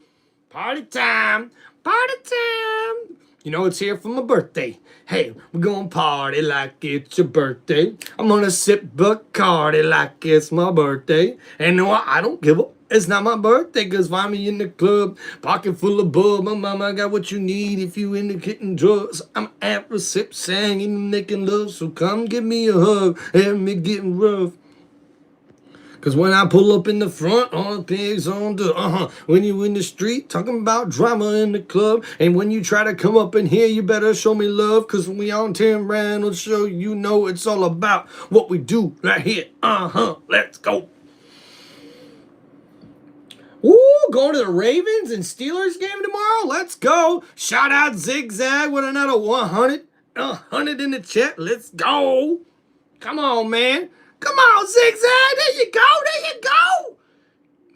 Party time, party time. You know it's here for my birthday. Hey, we're gonna party like it's your birthday. I'm gonna sip Bacardi like it's my birthday. And no, I don't give up. It's not my birthday, cause find me in the club, pocket full of bub. My mama got what you need if you into getting drugs. I'm after sip, singing, making love. So come give me a hug and me getting rough. Cause when I pull up in the front, all the pigs on the when you in the street, talking about drama in the club. And when you try to come up in here, you better show me love. Cause when we on Tim Reynolds Show, you know it's all about what we do right here. Let's go. Ooh, going to the Ravens and Steelers game tomorrow? Let's go. Shout out Zigzag with another 100. 100 in the chat. Let's go. Come on, man. Come on, Zigzag. There you go. There you go.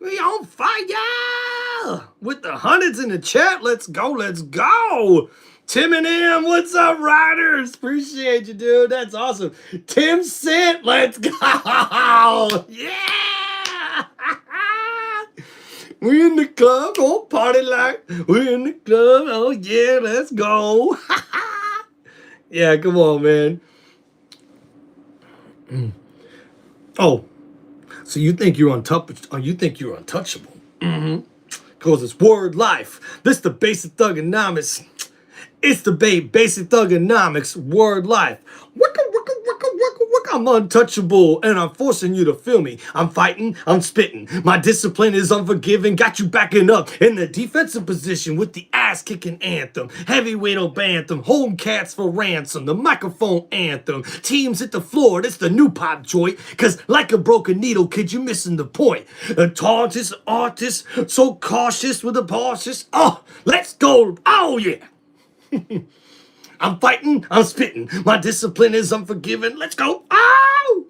We on fire. With the hundreds in the chat. Let's go. Let's go. Tim and M, what's up, Riders? Appreciate you, dude. That's awesome. Tim sent. Let's go. Yeah. We in the club, oh, party like we in the club. Oh, yeah, let's go. Yeah, come on, man. Oh, so you think you're untouchable? You think you're untouchable? Cause it's word life. This the basic thugonomics. It's the basic thugonomics word life. Wicka, wicka, wicka, wicka, wicka. I'm untouchable and I'm forcing you to feel me. I'm fighting, I'm spitting. My discipline is unforgiving. Got you backing up in the defensive position with the ass kicking anthem. Heavyweight O'Bantham, home cats for ransom. The microphone anthem. Teams hit the floor, it's the new pop joint. Cause like a broken needle, kid, you're missing the point. A tautist artist, so cautious with a cautious. Oh, let's go. Oh, yeah. I'm fighting, I'm spitting. My discipline is unforgiving. Let's go. Ow!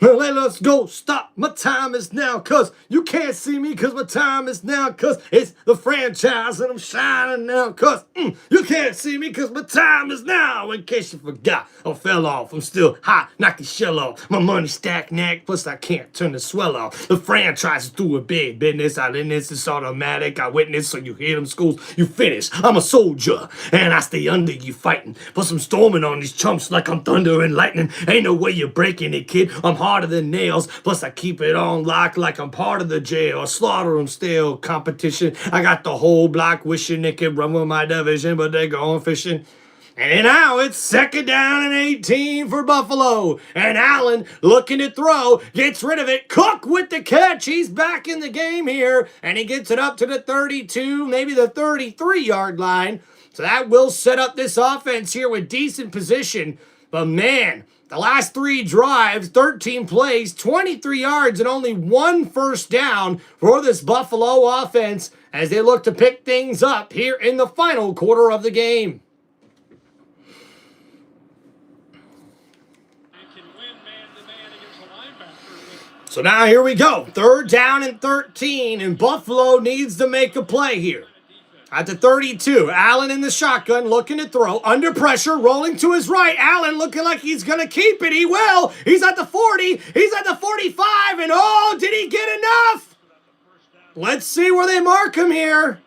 Let's go. Stop. My time is now. Cause you can't see me. Cause my time is now. Cause it's the franchise and I'm shining now. Cause you can't see me. Cause my time is now. In case you forgot, I fell off. I'm still hot. Knock the shell off. My money stacked neck. Plus I can't turn the swell off. The franchise is through a big business. I in this. It's automatic. I witness. So you hear them schools. You finish. I'm a soldier. And I stay under you fighting. Plus I'm storming on these chumps like I'm thunder and lightning. Ain't no way you're breaking it, kid. I'm harder than nails. Plus I keep it on lock like I'm part of the jail. Slaughter them still. Competition. I got the whole block wishing they could run with my division, but they going fishing. And now it's 2nd down and 18 for Buffalo. And Allen looking to throw. Gets rid of it. Cook with the catch. He's back in the game here. And he gets it up to the 32, maybe the 33-yard line. So that will set up this offense here with decent position. But man, the last 3 drives, 13 plays, 23 yards, and only 1 first down for this Buffalo offense as they look to pick things up here in the final quarter of the game. So now here we go. 3rd down and 13, and Buffalo needs to make a play here. At the 32, Allen in the shotgun, looking to throw, under pressure, rolling to his right. Allen looking like he's going to keep it. He will. He's at the 40. He's at the 45, and oh, did he get enough? Let's see where they mark him here.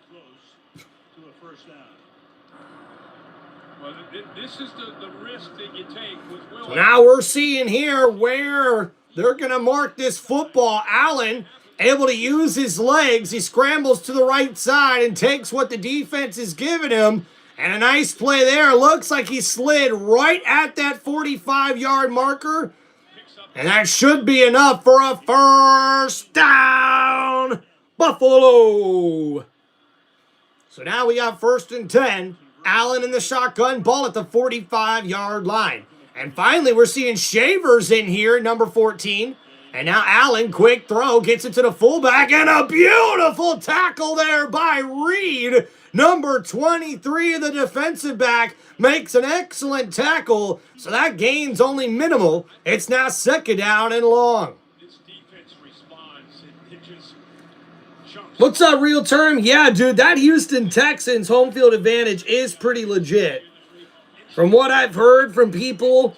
Well, this is the risk that you take with Will. So now we're seeing here where they're going to mark this football. Allen able to use his legs. He scrambles to the right side and takes what the defense is giving him. And a nice play there. Looks like he slid right at that 45-yard marker. And that should be enough for a first down. Buffalo. So now we got 1st and 10. Allen in the shotgun, ball at the 45-yard line. And finally, we're seeing Shavers in here, number 14. And now Allen, quick throw, gets it to the fullback, and a beautiful tackle there by Reed. Number 23, the defensive back, makes an excellent tackle. So that gain's only minimal. It's now 2nd down and long. This defense responds. It just jumps. What's up, real term? Yeah, dude, that Houston Texans home field advantage is pretty legit. From what I've heard from people,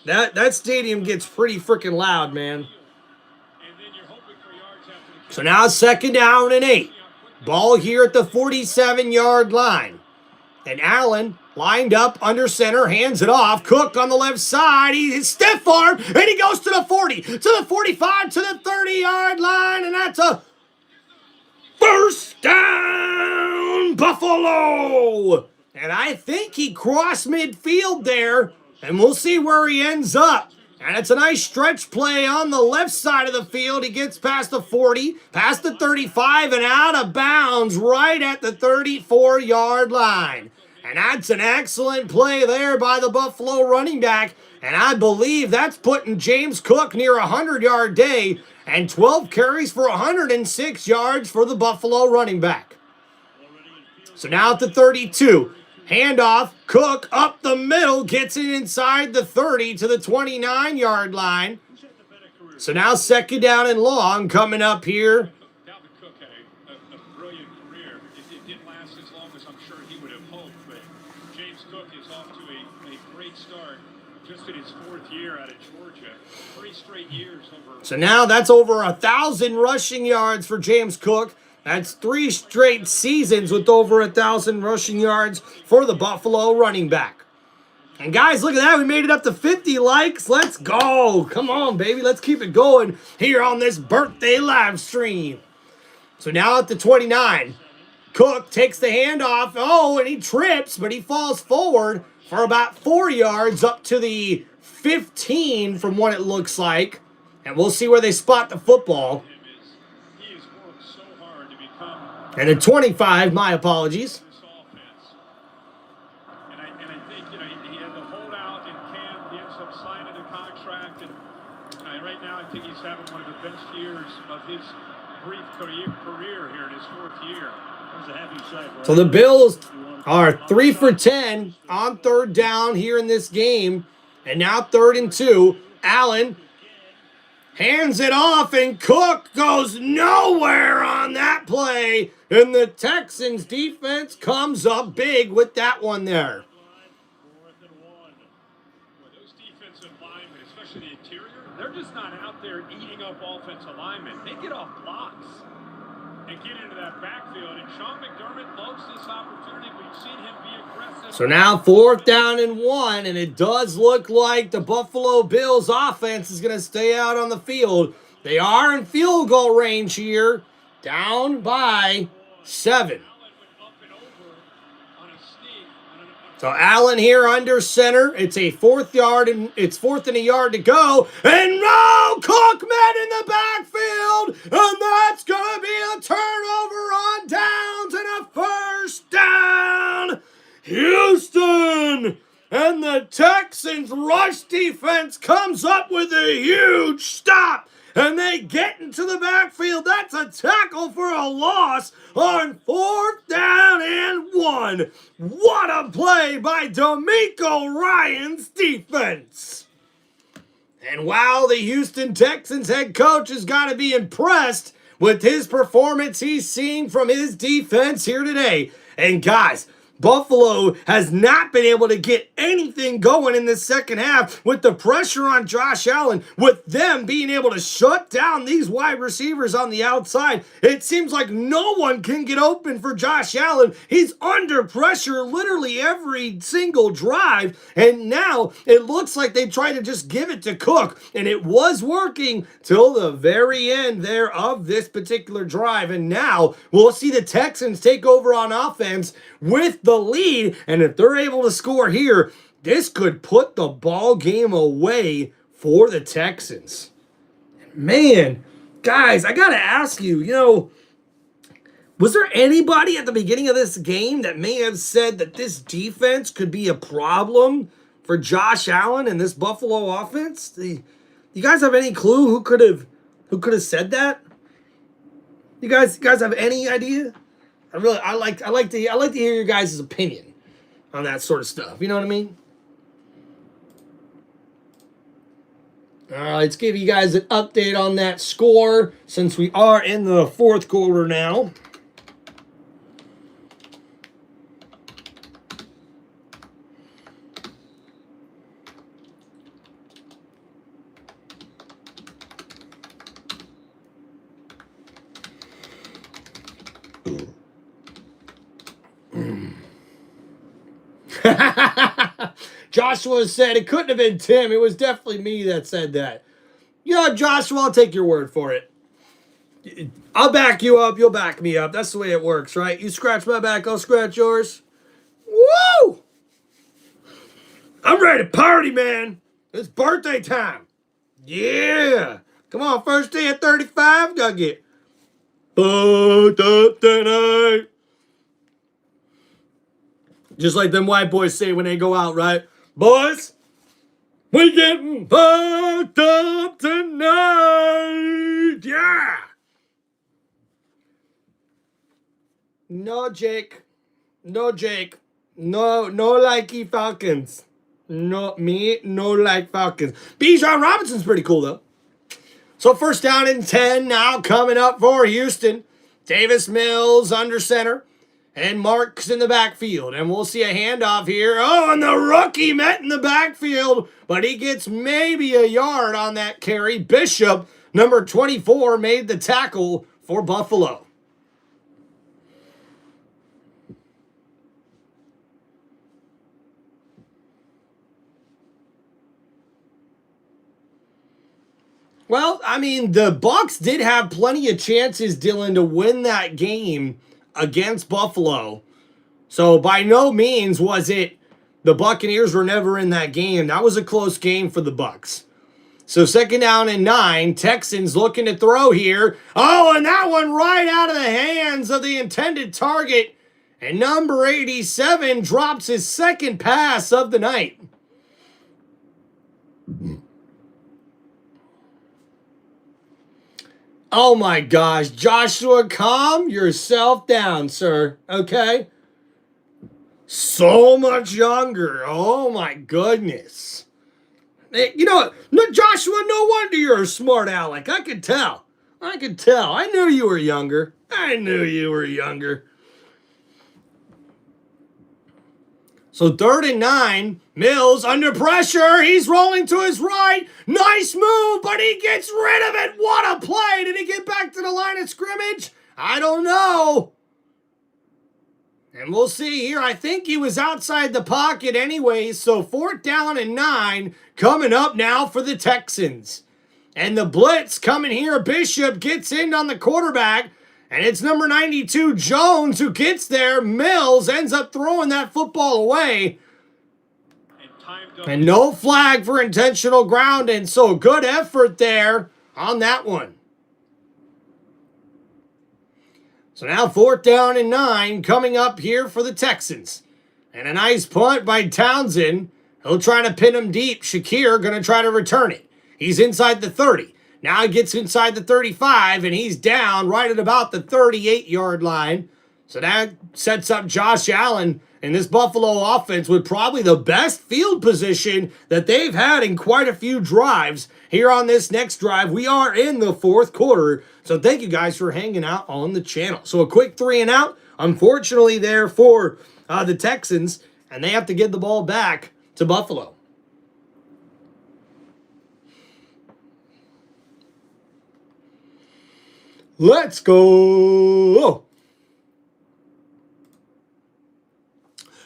that stadium gets pretty freaking loud, man. So now 2nd down and 8. Ball here at the 47-yard line. And Allen lined up under center, hands it off. Cook on the left side. He's stiff arm, and he goes to the 40, to the 45, to the 30-yard line, and that's a first down, Buffalo. And I think he crossed midfield there, and we'll see where he ends up. And it's a nice stretch play on the left side of the field. He gets past the 40, past the 35, and out of bounds right at the 34-yard line. And that's an excellent play there by the Buffalo running back. And I believe that's putting James Cook near a 100-yard day and 12 carries for 106 yards for the Buffalo running back. So now at the 32. Handoff, Cook up the middle, gets it inside the 30 to the 29-yard line. So now 2nd down and long coming up here. Dalvin Cook had a brilliant career. It didn't last as long as I'm sure he would have hoped, but James Cook is off to a great start just in his 4th year out of Georgia. 3 straight years over. So now that's over 1,000 rushing yards for James Cook. That's 3 straight seasons with over 1,000 rushing yards for the Buffalo running back. And guys, look at that. We made it up to 50 likes. Let's go. Come on, baby. Let's keep it going here on this birthday live stream. So now at the 29, Cook takes the handoff. Oh, and he trips, but he falls forward for about 4 yards up to the 15 from what it looks like. And we'll see where they spot the football. He has worked so hard to become And a 25, my apologies. this offense. And I think, he had the holdout in camp. He ends up signing a contract. And right now, I think he's having one of the best years of his brief career here in his 4th year. That was a happy sight, right? So the Bills are 3 for 10 on 3rd down here in this game. And now 3rd and 2. Allen hands it off, and Cook goes nowhere on that play. And the Texans defense comes up big with that one there. 4th and 1. Well, those defensive linemen, especially the interior, they're just not out there eating up offensive linemen. They get off blocks and get into that backfield. And Sean McDermott loves this opportunity. We've seen him be aggressive. So now 4th down and 1, and it does look like the Buffalo Bills offense is going to stay out on the field. They are in field goal range here, down by 7. Allen went up and over on a sneak. So Allen here under center. It's a 4th and a yard to go. And no, Cook met in the backfield. And that's going to be a turnover on downs and a 1st down. Houston. And the Texans rush defense comes up with a huge stop. And they get into the backfield. That's a tackle for a loss on 4th down and 1. What a play by D'Amico Ryan's defense. And wow, the Houston Texans head coach has got to be impressed with his performance he's seeing from his defense here today. And guys, Buffalo has not been able to get anything going in the second half with the pressure on Josh Allen, with them being able to shut down these wide receivers on the outside. It seems like no one can get open for Josh Allen. He's under pressure literally every single drive, and now it looks like they try to just give it to Cook, and it was working till the very end there of this particular drive, and now we'll see the Texans take over on offense with the lead, and if they're able to score here, this could put the ball game away for the Texans. Man, guys, I gotta ask you, was there anybody at the beginning of this game that may have said that this defense could be a problem for Josh Allen and this Buffalo offense? Do you guys have any clue who could have said that? You guys have any idea? I like to hear your guys' opinion on that sort of stuff. You know what I mean? All right, let's give you guys an update on that score since we are in the 4th quarter now. Joshua said it couldn't have been Tim. It was definitely me that said that. Yeah, Joshua, I'll take your word for it. I'll back you up. You'll back me up. That's the way it works, right? You scratch my back, I'll scratch yours. Woo! I'm ready to party, man. It's birthday time. Yeah. Come on, first day at 35. Gotta get fucked up tonight. Just like them white boys say when they go out, right? Boys, we getting fucked up tonight. Yeah. No, Jake. No, Jake. No likey Falcons. No, me, no like Falcons. Bijan Robinson's pretty cool, though. So 1st down and 10 now coming up for Houston. Davis Mills under center. And Marks in the backfield. And we'll see a handoff here. Oh, and the rookie met in the backfield. But he gets maybe a yard on that carry. Bishop, number 24, made the tackle for Buffalo. Well, I mean, the Bucs did have plenty of chances, Dylan, to win that game against Buffalo. So by no means was it the Buccaneers were never in that game. That was a close game for the Bucs. So 2nd down and 9. Texans looking to throw here. Oh, and that one right out of the hands of the intended target. And number 87 drops his second pass of the night. Oh my gosh, Joshua, calm yourself down, sir. Okay? So much younger. Oh my goodness. You know what? No, Joshua, no wonder you're a smart aleck. I could tell. I could tell. I knew you were younger. I knew you were younger. So 3rd and 9. Mills under pressure. He's rolling to his right. Nice move, but he gets rid of it. What a play. Did he get back to the line of scrimmage? I don't know. And we'll see here. I think he was outside the pocket anyways. So 4th down and 9 coming up now for the Texans. And the blitz coming here. Bishop gets in on the quarterback. And it's number 92, Jones, who gets there. Mills ends up throwing that football away. And no flag for intentional grounding. So good effort there on that one. So now 4th down and 9 coming up here for the Texans. And a nice punt by Townsend. He'll try to pin him deep. Shakir going to try to return it. He's inside the 30. Now he gets inside the 35, and he's down right at about the 38-yard line. So that sets up Josh Allen and this Buffalo offense with probably the best field position that they've had in quite a few drives. Here on this next drive, we are in the 4th quarter. So thank you guys for hanging out on the channel. So a quick 3 and out, unfortunately, there for the Texans, and they have to give the ball back to Buffalo. Let's go.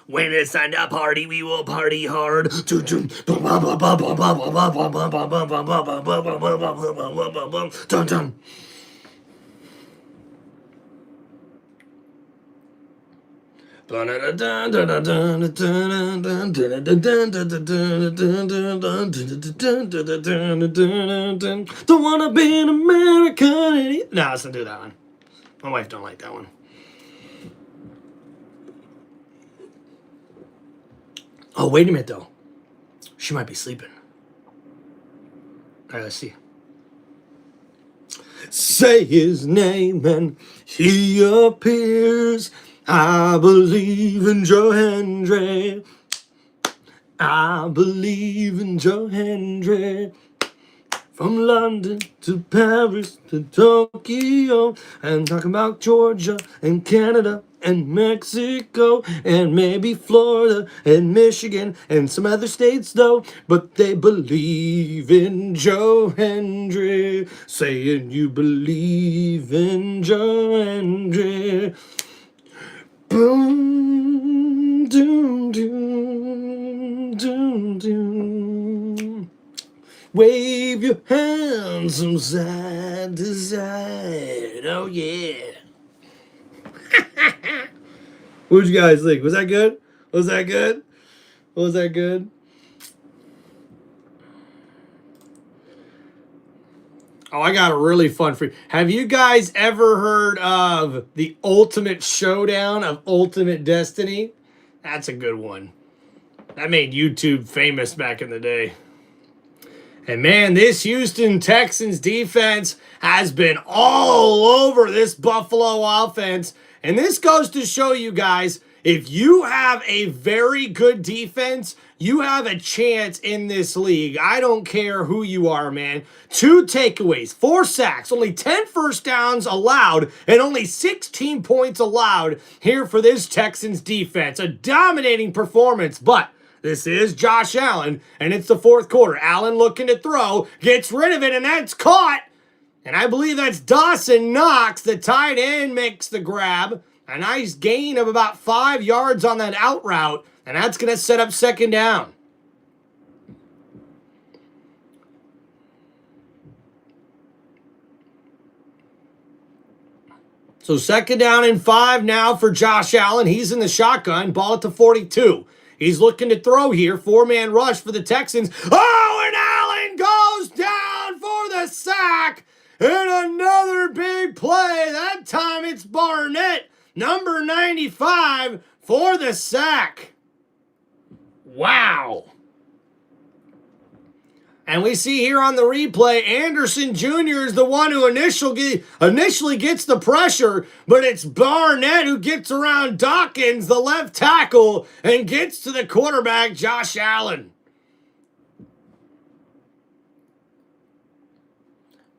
When it's time to party, we will party hard. Don't wanna be an American. No, let's not do that one. My wife don't like that one. Oh, wait a minute though. She might be sleeping. All right, let's see. Say his name and he appears. I believe in Joe Hendry. I believe in Joe Hendry. From London to Paris to Tokyo. And talking about Georgia and Canada and Mexico and maybe Florida and Michigan and some other states though. But they believe in Joe Hendry. Saying you believe in Joe Hendry. Boom, doom, doom, doom, doom. Wave your hands from side to side. Oh, yeah. What'd you guys think? Was that good? Was that good? Was that good? Oh, I got a really fun for you. Have you guys ever heard of the Ultimate Showdown of Ultimate Destiny? That's a good one. That made YouTube famous back in the day. And man, this Houston Texans defense has been all over this Buffalo offense. And this goes to show you guys, if you have a very good defense, you have a chance in this league. I don't care who you are, man. 2 takeaways, 4 sacks, only 10 first downs allowed, and only 16 points allowed here for this Texans defense. A dominating performance, but this is Josh Allen, and it's the 4th quarter. Allen looking to throw, gets rid of it, and that's caught. And I believe that's Dawson Knox, the tight end, makes the grab. A nice gain of about 5 yards on that out route, and that's going to set up 2nd down. So 2nd down and 5 now for Josh Allen. He's in the shotgun. Ball at the 42. He's looking to throw here. 4-man rush for the Texans. Oh, and Allen goes down for the sack. And another big play. That time it's Barnett, number 95, for the sack. Wow. And we see here on the replay, Anderson Jr. is the one who initially gets the pressure, but it's Barnett who gets around Dawkins, the left tackle, and gets to the quarterback, Josh Allen.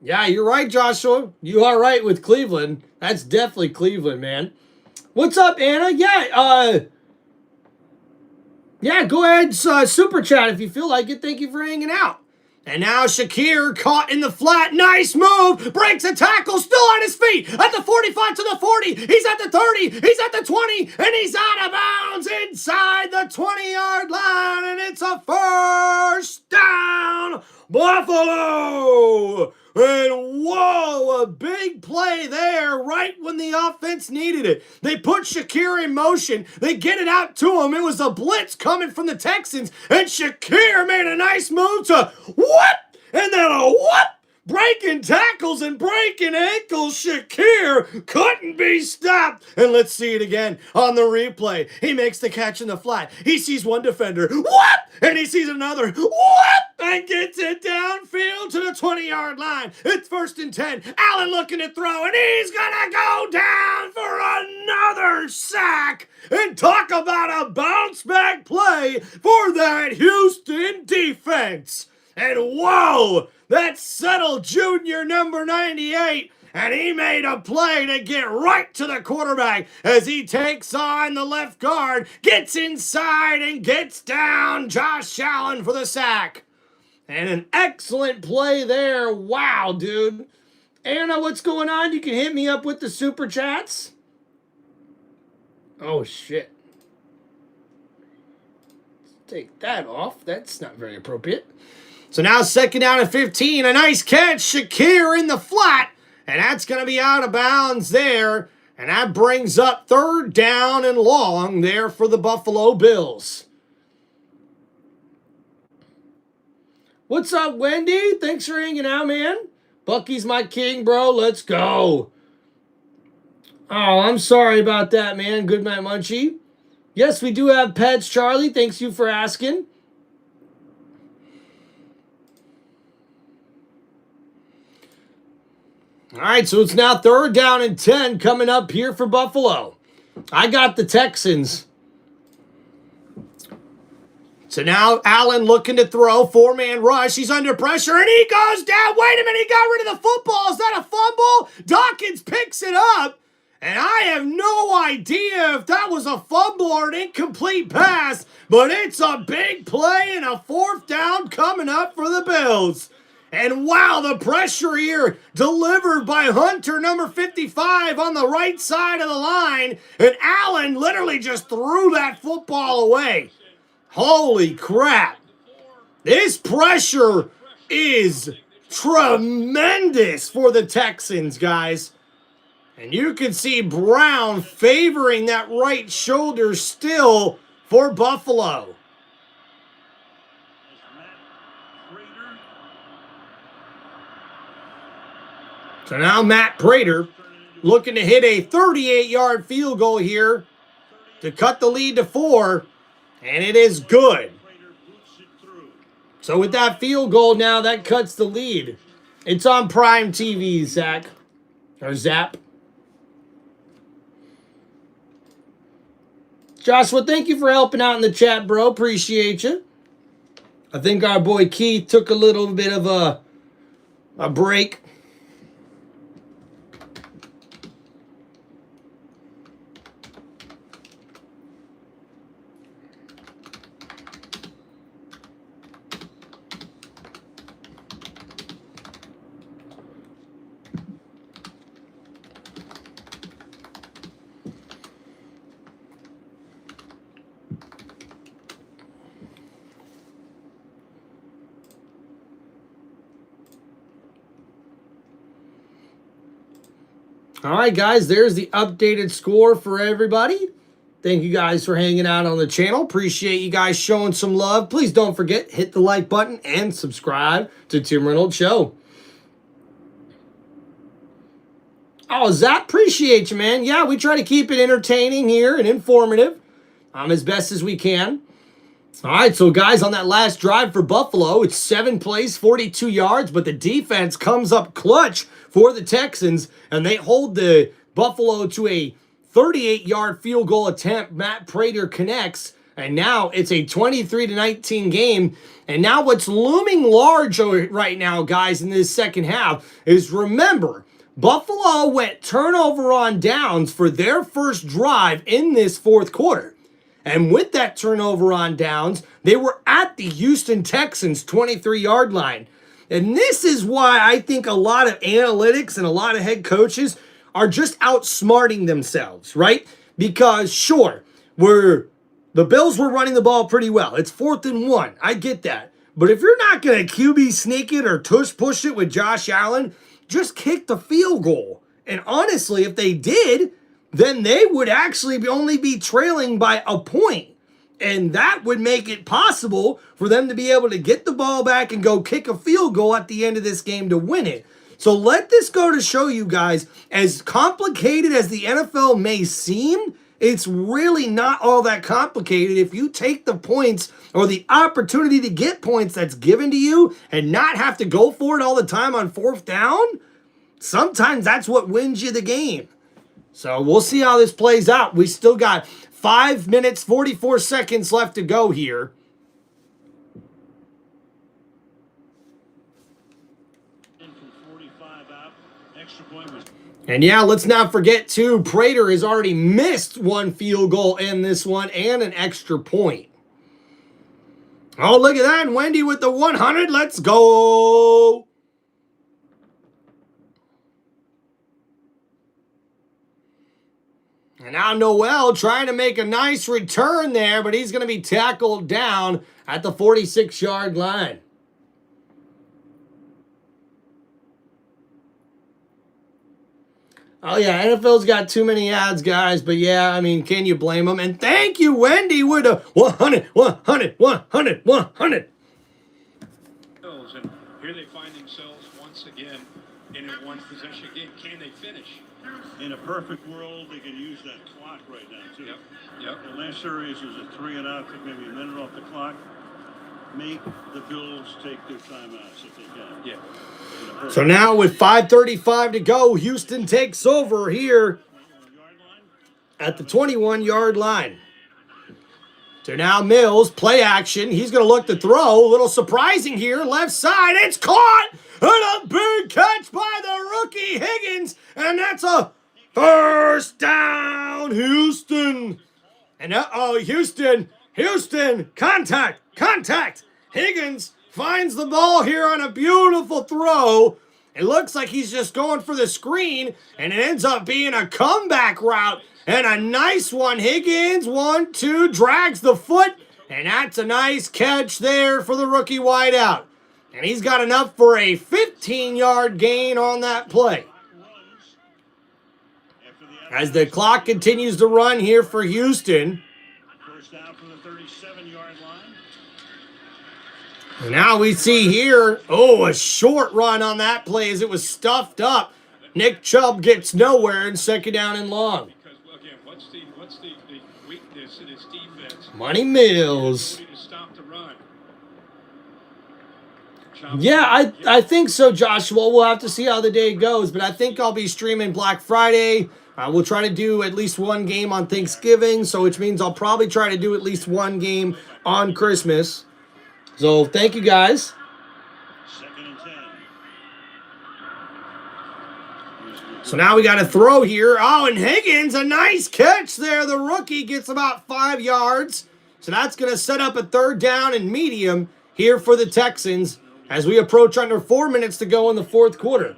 Yeah, you're right, Joshua. You are right with Cleveland. That's definitely Cleveland, man. What's up, Anna? Yeah, go ahead, super chat if you feel like it. Thank you for hanging out. And now Shakir caught in the flat. Nice move. Breaks a tackle. Still on his feet. At the 45 to the 40. He's at the 30. He's at the 20. And he's out of bounds inside the 20-yard line. And it's a first down. Buffalo. And whoa, a big play there right when the offense needed it. They put Shakir in motion. They get it out to him. It was a blitz coming from the Texans. And Shakir made a nice move to what? And then a what? Breaking tackles and breaking ankles. Shakir couldn't be stopped. And let's see it again on the replay. He makes the catch in the flat. He sees one defender. What? And he sees another. What? And gets it downfield to the 20-yard line. It's 1st and 10. Allen looking to throw, and he's going to go down for another sack. And talk about a bounce-back play for that Houston defense. And whoa, that's Settle Jr., number 98. And he made a play to get right to the quarterback as he takes on the left guard, gets inside and gets down Josh Allen for the sack. And an excellent play there. Wow, dude. Anna, what's going on? You can hit me up with the super chats. Oh, shit. Take that off. That's not very appropriate. So now 2nd down and 15. A nice catch. Shakir in the flat. And that's going to be out of bounds there. And that brings up 3rd down and long there for the Buffalo Bills. What's up, Wendy? Thanks for hanging out, man. Bucky's my king, bro. Let's go. Oh, I'm sorry about that, man. Good night, Munchie. Yes, we do have pets, Charlie. Thanks you for asking. All right, so it's now 3rd down and 10 coming up here for Buffalo. I got the Texans. So now Allen looking to throw, 4-man rush. He's under pressure, and he goes down. Wait a minute, he got rid of the football. Is that a fumble? Dawkins picks it up, and I have no idea if that was a fumble or an incomplete pass, but it's a big play and a 4th down coming up for the Bills. And wow, the pressure here delivered by Hunter, number 55, on the right side of the line. And Allen literally just threw that football away. Holy crap. This pressure is tremendous for the Texans, guys. And you can see Brown favoring that right shoulder still for Buffalo. So now Matt Prater looking to hit a 38-yard field goal here to cut the lead to 4, and it is good. So with that field goal now, that cuts the lead. It's on Prime TV, Zach. Or Zap. Joshua, thank you for helping out in the chat, bro. Appreciate you. I think our boy Keith took a little bit of a break. All right, guys, there's the updated score for everybody. Thank you guys for hanging out on the channel. Appreciate you guys showing some love. Please don't forget, hit the like button and subscribe to Tim Reynolds Show. Oh, Zach, appreciate you, man. Yeah, we try to keep it entertaining here and informative as best as we can. All right, so guys, on that last drive for Buffalo, it's 7 plays, 42 yards, but the defense comes up clutch for the Texans, and they hold the Buffalo to a 38-yard field goal attempt. Matt Prater connects, and now it's a 23-19 game. And now what's looming large right now, guys, in this second half is, remember, Buffalo went turnover on downs for their first drive in this fourth quarter. And with that turnover on downs, they were at the Houston Texans 23-yard line. And this is why I think a lot of analytics and a lot of head coaches are just outsmarting themselves, right? Because sure, the Bills were running the ball pretty well. It's 4th and 1. I get that. But if you're not going to QB sneak it or tush push it with Josh Allen, just kick the field goal. And honestly, if they did, then they would actually only be trailing by a point. And that would make it possible for them to be able to get the ball back and go kick a field goal at the end of this game to win it. So let this go to show you guys, as complicated as the NFL may seem, it's really not all that complicated if you take the points or the opportunity to get points that's given to you and not have to go for it all the time on 4th down. Sometimes that's what wins you the game. So we'll see how this plays out. We still got 5 minutes, 44 seconds left to go here. And yeah, let's not forget too, Prater has already missed 1 field goal in this one and an extra point. Oh, look at that. Wendy with the 100. Let's go. And now Noel trying to make a nice return there, but he's going to be tackled down at the 46-yard line. Oh, yeah, NFL's got too many ads, guys. But, yeah, I mean, can you blame them? And thank you, Wendy, with a 100, 100, 100, 100. And here they find themselves once again in a one-possession game. Can they finish? In a perfect world, they could use that clock right now, too. Yep. The last series was a 3 and out, took maybe a minute off the clock. Make the Bills take their timeouts if they can. Yeah. So now with 5:35 to go, Houston takes over here at the 21-yard line. So now Mills, play action. He's going to look to throw. A little surprising here. Left side. It's caught. And a big catch by the rookie Higgins. And that's a first down, Houston. And Houston, contact. Higgins finds the ball here on a beautiful throw. It looks like he's just going for the screen, and it ends up being a comeback route. And a nice one. Higgins, 1-2, drags the foot. And that's a nice catch there for the rookie wideout. And he's got enough for a 15-yard gain on that play. As the clock continues to run here for Houston. First down from the 37-yard line. And now we see here, a short run on that play as it was stuffed up. Nick Chubb gets nowhere in 2nd down and long. Because, again, what's the weakness in his defense? Money Mills. To stop the run. Yeah, I think so, Joshua. We'll have to see how the day goes, but I think I'll be streaming Black Friday. We'll try to do at least 1 game on Thanksgiving, so which means I'll probably try to do at least 1 game on Christmas. So thank you, guys. 2nd and 10. So now we got a throw here. Oh, and Higgins, a nice catch there. The rookie gets about 5 yards. So that's going to set up a 3rd down and medium here for the Texans as we approach under 4 minutes to go in the 4th quarter.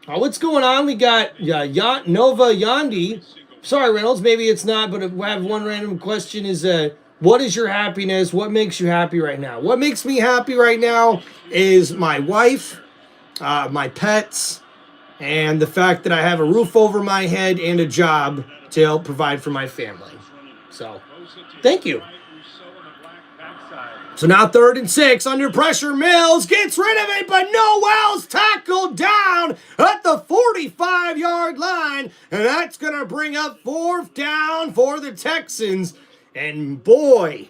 What's going on? We got Nova Yandi. Sorry, Reynolds, maybe it's not, but I have one random question is, what is your happiness? What makes you happy right now? What makes me happy right now is my wife, my pets, and the fact that I have a roof over my head and a job to help provide for my family. So, thank you. So now 3rd and 6, under pressure, Mills gets rid of it, but Noel's tackled down at the 45-yard line, and that's going to bring up 4th down for the Texans. And boy,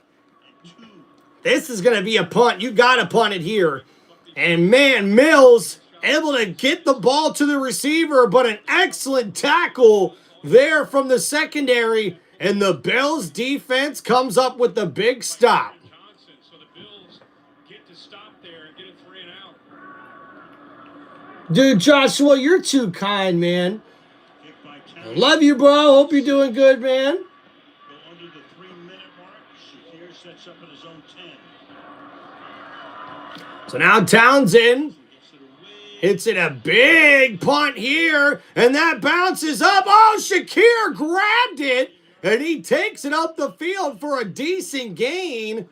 this is going to be a punt. You got to punt it here. And man, Mills able to get the ball to the receiver, but an excellent tackle there from the secondary, and the Bills defense comes up with the big stop. So the Bills get to stop there and get it 3 and out. Dude, Joshua, you're too kind, man. Kick by Townsend. Love you, bro. Hope you're doing good, man. Go under the 3-minute mark. Shakir sets up at his own 10. So now Townsend Gets it away. hits it a big punt here, and that bounces up. Oh, Shakir grabbed it, and he takes it up the field for a decent gain.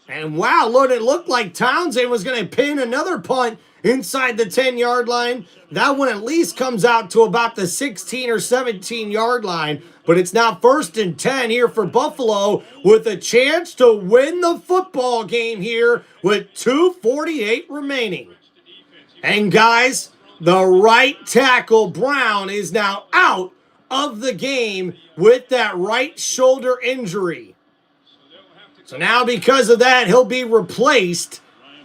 And wow, look, it looked like Townsend was going to pin another punt inside the 10-yard line. That one at least comes out to about the 16 or 17-yard line. But it's now 1st and 10 here for Buffalo with a chance to win the football game here with 2:48 remaining. And guys, the right tackle, Brown, is now out of the game with that right shoulder injury. So now because of that, he'll be replaced.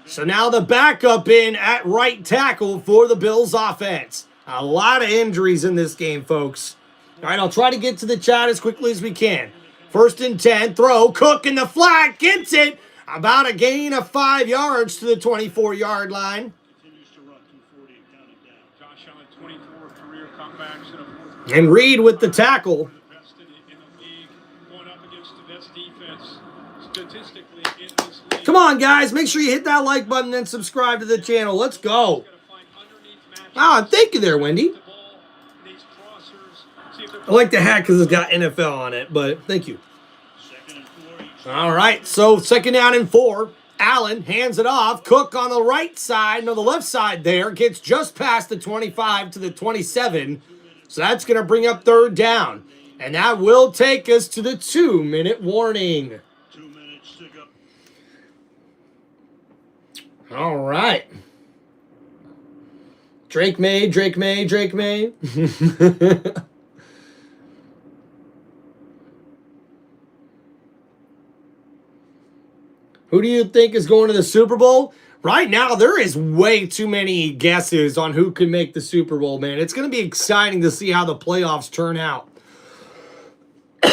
So now the backup in at right tackle for the Bills offense. A lot of injuries in this game, folks. All right, I'll try to get to the chat as quickly as we can. 1st and 10, throw, Cook in the flat, gets it. About a gain of 5 yards to the 24-yard line. Continues to run 240 and count it down. Josh Allen, 24 career comebacks in a 4th. And Reed with the tackle. The best in the league, going up against the best defense statistically in this league. Come on, guys. Make sure you hit that like button and subscribe to the channel. Let's go. Gotta find underneath matchups. Ah, thank you there, Wendy. The ball, these crossers, see if they're I like the hat because it's got NFL on it, but thank you. 2nd and 4 each. All right, so 2nd down and 4. Allen hands it off. Cook on the right side, no, the left side there. Gets just past the 25 to the 27. So that's going to bring up 3rd down. And that will take us to the 2-minute warning. 2 minutes to go. All right. Drake May. Who do you think is going to the Super Bowl? Right now, there is way too many guesses on who could make the Super Bowl, man. It's going to be exciting to see how the playoffs turn out. Do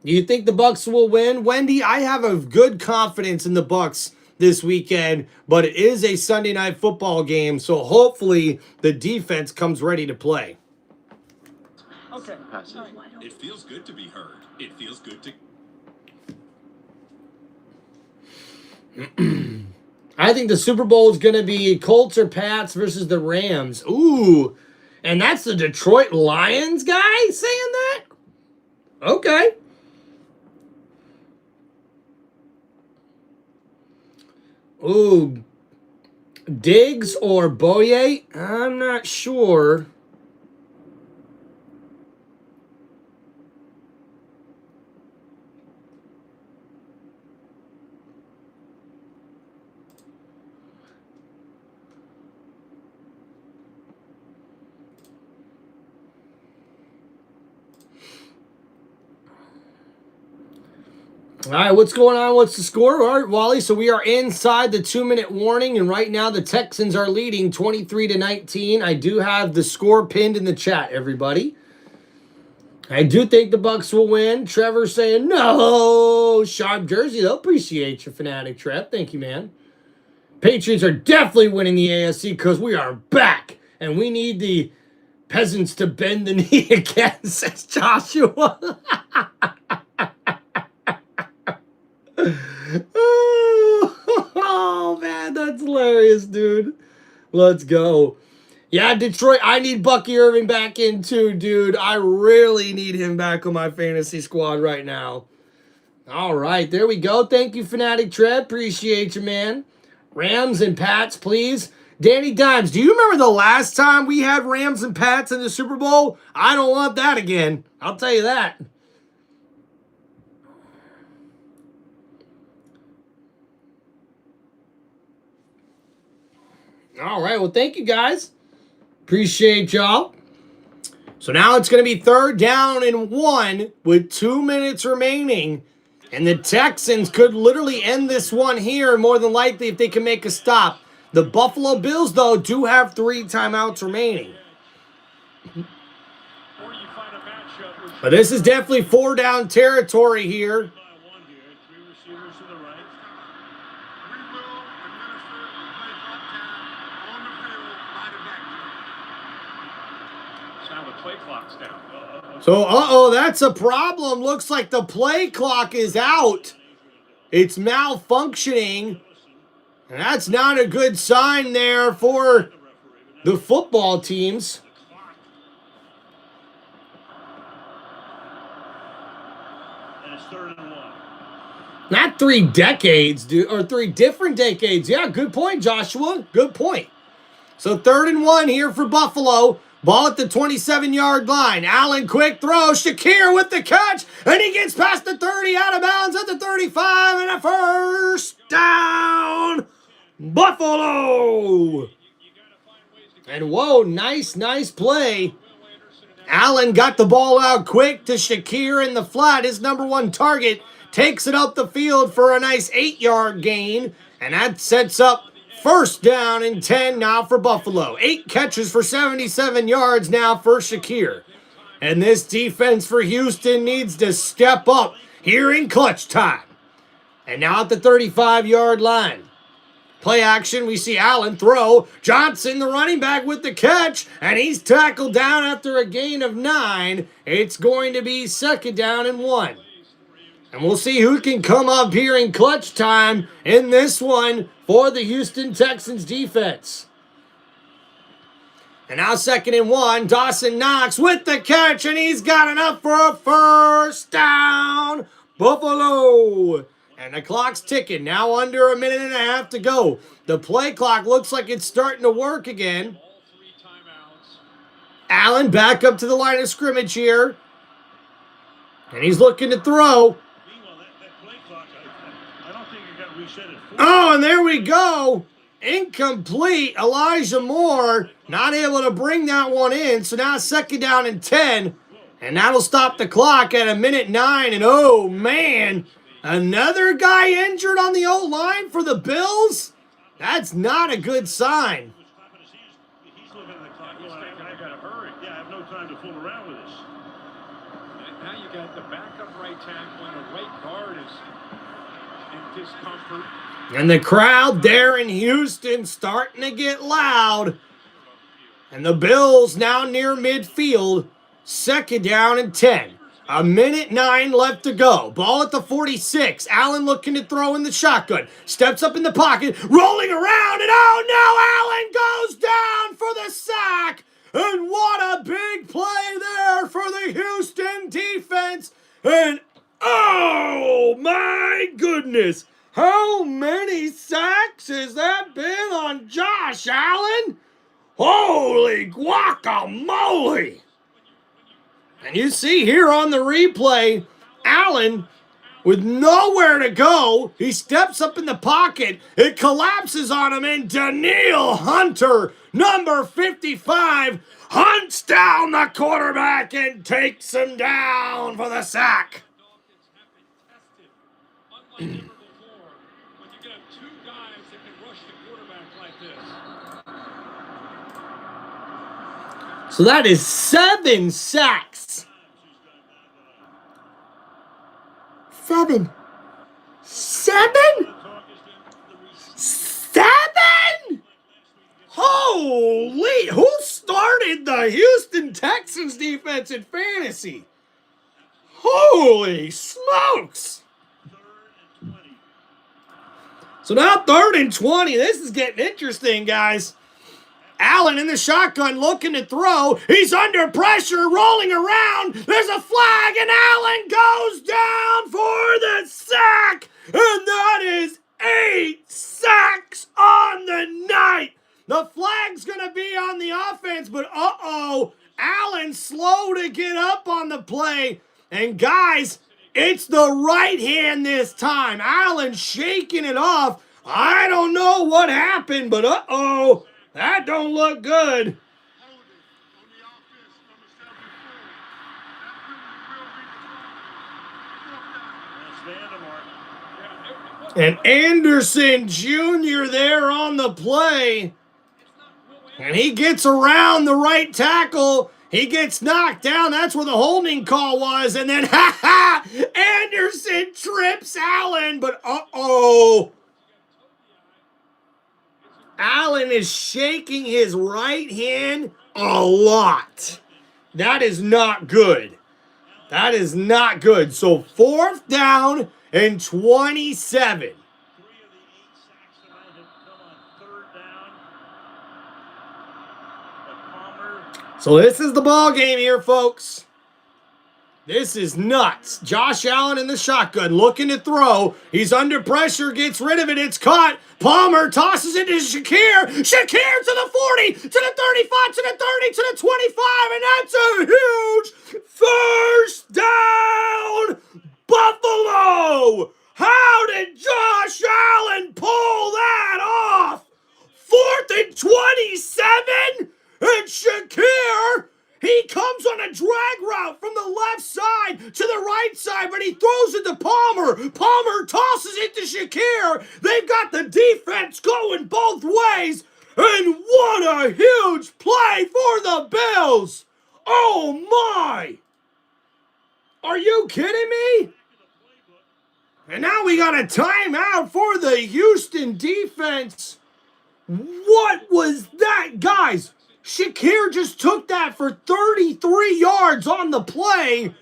you think the Bucs will win? Wendy, I have a good confidence in the Bucs this weekend, but it is a Sunday night football game, so hopefully the defense comes ready to play. Okay. It feels good to be heard. It feels good to... I think the Super Bowl is going to be Colts or Pats versus the Rams. Ooh, and that's the Detroit Lions guy saying that? Okay. Ooh, Diggs or Boye? I'm not sure. All right, what's going on? What's the score? All right, Wally, so we are inside the 2-minute warning, and right now the Texans are leading 23-19. I do have the score pinned in the chat, everybody. I do think the Bucs will win. Trevor saying, no, sharp jersey. They'll appreciate your Fanatic, Trev. Thank you, man. Patriots are definitely winning the AFC because we are back, and we need the peasants to bend the knee again, says Joshua. Oh, man, that's hilarious, dude. Let's go. Yeah, Detroit, I need Bucky Irving back in too, dude. I really need him back on my fantasy squad right now. All right, there we go. Thank you, Fanatic Tread. Appreciate you, man. Rams and Pats, please. Danny Dimes, do you remember the last time we had Rams and Pats in the Super Bowl? I don't want that again. I'll tell you that. All right, well, thank you, guys. Appreciate y'all. So now it's going to be 3rd down and 1 with 2 minutes remaining. And the Texans could literally end this one here, more than likely, if they can make a stop. The Buffalo Bills, though, do have 3 timeouts remaining. But this is definitely 4-down territory here. So, that's a problem. Looks like the play clock is out. It's malfunctioning. And that's not a good sign there for the football teams. And it's 3rd and 1. Not 3 decades, dude, or 3 different decades. Yeah, good point, Joshua. Good point. So 3rd and 1 here for Buffalo. Ball at the 27-yard line. Allen, quick throw. Shakir with the catch. And he gets past the 30, out of bounds at the 35. And a 1st down. Buffalo. And whoa, nice play. Allen got the ball out quick to Shakir in the flat. His number 1 target. Takes it up the field for a nice 8-yard gain. And that sets up 1st down and 10 now for Buffalo. 8 catches for 77 yards now for Shakir. And this defense for Houston needs to step up here in clutch time. And now at the 35-yard line. Play action, we see Allen throw. Johnson, the running back, with the catch. And he's tackled down after a gain of 9. It's going to be 2nd down and 1. And we'll see who can come up here in clutch time in this one for the Houston Texans defense. And now 2nd and 1. Dawson Knox with the catch, and he's got enough for a 1st down. Buffalo. And the clock's ticking. Now under a minute and a half to go. The play clock looks like it's starting to work again. Allen back up to the line of scrimmage here. And he's looking to throw. Oh, and there we go. Incomplete. Elijah Moore not able to bring that one in. So now 2nd down and 10. And that'll stop the clock at a minute 9. And oh, man, another guy injured on the O-line for the Bills? That's not a good sign. He's looking at the clock. I got to hurry. Yeah, I have no time to fool around with this. Now you got the backup right tackle and the right guard is in discomfort. And the crowd there in Houston starting to get loud. And the Bills now near midfield. 2nd down and 10. A minute 9 left to go. Ball at the 46. Allen looking to throw in the shotgun. Steps up in the pocket. Rolling around. And oh no, Allen goes down for the sack. And what a big play there for the Houston defense. And oh my goodness. How many sacks has that been on Josh Allen? Holy guacamole! And you see here on the replay, Allen with nowhere to go. He steps up in the pocket. It collapses on him, and Danielle Hunter, number 55, hunts down the quarterback and takes him down for the sack. So that is 7 sacks. 7. 7? 7? Holy, who started the Houston Texans defense in fantasy? Holy smokes. So now 3rd and 20. This is getting interesting, guys. Allen in the shotgun looking to throw. He's under pressure, rolling around. There's a flag, and Allen goes down for the sack. And that is 8 sacks on the night. The flag's going to be on the offense, but Allen slow to get up on the play. And guys, it's the right hand this time. Allen shaking it off. I don't know what happened, but that don't look good. And Anderson Jr. there on the play. And he gets around the right tackle. He gets knocked down. That's where the holding call was. And then, Anderson trips Allen. But, Allen is shaking his right hand a lot. That is not good. That is not good. So, 4th down and 27. So this is the ball game here, folks. This is nuts. Josh Allen in the shotgun, looking to throw. He's under pressure, gets rid of it. It's caught. Palmer tosses it to Shakir. Shakir to the 40, to the 35, to the 30, to the 25, and that's a huge first down, Buffalo. How did Josh Allen pull that off? 4th and 27? And Shakir, he comes on a drag route from the left side to the right side, but he throws it to Palmer. Palmer tosses it to Shakir. They've got the defense going both ways. And what a huge play for the Bills. Oh, my. Are you kidding me? And now we got a timeout for the Houston defense. What was that, guys? Shakir just took that for 33 yards on the play,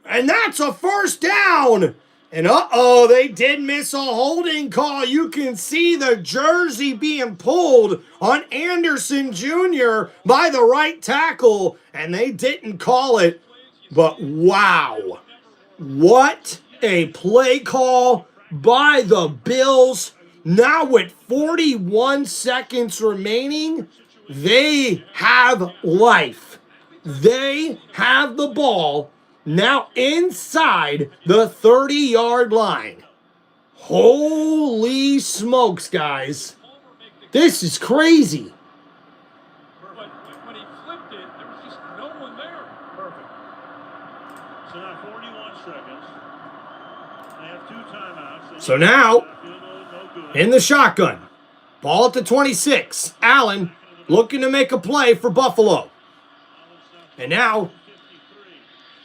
and that's a first down. And they did miss a holding call. You can see the jersey being pulled on Anderson Jr. by the right tackle, and they didn't call it. But wow, what a play call by the Bills. Now with 41 seconds remaining, they have life. They have the ball now inside the 30-yard line. Holy smokes, guys. This is crazy. But when he flipped it, there was just no one there. Perfect. So now 41 seconds. They have 2 timeouts. So now, in the shotgun, ball at the 26. Allen looking to make a play for Buffalo. And now,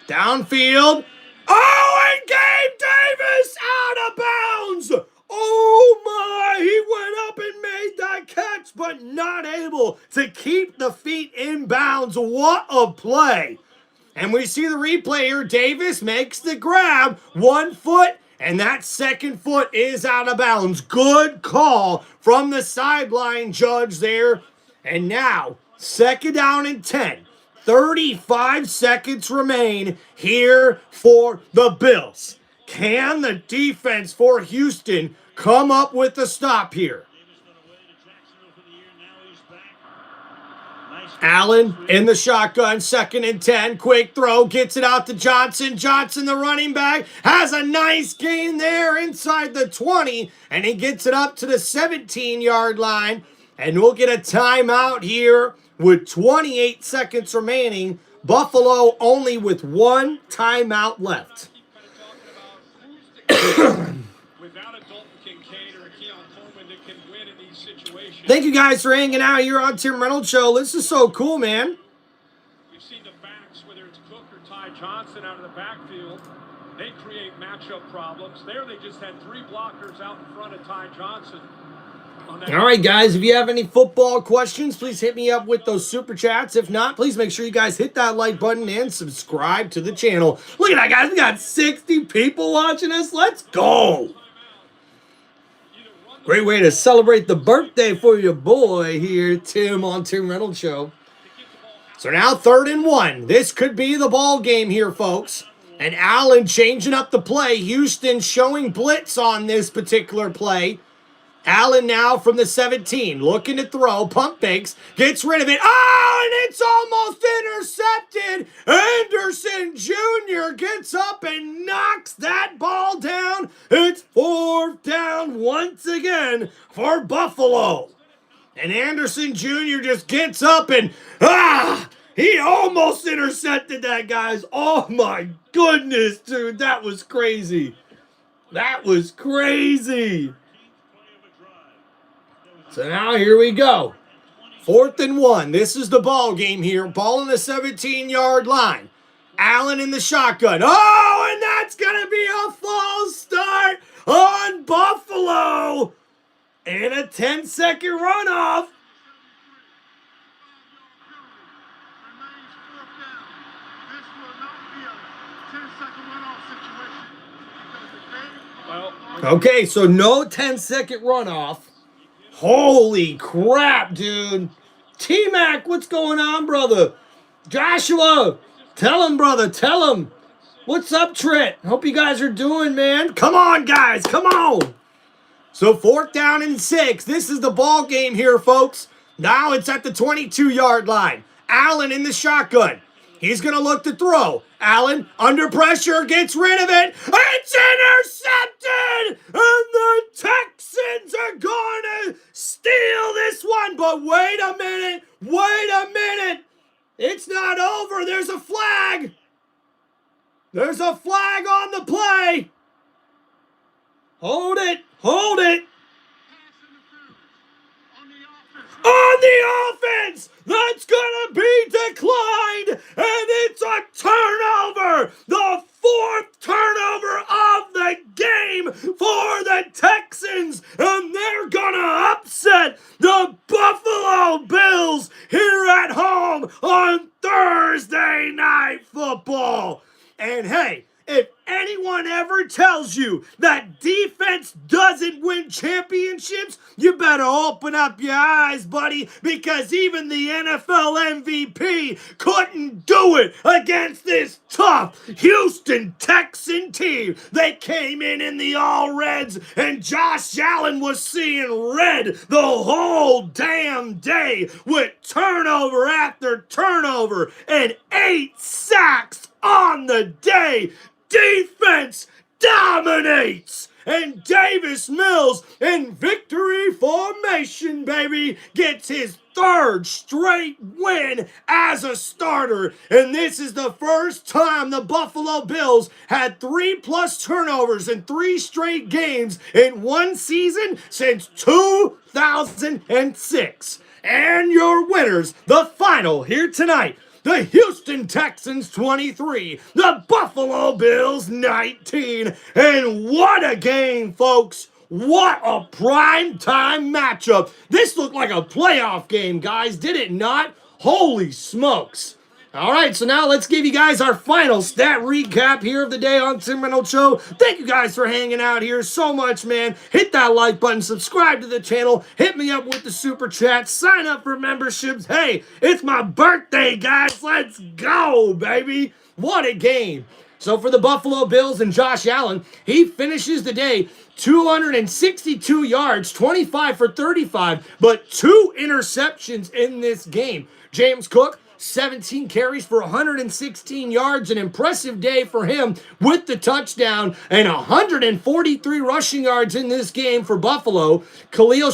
downfield. Oh, and Gabe Davis out of bounds. Oh, my. He went up and made that catch, but not able to keep the feet in bounds. What a play. And we see the replay here. Davis makes the grab. 1 foot. And that second foot is out of bounds. Good call from the sideline judge there. And now, 2nd down and 10. 35 seconds remain here for the Bills. Can the defense for Houston come up with a stop here? Allen in the shotgun, 2nd and 10. Quick throw, gets it out to Johnson. Johnson, the running back, has a nice gain there inside the 20. And he gets it up to the 17-yard line. And we'll get a timeout here with 28 seconds remaining. Buffalo only with 1 timeout left. Thank you guys for hanging out here on Tim Reynolds Show. This is so cool, man. We've seen the backs, whether it's Cook or Ty Johnson out of the backfield. They create matchup problems. There they just had 3 blockers out in front of Ty Johnson. All right, guys, if you have any football questions, please hit me up with those super chats. If not, please make sure you guys hit that like button and subscribe to the channel. Look at that, guys. We got 60 people watching us. Let's go. Great way to celebrate the birthday for your boy here, Tim, on Tim Reynolds Show. So now 3rd and 1. This could be the ball game here, folks. And Allen changing up the play. Houston showing blitz on this particular play. Allen now from the 17, looking to throw, pump fakes, gets rid of it. Oh, and it's almost intercepted. Anderson Jr. gets up and knocks that ball down. It's 4th down once again for Buffalo. And Anderson Jr. just gets up and, he almost intercepted that, guys. Oh, my goodness, dude. That was crazy. That was crazy. So now here we go. 4th and 1. This is the ball game here. Ball in the 17-yard line. Allen in the shotgun. Oh, and that's going to be a false start on Buffalo. And a 10-second runoff. Okay, so no 10-second runoff. Holy crap, dude. T-Mac, what's going on, brother? Joshua, tell him, brother, tell him. What's up, Trent? Hope you guys are doing, man. Come on, guys, come on. So 4th down and 6. This is the ball game here, folks. Now it's at the 22-yard line. Allen in the shotgun. He's going to look to throw. Allen, under pressure, gets rid of it. It's intercepted! And the Texans are going to steal this one. But wait a minute. Wait a minute. It's not over. There's a flag. There's a flag on the play. Hold it. Hold it. On the offense, that's going to be declined, and it's a turnover, the 4th turnover of the game for the Texans, and they're going to upset the Buffalo Bills here at home on Thursday Night Football. And hey, if anyone ever tells you that defense doesn't win championships, you better open up your eyes, buddy, because even the NFL MVP couldn't do it against this tough Houston Texan team. They came in the all reds, and Josh Allen was seeing red the whole damn day with turnover after turnover and 8 sacks on the day. Defense dominates, and Davis Mills in victory formation, baby, gets his 3rd straight win as a starter. And this is the first time the Buffalo Bills had 3+ turnovers in 3 straight games in one season since 2006. And your winners, the final here tonight. The Houston Texans 23, the Buffalo Bills 19. And what a game, folks. What a primetime matchup. This looked like a playoff game, guys, did it not? Holy smokes. All right, so now let's give you guys our final stat recap here of the day on Tim Reynolds Show. Thank you guys for hanging out here so much, man. Hit that like button, subscribe to the channel, hit me up with the super chat, sign up for memberships. Hey, it's my birthday, guys. Let's go, baby. What a game. So for the Buffalo Bills and Josh Allen, he finishes the day 262 yards, 25 for 35, but 2 interceptions in this game. James Cook, 17 carries for 116 yards, an impressive day for him with the touchdown, and 143 rushing yards in this game for Buffalo. Khalil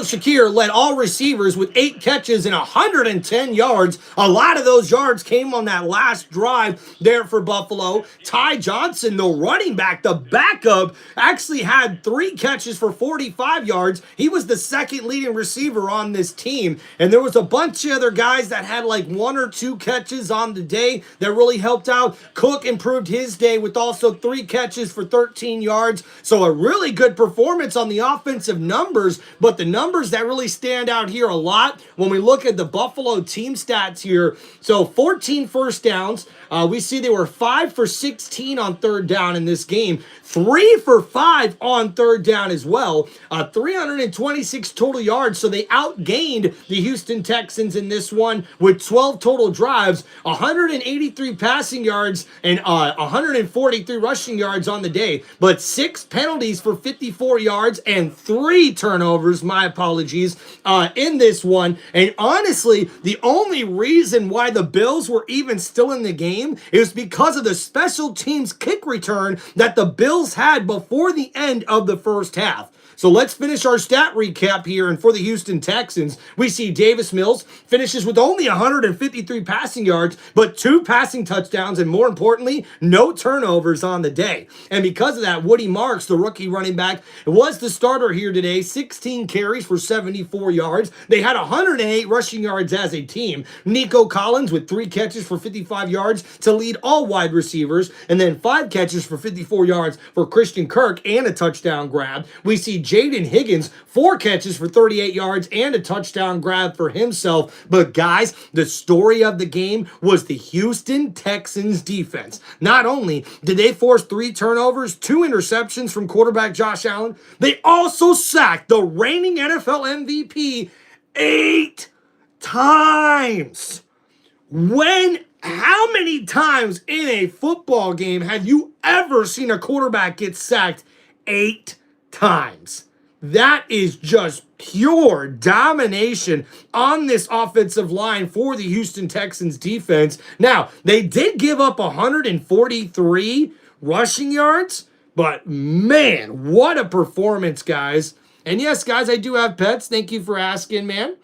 Shakir led all receivers with 8 catches and 110 yards. A lot of those yards came on that last drive there for Buffalo. Ty Johnson, the running back, the backup, actually had 3 catches for 45 yards. He was the 2nd leading receiver on this team. And there was a bunch of other guys that had like 1 or 2 catches on the day that really helped out. Cook improved his day with also 3 catches for 13 yards. So a really good performance on the offensive numbers, but the numbers that really stand out here a lot when we look at the Buffalo team stats here, so 14 first downs. We see they were 5 for 16 on third down in this game, 3 for 5 on third down as well, 326 total yards, so they outgained the Houston Texans in this one with 12 total drives, 183 passing yards, and 143 rushing yards on the day, but 6 penalties for 54 yards and 3 turnovers, my apologies, in this one. And honestly, the only reason why the Bills were even still in the game is because of the special teams kick return that the Bills had before the end of the first half. So let's finish our stat recap here. And for the Houston Texans, we see Davis Mills finishes with only 153 passing yards, but 2 passing touchdowns, and more importantly, no turnovers on the day. And because of that, Woody Marks, the rookie running back, was the starter here today. 16 carries for 74 yards. They had 108 rushing yards as a team. Nico Collins with 3 catches for 55 yards to lead all wide receivers, and then 5 catches for 54 yards for Christian Kirk and a touchdown grab. We see Jaden Higgins, 4 catches for 38 yards and a touchdown grab for himself. But guys, the story of the game was the Houston Texans defense. Not only did they force 3 turnovers, 2 interceptions from quarterback Josh Allen, they also sacked the reigning NFL MVP 8 times. How many times in a football game have you ever seen a quarterback get sacked 8 times? That is just pure domination on this offensive line for the Houston Texans defense. Now, they did give up 143 rushing yards, but man, what a performance, guys. And yes, guys, I do have pets. Thank you for asking, man.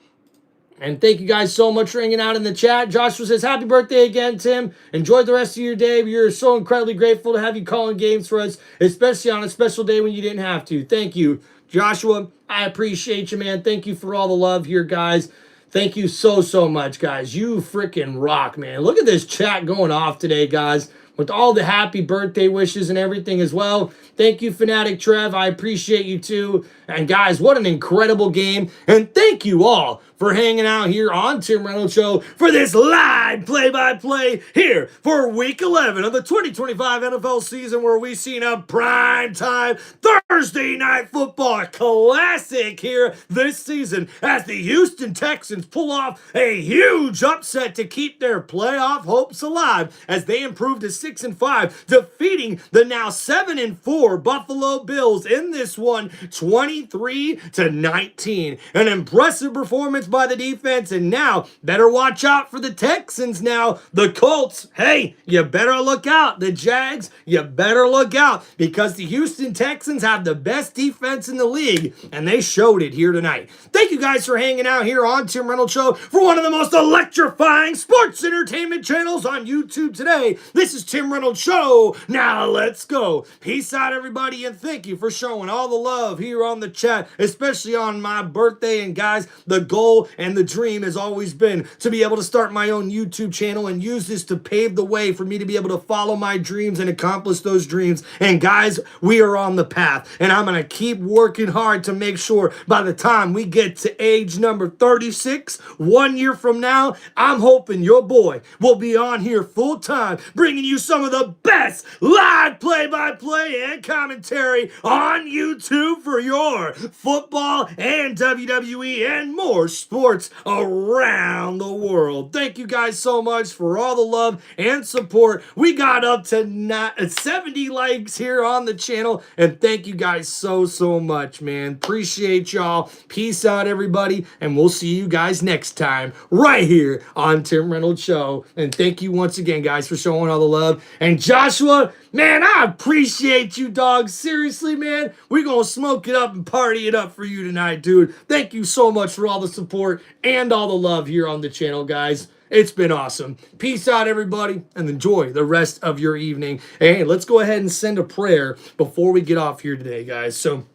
And thank you guys so much for hanging out in the chat. Joshua says, happy birthday again, Tim. Enjoy the rest of your day. We are so incredibly grateful to have you calling games for us, especially on a special day when you didn't have to. Thank you, Joshua. I appreciate you, man. Thank you for all the love here, guys. Thank you so, so much, guys. You freaking rock, man. Look at this chat going off today, guys, with all the happy birthday wishes and everything as well. Thank you, Fanatic Trev. I appreciate you too. And guys, what an incredible game. And thank you all for hanging out here on Tim Reynolds Show for this live play-by-play here for Week 11 of the 2025 NFL season, where we've seen a primetime Thursday Night Football classic here this season as the Houston Texans pull off a huge upset to keep their playoff hopes alive as they improve to 6-5, defeating the now 7-4 Buffalo Bills in this one, 23-19. An impressive performance by the defense, and now better watch out for the Texans now. The Colts, hey, you better look out. The Jags, you better look out, because the Houston Texans have the best defense in the league, and they showed it here tonight. Thank you guys for hanging out here on Tim Reynolds Show for one of the most electrifying sports entertainment channels on YouTube today. This is Tim Reynolds Show. Now let's go. Peace out, everybody, and thank you for showing all the love here on the chat, especially on my birthday. And guys, the goal and the dream has always been to be able to start my own YouTube channel and use this to pave the way for me to be able to follow my dreams and accomplish those dreams. And guys, we are on the path, and I'm going to keep working hard to make sure by the time we get to age number 36, 1 year from now, I'm hoping your boy will be on here full time, bringing you some of the best live play-by-play and commentary on YouTube for your football and WWE and more sports around the world. Thank you guys so much for all the love and support. We got up to 70 likes here on the channel, and thank you guys so, so much, man. Appreciate y'all. Peace out, everybody, and we'll see you guys next time right here on Tim Reynolds Show. And thank you once again, guys, for showing all the love. And Joshua, man, I appreciate you, dog. Seriously, man, we're going to smoke it up and party it up for you tonight, dude. Thank you so much for all the support and all the love here on the channel, guys. It's been awesome. Peace out, everybody, and enjoy the rest of your evening. Hey, let's go ahead and send a prayer before we get off here today, guys. So,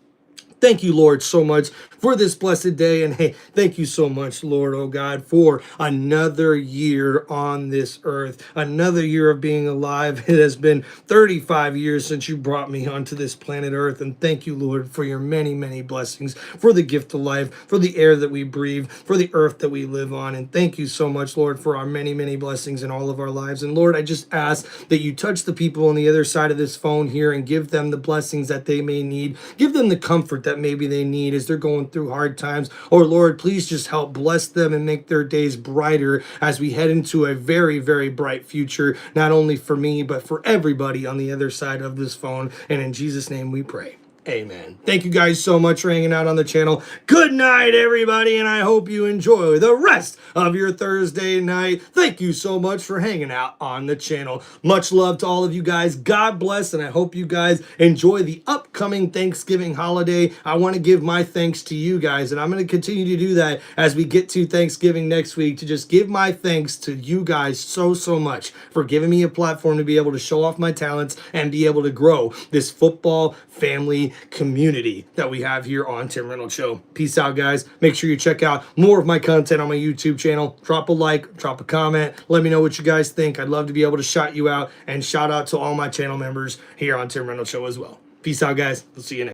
Thank you, Lord, so much for this blessed day. And hey, thank you so much, Lord, oh God, for another year on this earth, another year of being alive. It has been 35 years since you brought me onto this planet Earth. And thank you, Lord, for your many, many blessings, for the gift of life, for the air that we breathe, for the earth that we live on. And thank you so much, Lord, for our many, many blessings in all of our lives. And Lord, I just ask that you touch the people on the other side of this phone here and give them the blessings that they may need. Give them the comfort that maybe they need as they're going through hard times. Or Lord, please just help bless them and make their days brighter as we head into a very, very bright future, not only for me, but for everybody on the other side of this phone. And in Jesus' name we pray. Amen. Thank you guys so much for hanging out on the channel. Good night, everybody, and I hope you enjoy the rest of your Thursday night. Thank you so much for hanging out on the channel. Much love to all of you guys. God bless, and I hope you guys enjoy the upcoming Thanksgiving holiday. I want to give my thanks to you guys, and I'm going to continue to do that as we get to Thanksgiving next week, to just give my thanks to you guys so much for giving me a platform to be able to show off my talents and be able to grow this football family community that we have here on Tim Reynolds Show. Peace out, guys. Make sure you check out more of my content on my YouTube channel. Drop a like, drop a comment. Let me know what you guys think. I'd love to be able to shout you out, and shout out to all my channel members here on Tim Reynolds Show as well. Peace out, guys. We'll see you next time.